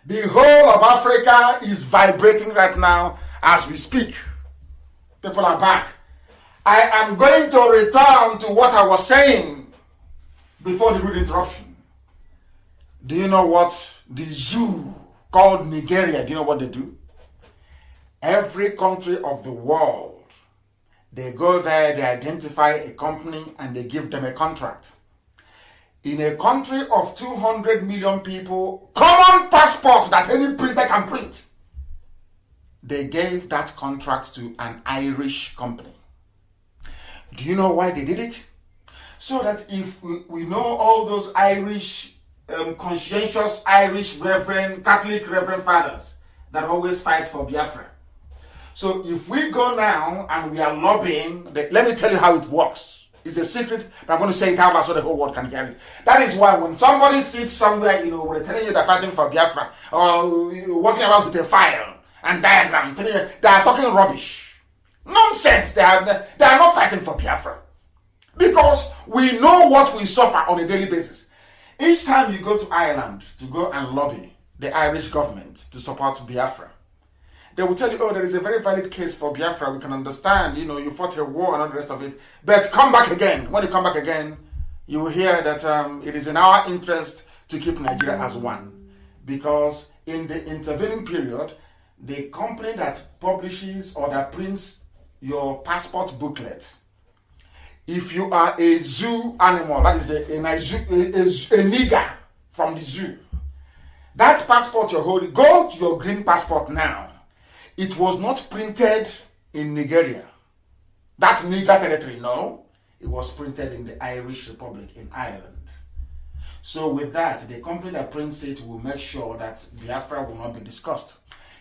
The whole of Africa is vibrating right now as we speak. People are back. I am going to return to what I was saying before the rude interruption. Do you know what the zoo called Nigeria, do you know what they do? Every country of the world, they go there, they identify a company, and they give them a contract. In a country of 200 million people, common passport that any printer can print. they gave that contract to an Irish company. Do you know why they did it? So that if we know all those Irish, conscientious Irish Catholic reverend fathers that always fight for Biafra. So if we go now and we are lobbying, let me tell you how it works. It's a secret, but I'm going to say it out loud so the whole world can hear it. That is why when somebody sits somewhere, where they're telling you they're fighting for Biafra, or walking around with a file and diagram, telling you they are talking rubbish. Nonsense. They are not fighting for Biafra. Because we know what we suffer on a daily basis. Each time you go to Ireland to go and lobby the Irish government to support Biafra, they will tell you, oh, there is a very valid case for Biafra. We can understand, you fought a war and all the rest of it. But come back again. When you come back again, you will hear that it is in our interest to keep Nigeria as one. Because in the intervening period, the company that publishes or that prints your passport booklet, if you are a zoo animal, that is a nigger from the zoo, that passport you're holding, go to your green passport now. It was not printed in Nigeria. That Niger territory, no. It was printed in the Irish Republic in Ireland. So with that, the company that prints it will make sure that Biafra will not be discussed.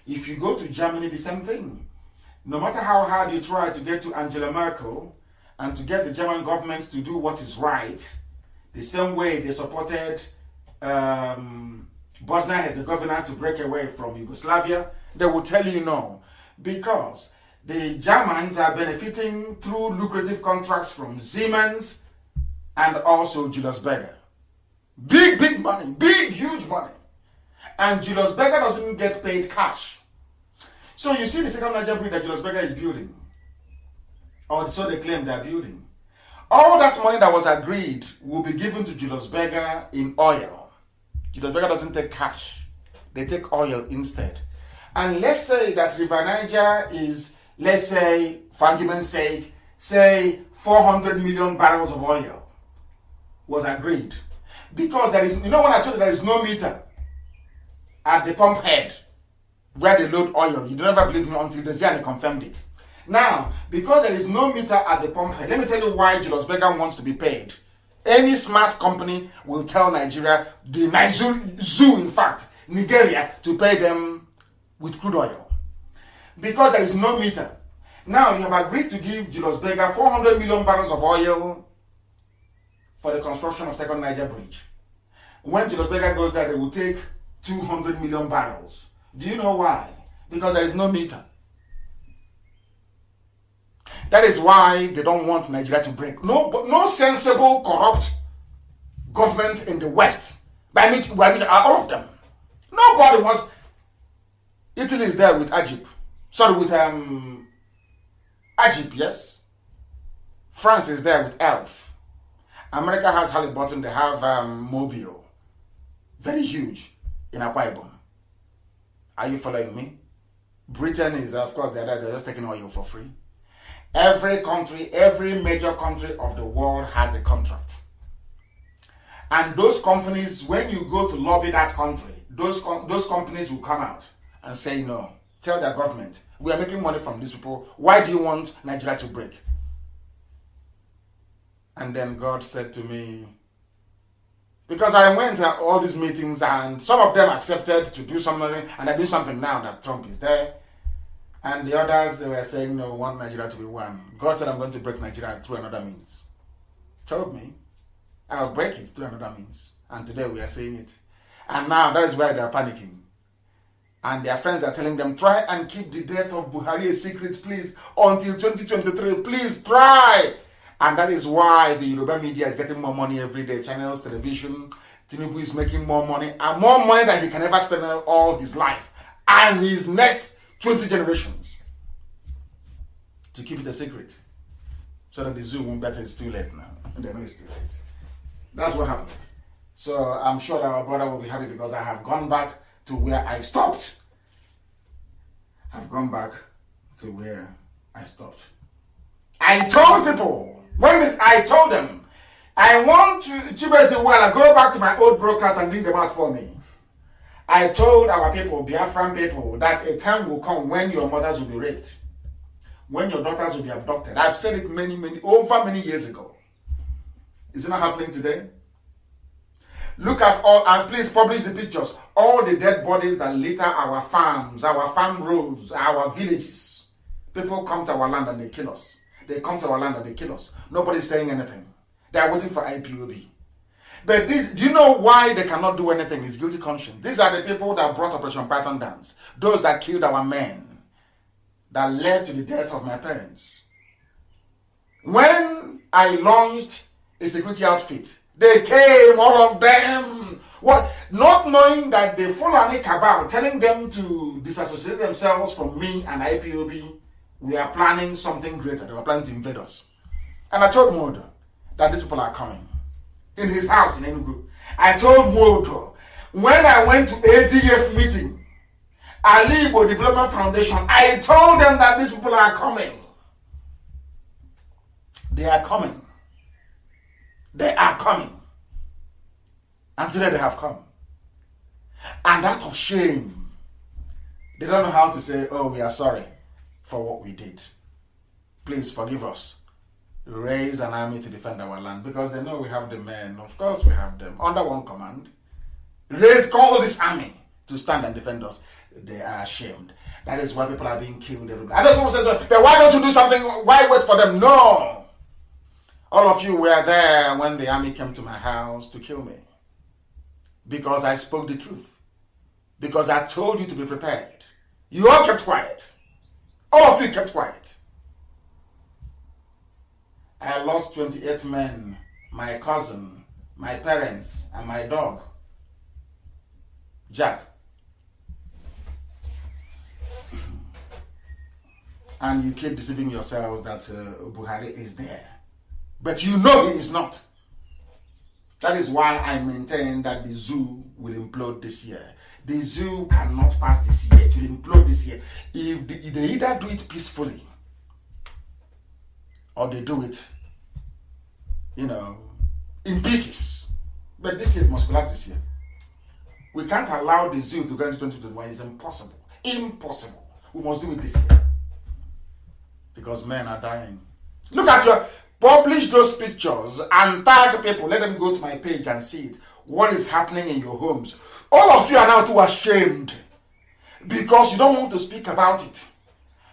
If you go to Germany, the same thing. No matter how hard you try to get to Angela Merkel and to get the German government to do what is right, the same way they supported Bosnia-Herzegovina to break away from Yugoslavia, they will tell you no. Because the Germans are benefiting through lucrative contracts from Siemens and also Julius Berger. Big money, huge money. And Julius Berger doesn't get paid cash. So you see the second Niger bridge that Julius Berger is building, or so they claim they are building. All that money that was agreed will be given to Julius Berger in oil. Julius Berger doesn't take cash. They take oil instead. And let's say that River Niger is, let's say, for argument's sake, say 400 million barrels of oil was agreed. Because there is, when I told you there is no meter at the pump head where they load oil, you don't ever believe me until the Ziani confirmed it. Now, because there is no meter at the pump head, let me tell you why Julius Berger wants to be paid. Any smart company will tell Nigeria, the zoo, in fact, Nigeria, to pay them with crude oil. Because there is no meter. Now, you have agreed to give Julius Berger 400 million barrels of oil for the construction of second Niger bridge. When Julius Berger goes there, they will take 200 million barrels. Do you know why? Because there is no meter. That is why they don't want Nigeria to break. No sensible, corrupt government in the West, by which all of them. Nobody wants. Italy is there with Egypt. Sorry, with Egypt, yes. France is there with ELF. America has Halliburton. They have Mobile. Very huge in Akwa Ibom. Are you following me? Britain is, of course, they're just taking oil for free. Every country, every major country of the world has a contract. And those companies, when you go to lobby that country, those companies will come out and say no. Tell their government, we are making money from these people. Why do you want Nigeria to break? And then God said to me, because I went to all these meetings and some of them accepted to do something, and I do something now that Trump is there. And the others were saying, no, we want Nigeria to be one. God said, I'm going to break Nigeria through another means. Told me, I'll break it through another means. And today we are saying it. And now that is why they are panicking. And their friends are telling them, try and keep the death of Buhari a secret, please, until 2023. Please try. And that is why the Yoruba media is getting more money every day. Channels, television. Tinubu is making more money. And more money than he can ever spend all his life. And his next 20 generations. To keep it a secret. So that the zoo won't bet it's too late now. They know it's too late. That's what happened. So I'm sure that our brother will be happy because I have gone back to where I stopped. I've gone back to where I stopped. I told people, I told them, I want to, Chibese, well, I go back to my old broadcast and bring them out for me. I told our people, Biafran people, that a time will come when your mothers will be raped, when your daughters will be abducted. I've said it over many years ago. Is it not happening today? Look at all, and please publish the pictures, all the dead bodies that litter our farms, our farm roads, our villages. People come to our land and they kill us. They come to our land and they kill us. Nobody's saying anything. They are waiting for IPOB. But this, do you know why they cannot do anything? It's guilty conscience. These are the people that brought Operation Python dance. Those that killed our men. That led to the death of my parents. When I launched a security outfit, they came, all of them. What? Not knowing that the Fulani cabal, telling them to disassociate themselves from me and IPOB, we are planning something greater. They were planning to invade us. And I told Modo that these people are coming. In his house in Enugu. I told Modo, when I went to ADF meeting, Alibo Development Foundation, I told them that these people are coming. They are coming. They are coming. And today they have come. And out of shame, they don't know how to say, oh, we are sorry for what we did. Please forgive us. Raise an army to defend our land, because they know we have the men. Of course we have them under one command. Call this army to stand and defend us. They are ashamed. That is why people are being killed everywhere. And someone says, but why don't you do something? Why wait for them? No. All of you were there when the army came to my house to kill me. Because I spoke the truth. Because I told you to be prepared. You all kept quiet. All of you kept quiet. I lost 28 men, my cousin, my parents, and my dog, Jack. And you keep deceiving yourselves that Buhari is there. But you know he is not. That is why I maintain that the zoo will implode this year. The zoo cannot pass this year. It will implode this year. If they either do it peacefully, or they do it, in pieces. But this year must be like this year. We can't allow the zoo to go into 2021. It's impossible. Impossible. We must do it this year. Because men are dying. Look at publish those pictures and tag people. Let them go to my page and see it. What is happening in your homes. All of you are now too ashamed because you don't want to speak about it.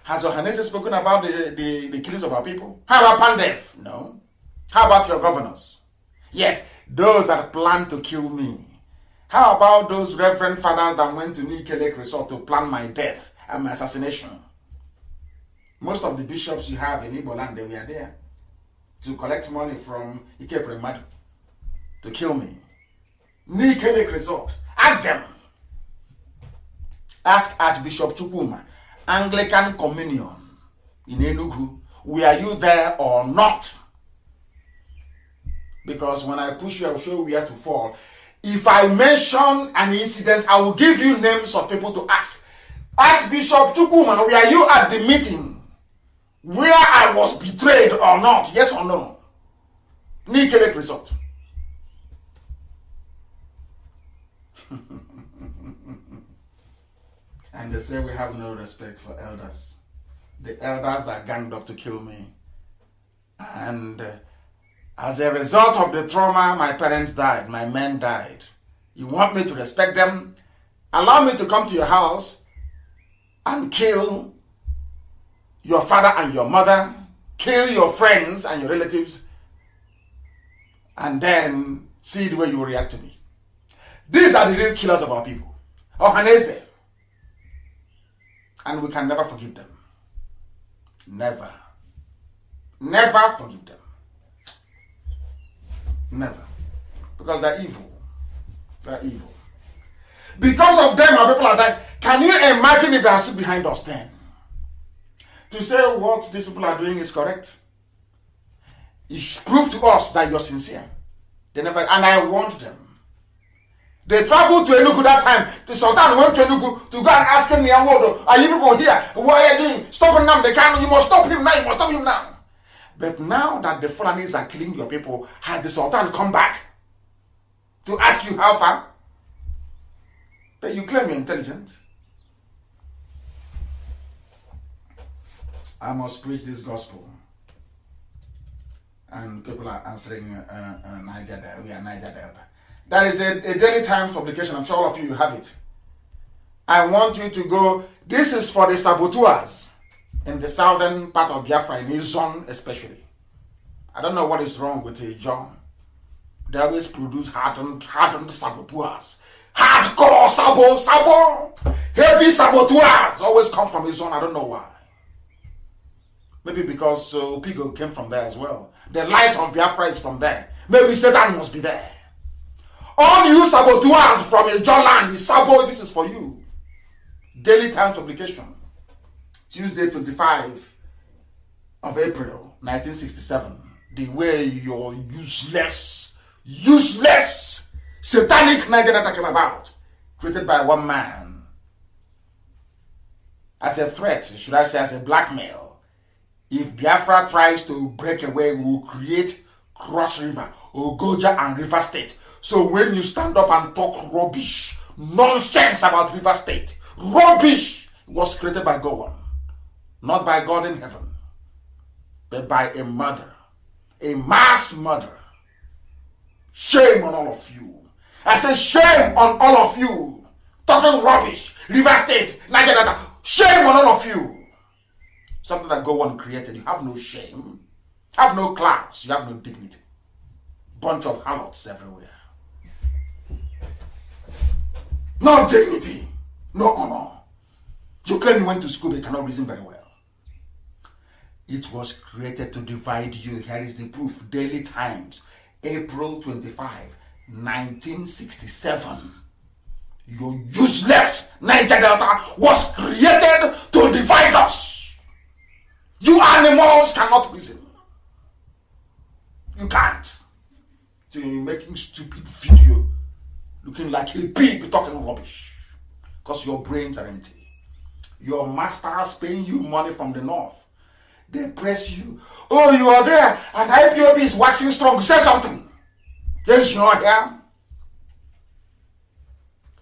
Has Johannes spoken about the killings of our people? How about Pandef? No. How about your governors? Yes, those that plan to kill me. How about those reverend fathers that went to Nike Lake Resort to plan my death and my assassination? Most of the bishops you have in Igbo land, they were there to collect money from Ike Premadu to kill me. Nike Lake Resort. Ask them. Ask Archbishop Chukwuma, Anglican Communion in Enugu, were you there or not? Because when I push you, I will show you where to fall. If I mention an incident, I will give you names of people to ask. Archbishop Chukwuma, were you at the meeting where I was betrayed or not? Yes or no? Nike Lake Resort. And they say we have no respect for elders. The elders that ganged up to kill me. And as a result of the trauma, my parents died, my men died. You want me to respect them? Allow me to come to your house and kill your father and your mother, kill your friends and your relatives, and then see the way you react to me. These are the real killers of our people. Ohaneze. And we can never forgive them. Never. Never forgive them. Never. Because they're evil. They're evil. Because of them, our people are dying. Can you imagine if they are still behind us then? To say what these people are doing is correct. It's proof to us that you're sincere. They never, and I warned them. They traveled to Enugu that time. The Sultan went to Enugu to go and ask him, are you people here? What are you doing? Stop Nnamdi Kanu. You must stop him now. You must stop him now. But now that the Fulanis are killing your people, has the Sultan come back to ask you how far? But you claim you're intelligent. I must preach this gospel. And people are answering Niger Delta. We are Niger Delta. That is a Daily Times publication. I'm sure all of you have it. I want you to go. This is for the saboteurs in the southern part of Biafra, in his zone especially. I don't know what is wrong with a John. They always produce hardened saboteurs. Hardcore sabo. Heavy saboteurs always come from his zone. I don't know why. Maybe because Pigo came from there as well. The light of Biafra is from there. Maybe Satan must be there. All you saboteurs from a John land is sabo. This is for you. Daily Times publication. Tuesday, 25 of April, 1967. The way your useless, satanic Niger Delta came about. Created by one man. As a threat, should I say as a blackmail. If Biafra tries to break away, we will create Cross River, Ogoja and River State. So when you stand up and talk rubbish, nonsense about River State, rubbish was created by God. Not by God in heaven, but by a murderer, a mass murderer. Shame on all of you. I say shame on all of you. Talking rubbish, River State, Niger Delta. Shame on all of you. Something that God created. You have no shame, have no class, you have no dignity. Bunch of harlots everywhere. No dignity, no honor. You claim you went to school, but you cannot reason very well. It was created to divide you. Here is the proof. Daily Times, April 25, 1967. Your useless Niger Delta was created to divide us. You animals cannot reason. You can't. So you're making stupid video, looking like a pig talking rubbish, because your brains are empty. Your masters paying you money from the north. They press you. Oh, you are there, and IPOB is waxing strong. Say something. Yes, you're here.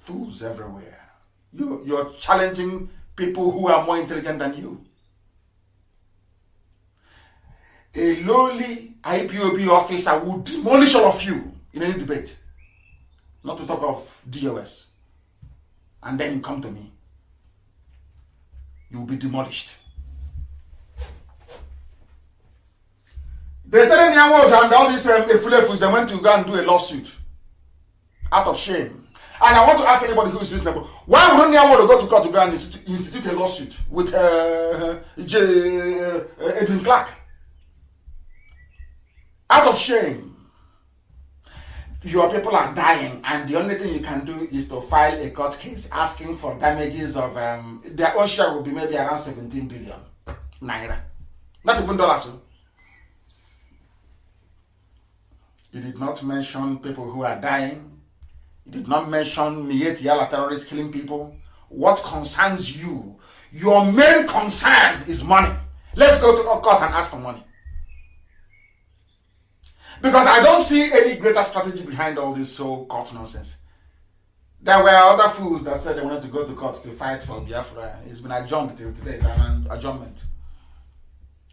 Fools everywhere. You're challenging people who are more intelligent than you. A lowly IPOB officer would demolish all of you in any debate. Not to talk of DOS. And then you come to me. You will be demolished. They said in Yamwood and all these Efulefus, they went to go and do a lawsuit out of shame. And I want to ask anybody who is listening, why wouldn't Yamwood go to court to go and institute a lawsuit with Edwin Clark? Out of shame. Your people are dying, and the only thing you can do is to file a court case asking for damages of their own share will be maybe around 17 billion naira. Not even dollars. You did not mention people who are dying. You did not mention Mieti Yala terrorists killing people. What concerns you? Your main concern is money. Let's go to a court and ask for money. Because I don't see any greater strategy behind all this court nonsense. There were other fools that said they wanted to go to court to fight for Biafra. It's been adjourned till today. It's an adjournment.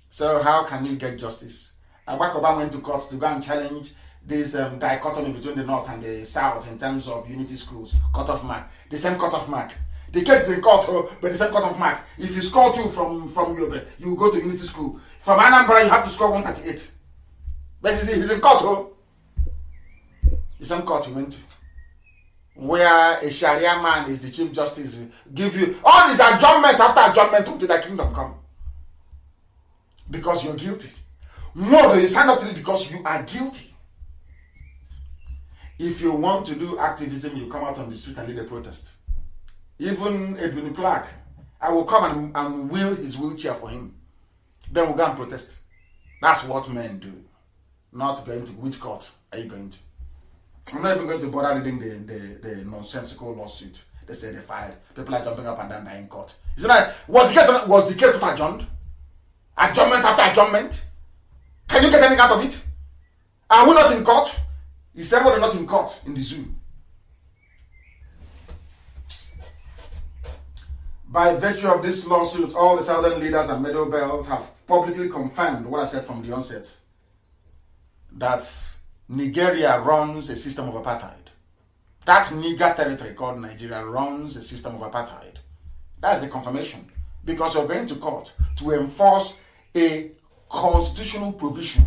So how can you get justice? Abakoba went to court to go and challenge this dichotomy between the North and the South in terms of unity schools, cut-off mark. The same cut-off mark. The case is in court, but the same cut-off mark. If you score 2 from Yobe, you go to unity school. From Anambra, you have to score 138. But he's in court, the same court he went to. Where a Sharia man is the Chief Justice, give you all this adjournment after adjournment until the kingdom come. Because you're guilty. No, you sign up to it because you are guilty. If you want to do activism, you come out on the street and lead a protest. Even Edwin Clark, I will come and wheel his wheelchair for him. Then we'll go and protest. That's what men do. Not going to which court are you going to? I'm not even going to bother reading the nonsensical lawsuit. They say they filed. People are jumping up and down in court. Isn't that was the case not adjourned? Adjournment after adjournment? Can you get anything out of it? Are we not in court? Is everybody not in court in the zoo? By virtue of this lawsuit, all the southern leaders and middle belt have publicly confirmed what I said from the onset, that Nigeria runs a system of apartheid. That Niger territory called Nigeria runs a system of apartheid. That's the confirmation. Because you're going to court to enforce a constitutional provision,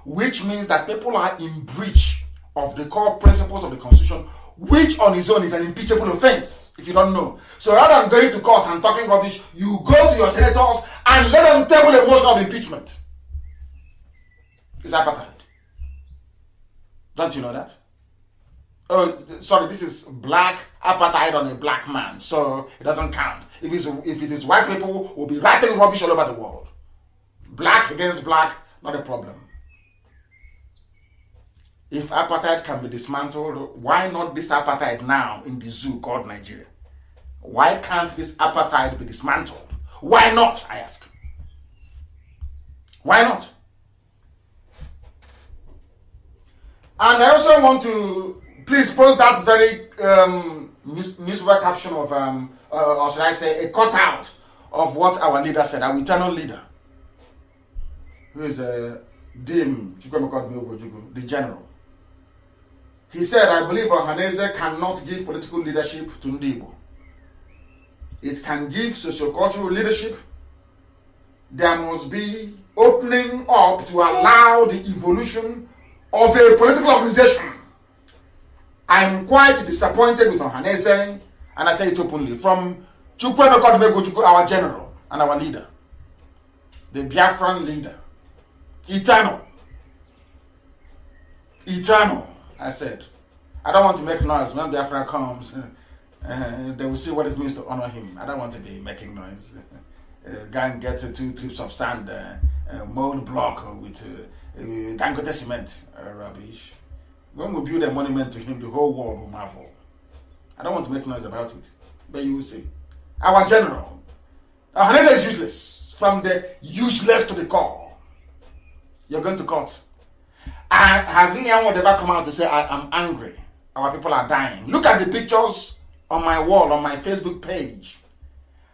which means that people are in breach of the core principles of the Constitution, which on its own is an impeachable offense, if you don't know. So rather than going to court and talking rubbish, you go to your senators and let them table a motion of impeachment. It's apartheid. Don't you know that? Oh, sorry, this is black apartheid on a black man, so it doesn't count. If it is white people, will be writing rubbish all over the world. Black against black, not a problem. If apartheid can be dismantled, why not this apartheid now in the zoo called Nigeria? Why can't this apartheid be dismantled? Why not, I ask? Why not? And I also want to please post that very newspaper caption of, or should I say, a cutout of what our leader said, our eternal leader, who is Dim, the general. He said, I believe Ohaneze cannot give political leadership to Ndibo. It can give sociocultural leadership. There must be opening up to allow the evolution of a political organization. I'm quite disappointed with Ohaneze, and I say it openly, from our general and our leader, the Biafran leader, eternal, I said. I don't want to make noise. When Biafra comes, they will see what it means to honor him. I don't want to be making noise. Go and get 2 trips of sand, mold block with Dangote cement, rubbish. When we build a monument to him, the whole world will marvel. I don't want to make noise about it, but you will see. Our general, Hanesa is useless. From the useless to the core. You're going to court. And has anyone ever come out to say, I am angry? Our people are dying. Look at the pictures on my wall, on my Facebook page.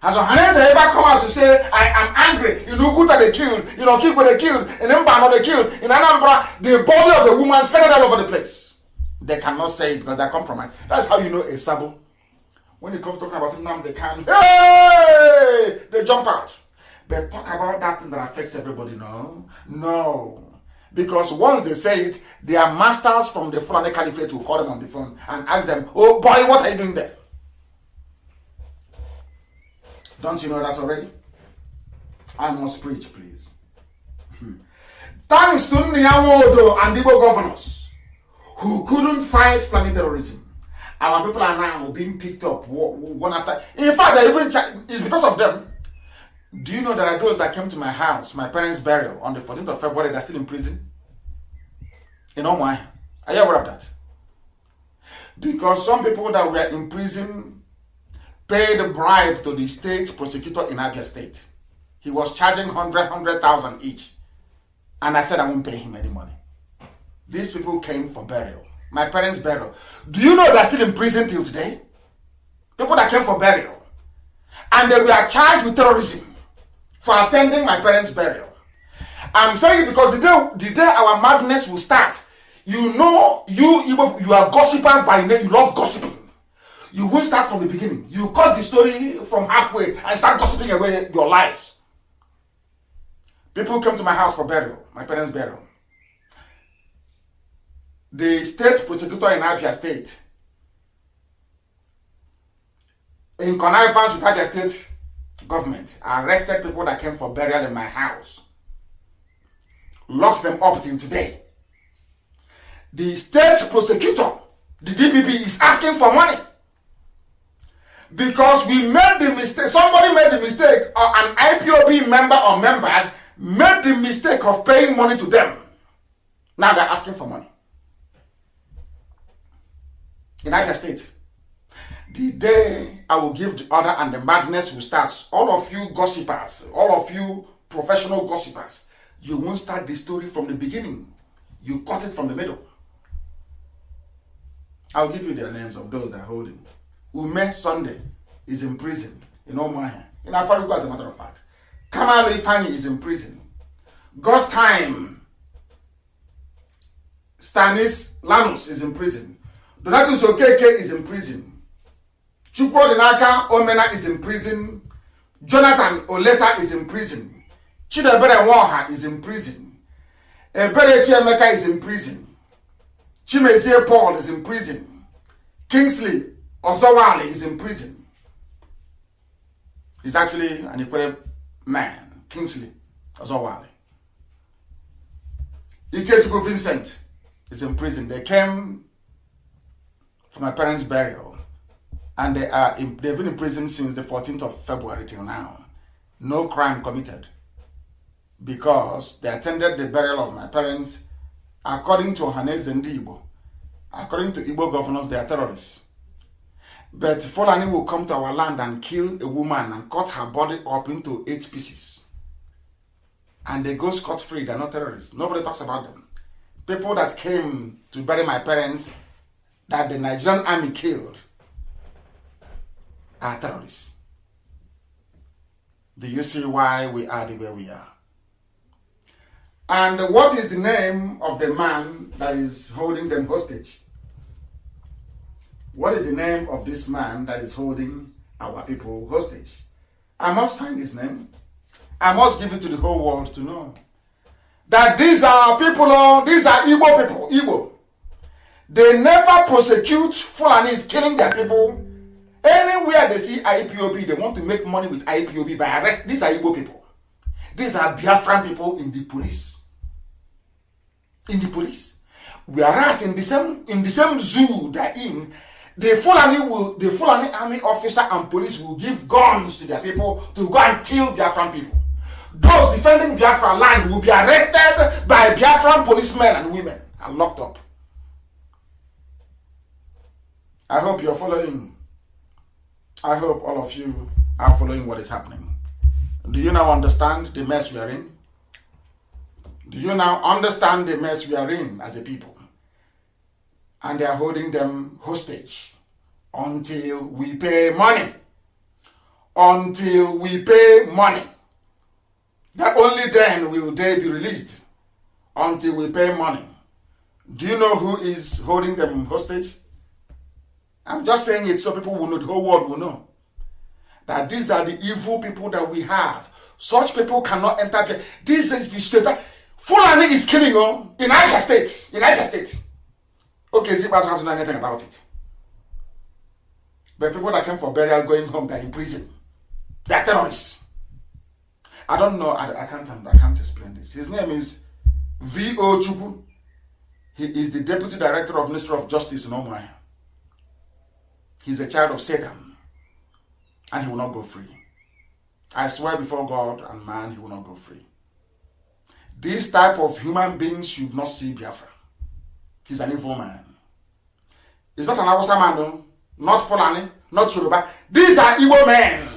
Has Ohaneze ever come out to say, I am angry? In Uguta they killed, in Okigwe they killed, in Mbano they killed, in Anambra, the body of the woman scattered all over the place. They cannot say it because they're compromised. That's how you know a sabo. When it comes talking about Nnamdi, Kanu, hey! They jump out. But talk about that thing that affects everybody, no? No. Because once they say it, their masters from the Fulani Caliphate will call them on the phone and ask them, oh boy, what are you doing there? Don't you know that already? I must preach, please. Thanks to Nyawodo and Igbo governors who couldn't fight Fulani terrorism, our people are now being picked up one after. In fact, it's because of them. Do you know there are those that came to my house, my parents' burial, on the 14th of February, they're still in prison? In Omai. Are you aware of that? Because some people that were in prison paid a bribe to the state prosecutor in Abia State. He was charging 100,000 each. And I said I won't pay him any money. These people came for burial. My parents' burial. Do you know they're still in prison till today? People that came for burial. And they were charged with terrorism for attending my parents' burial. I'm saying it because the day our madness will start, you know, you are gossipers by name, you love gossiping. You will start from the beginning. You cut the story from halfway and start gossiping away your lives. People came to my house for burial, my parents' burial. The state prosecutor in Abia State, in connivance with Abia State government, arrested people that came for burial in my house. Locked them up till today. The state prosecutor, the DPP, is asking for money. Because we made the mistake, somebody made the mistake, or an IPOB member or members made the mistake of paying money to them. Now they're asking for money. In Abia State, the day I will give the order and the madness will start, all of you gossipers, all of you professional gossipers, you won't start the story from the beginning. You cut it from the middle. I'll give you their names of those that are holding. Ume Sunday is in prison. in Omaha. In Afarigo, as a matter of fact. Kamal Ifani is in prison. Ghost Time. Stanis Lanus is in prison. Donatus Okeke is in prison. Chukwudinaka Omena is in prison. Jonathan Oleta is in prison. Chidebere Nwoha is in prison. Ebere Chiemeka is in prison. Chimezie Paul is in prison. Kingsley Ozowale is in prison. He's actually an equal man. Kingsley Ozowale. Ikechukwu Vincent is in prison. They came for my parents' burial, and they've been in prison since the 14th of February till now. No crime committed, because they attended the burial of my parents according to Ohaneze Ndi Igbo. According to Igbo governors, they are terrorists. But Fulani will come to our land and kill a woman and cut her body up into 8 pieces. And they go scot-free. They're not terrorists. Nobody talks about them. People that came to bury my parents that the Nigerian army killed are terrorists. Do you see why we are the way we are? And what is the name of the man that is holding them hostage? What is the name of this man that is holding our people hostage? I must find his name. I must give it to the whole world to know that these are people, these are Igbo people, Igbo. They never prosecute Fulanis killing their people. Anywhere they see IPOB, they want to make money with IPOB by arrest. These are Igbo people. These are Biafran people in the police. In the police. Whereas in the same zoo they're in, the Fulani army officer and police will give guns to their people to go and kill Biafran people. Those defending Biafra land will be arrested by Biafran policemen and women and locked up. I hope you're following. I hope all of you are following what is happening. Do you now understand the mess we are in? Do you now understand the mess we are in as a people? And they are holding them hostage until we pay money. Until we pay money. That only then will they be released. Until we pay money. Do you know who is holding them hostage? I'm just saying it so people will know, the whole world will know. That these are the evil people that we have. Such people cannot enter. This is the state. Fulani is killing in Niger State. In Niger State. Okay, Zimbabwe doesn't know anything about it. But people that came for burial going home, they're in prison. They're terrorists. I don't know. I can't explain this. His name is V.O. Chukwu. He is the Deputy Director of Ministry of Justice in Omaha. He's a child of Satan. And he will not go free. I swear before God and man, he will not go free. This type of human beings should not see Biafra. He's an evil man. He's not an Hausa man, no. Not Fulani, not Yoruba. These are Igbo men.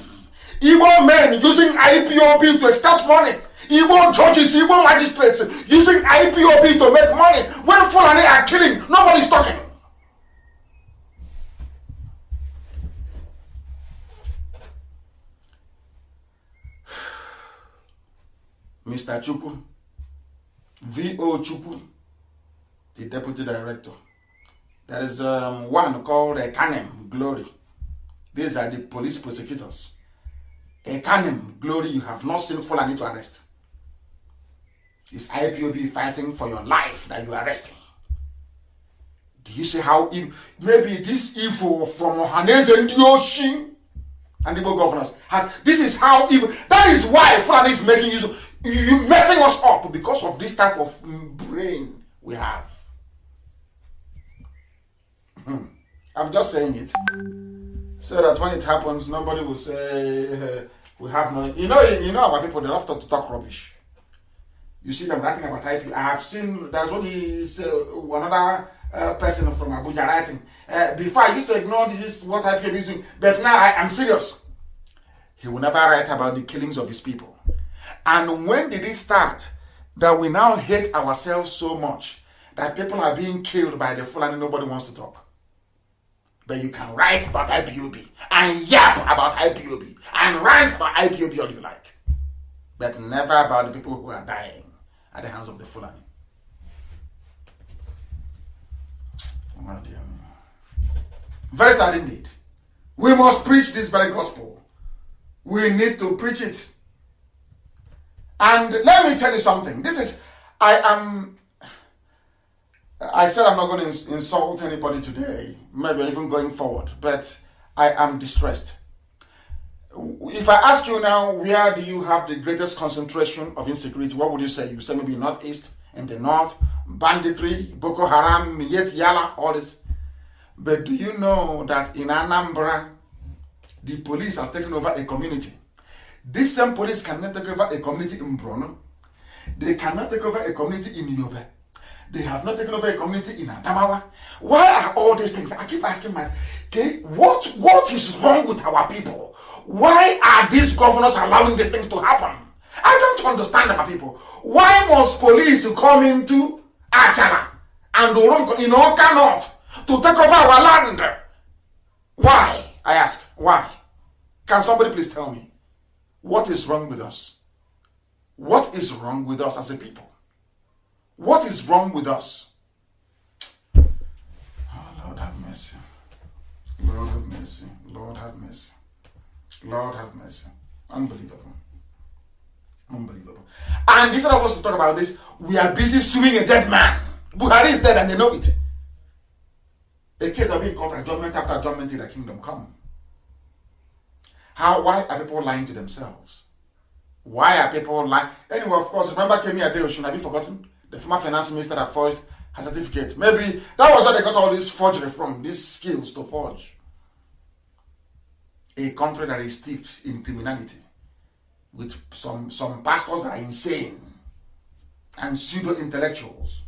Igbo men using IPOB to extract money. Igbo judges, Igbo magistrates using IPOB to make money. When Fulani are killing, nobody's talking. Mr. Chukwu, V.O. Chukwu, the Deputy Director. There is one called Kanu Glory. These are the police prosecutors. Kanu Glory, you have not seen Fulani to arrest. It's IPOB fighting for your life that you are arresting. Do you see how maybe this evil from Ohaneze Ndi and the governors has, this is how evil, that is why Fulani is making you messing us up, because of this type of brain we have. I'm just saying it so that when it happens, nobody will say we have no. You know our people, they love to talk rubbish. You see them writing about IP. I have seen there's only another person from Abuja writing. Before I used to ignore this what IP is doing, but now I'm serious. He will never write about the killings of his people. And when did it start that we now hate ourselves so much that people are being killed by the Fulani, nobody wants to talk? But you can write about IPOB and yap about IPOB and rant about IPOB all you like. But never about the people who are dying at the hands of the Fulani. Oh dear. Very sad indeed. We must preach this very gospel. We need to preach it. And let me tell you something. I said I'm not going to insult anybody today, maybe even going forward, but I am distressed. If I ask you now, where do you have the greatest concentration of insecurity, what would you say? You say maybe Northeast, in the North, banditry, Boko Haram, Yet Yala, all this. But do you know that in Anambra, the police has taken over a community? This same police cannot take over a community in Bruno. They cannot take over a community in Yobe. They have not taken over a community in Adamawa. Why are all these things? I keep asking myself, okay, what is wrong with our people? Why are these governors allowing these things to happen? I don't understand our people. Why must police come into Achala and Orunko in Oka North to take over our land? Why? I ask, why? Can somebody please tell me? What is wrong with us? What is wrong with us as a people? What is wrong with us? Oh, Lord have mercy. Lord have mercy. Lord have mercy. Lord have mercy. Unbelievable. Unbelievable. And instead of us to talk about this, we are busy suing a dead man. Buhari is dead and they know it. A case of being caught at judgment after judgment in the kingdom come. Why are people lying to themselves? Why are people lying? Anyway, of course, remember Kemi Adeosun, have you forgotten? The former finance minister that forged her certificate. Maybe that was where they got all this forgery from, these skills to forge. A country that is steeped in criminality, with some pastors that are insane and pseudo-intellectuals,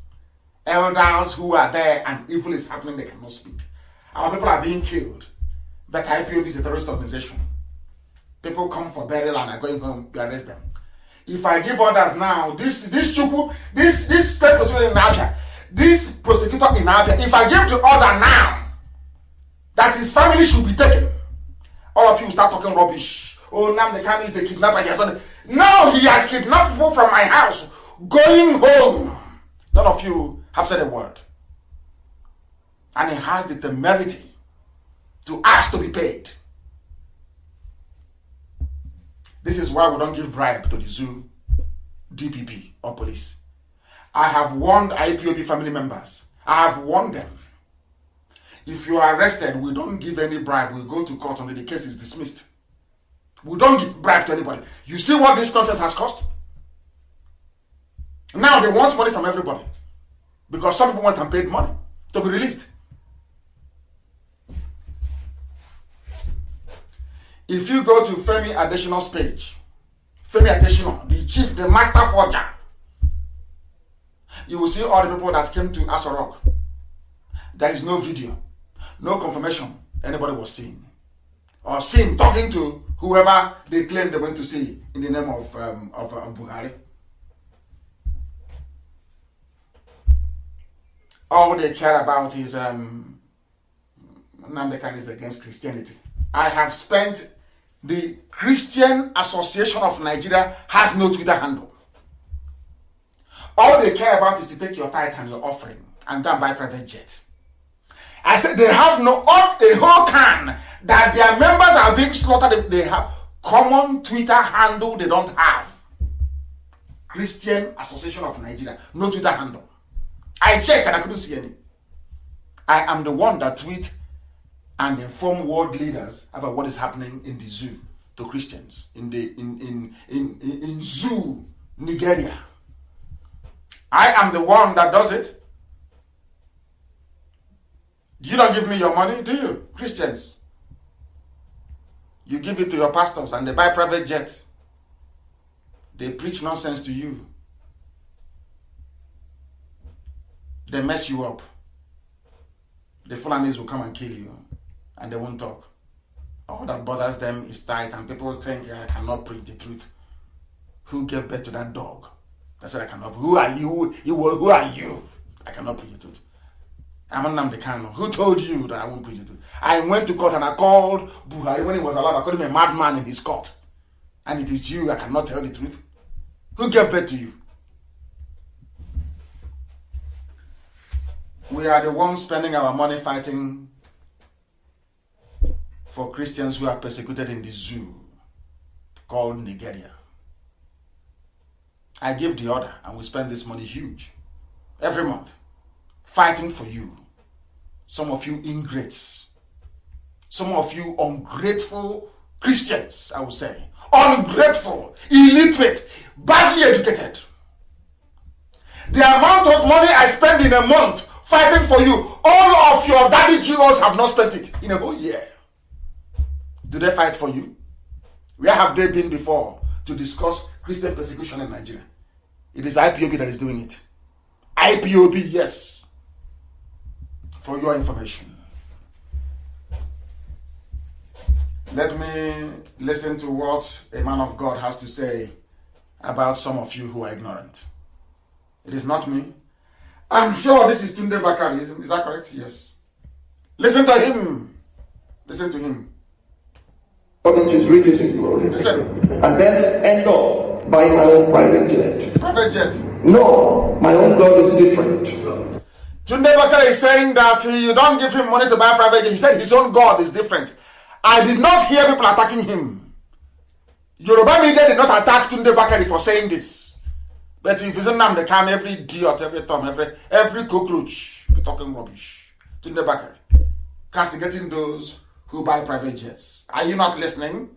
elders who are there and evil is happening, they cannot speak. Our people are being killed. But IPOB is a terrorist organization. People come for burial and are going home, you arrest them. If I give orders now, this state prosecutor in Abia, this prosecutor in Abia, if I give the order now that his family should be taken, all of you start talking rubbish. Oh, Nnamdi Kanu is a kidnapper. No, he has kidnapped people from my house, going home. None of you have said a word. And he has the temerity to ask to be paid. This is why we don't give bribe to the zoo, DPP, or police. I have warned IPOB family members. I have warned them. If you are arrested, we don't give any bribe. We go to court until the case is dismissed. We don't give bribe to anybody. You see what this nonsense has cost? Now they want money from everybody. Because some people want unpaid money to be released. If you go to Femi Adesina's page, Femi Adesina, the chief, the master forger, you will see all the people that came to Aso Rock. There is no video, no confirmation anybody was seen. Or seen talking to whoever they claim they went to see in the name of Buhari. All they care about is Nnamdi Kanu is against Christianity. I have spent. The Christian Association of Nigeria has no Twitter handle. All they care about is to take your tithe and your offering and go and buy private jet. I said they have a whole can that their members are being slaughtered. They have common Twitter handle they don't have. Christian Association of Nigeria, no Twitter handle. I checked and I couldn't see any. I am the one that tweet and inform world leaders about what is happening in the zoo to Christians in zoo, Nigeria. I am the one that does it. You don't give me your money, do you, Christians? You give it to your pastors and they buy private jet. They preach nonsense to you. They mess you up. The Fulanis will come and kill you. And they won't talk. All that bothers them is tight, and people think I cannot preach the truth. Who gave birth to that dog? I said I cannot. Who are you? Who are you? I cannot preach the truth. I'm Nnamdi Kanu. Who told you that I won't preach it? I went to court and I called Buhari when he was alive. I called him a madman in his court. And it is you, I cannot tell the truth. Who gave birth to you? We are the ones spending our money fighting for Christians who are persecuted in the zoo called Nigeria. I give the order and we spend this money huge every month fighting for you. Some of you ingrates, some of you ungrateful Christians, I would say. Ungrateful, illiterate, badly educated. The amount of money I spend in a month fighting for you, all of your daddy GOs have not spent it in a whole year. Do they fight for you? Where have they been before to discuss Christian persecution in Nigeria? It is IPOB that is doing it. IPOB, yes. For your information. Let me listen to what a man of God has to say about some of you who are ignorant. It is not me. I'm sure this is Tunde Bakari. Is that correct? Yes. Listen to him. Listen to him. According to his riches in glory. Listen. And then end up buying my own private jet. Private jet. No, my own God is different. Tunde Bakari is saying that you don't give him money to buy private jet. He said his own God is different. I did not hear people attacking him. Yoruba media did not attack Tunde Bakari for saying this. But if it's Nnamdi Kanu, every idiot, every thumb, every cockroach be talking rubbish. Tunde Bakari castigating those who buy private jets. Are you not listening?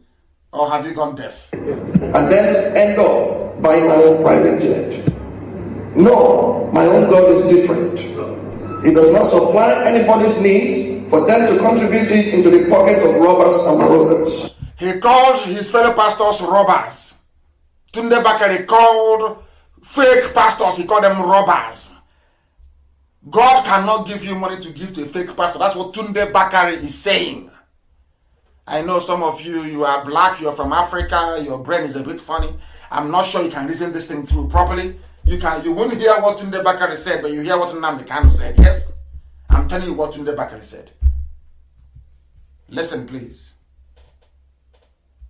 Or have you gone deaf? And then end up buying my own private jet. No, my own God is different. He does not supply anybody's needs for them to contribute it into the pockets of robbers and marauders. He called his fellow pastors robbers. Tunde Bakari called fake pastors, he called them robbers. God cannot give you money to give to a fake pastor. That's what Tunde Bakari is saying. I know some of you, you are black, you're from Africa, your brain is a bit funny. I'm not sure you can reason this thing through properly. You won't hear what Tunde Bakari said, but you hear what Nnamdi Kanu said. Yes? I'm telling you what Tunde Bakari said. Listen, please.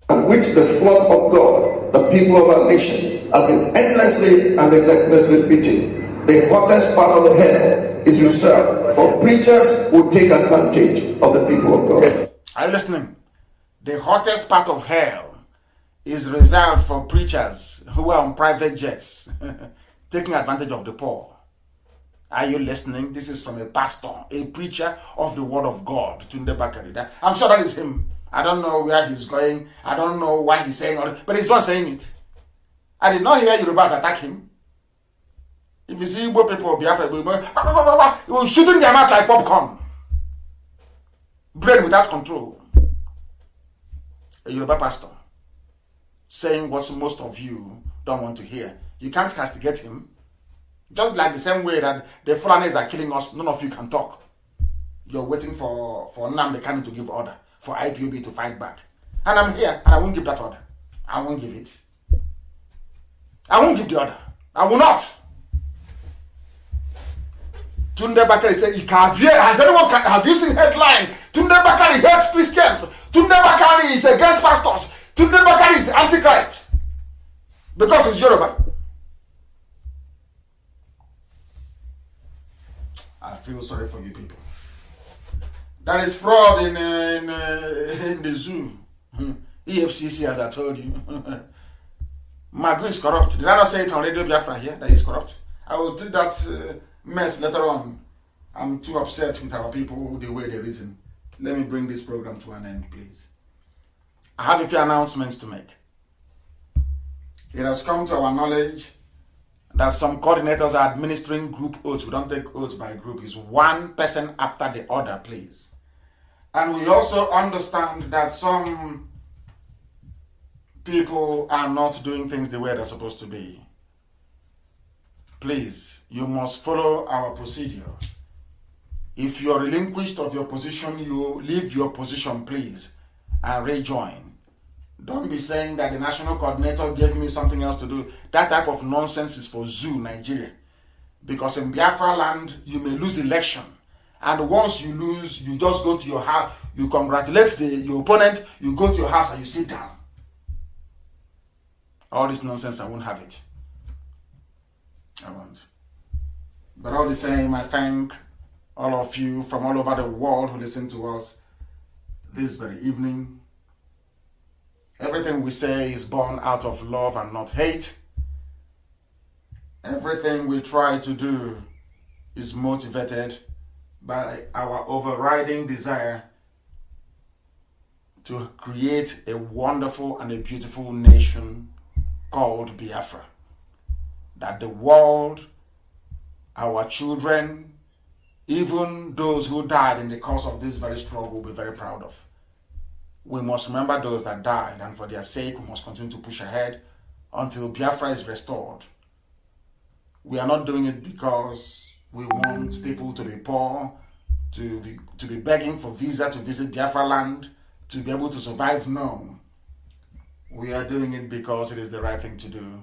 And which the flock of God, the people of our nation, have been endlessly and relentlessly beaten. The hottest part of the hell is reserved for preachers who take advantage of the people of God. Are you listening? The hottest part of hell is reserved for preachers who are on private jets, taking advantage of the poor. Are you listening? This is from a pastor, a preacher of the word of God, Tunde Bakari. I'm sure that is him. I don't know where he's going. I don't know why he's saying all it, but he's not saying it. I did not hear Yorubas attack him. If you see Igbo people, Biafra, he was shooting their mouth like popcorn. Brain without control. A Yoruba pastor saying what most of you don't want to hear. You can't castigate him. Just like the same way that the Fulanis are killing us, none of you can talk. You're waiting for Nnamdi Kanu to give order, for IPOB to fight back. And I'm here, and I won't give that order. I won't give it. I won't give the order. I will not. Tunde Bakari said, has anyone, have you seen headline? Tunde Bakari hates Christians. Tunde Bakari is against pastors. Tunde Bakari is Antichrist. Because he's Yoruba. I feel sorry for you people. That is fraud in the zoo. EFCC, as I told you. Magu is corrupt. Did I not say it on Radio Biafra here that he's corrupt? I will do that mess later on. I'm too upset with our people, the way they reason. Let me bring this program to an end, please. I have a few announcements to make. It has come to our knowledge that some coordinators are administering group oaths. We don't take oaths by group. It's one person after the other, please. And we also understand that some people are not doing things the way they're supposed to be. Please, you must follow our procedure. If you're relinquished of your position, you leave your position, please, and rejoin. Don't be saying that the national coordinator gave me something else to do. That type of nonsense is for zoo, Nigeria. Because in Biafra land, you may lose election And once you lose, you just go to your house, you congratulate your opponent, you go to your house and you sit down. All this nonsense, I won't have it. I won't. But all the same, I thank all of you from all over the world who listen to us this very evening. Everything we say is born out of love and not hate. Everything we try to do is motivated by our overriding desire to create a wonderful and a beautiful nation called Biafra, that the world, our children, even those who died in the course of this very struggle will be very proud of. We must remember those that died, and for their sake we must continue to push ahead until Biafra is restored. We are not doing it because we want people to be poor, to be begging for visa to visit Biafra land, to be able to survive. No. We are doing it because it is the right thing to do.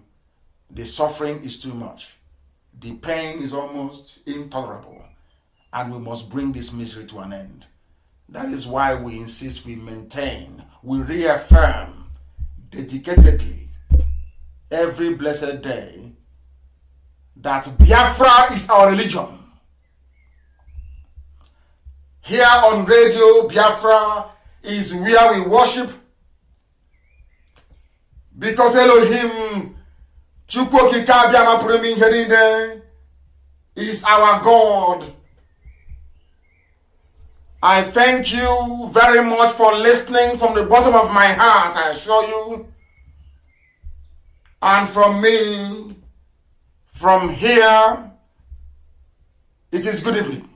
The suffering is too much. The pain is almost intolerable. And we must bring this misery to an end. That is why we insist, we maintain, we reaffirm dedicatedly every blessed day that Biafra is our religion. Here on radio, Biafra is where we worship, because Elohim is our God. I thank you very much for listening from the bottom of my heart, I assure you. And from me, from here, it is good evening.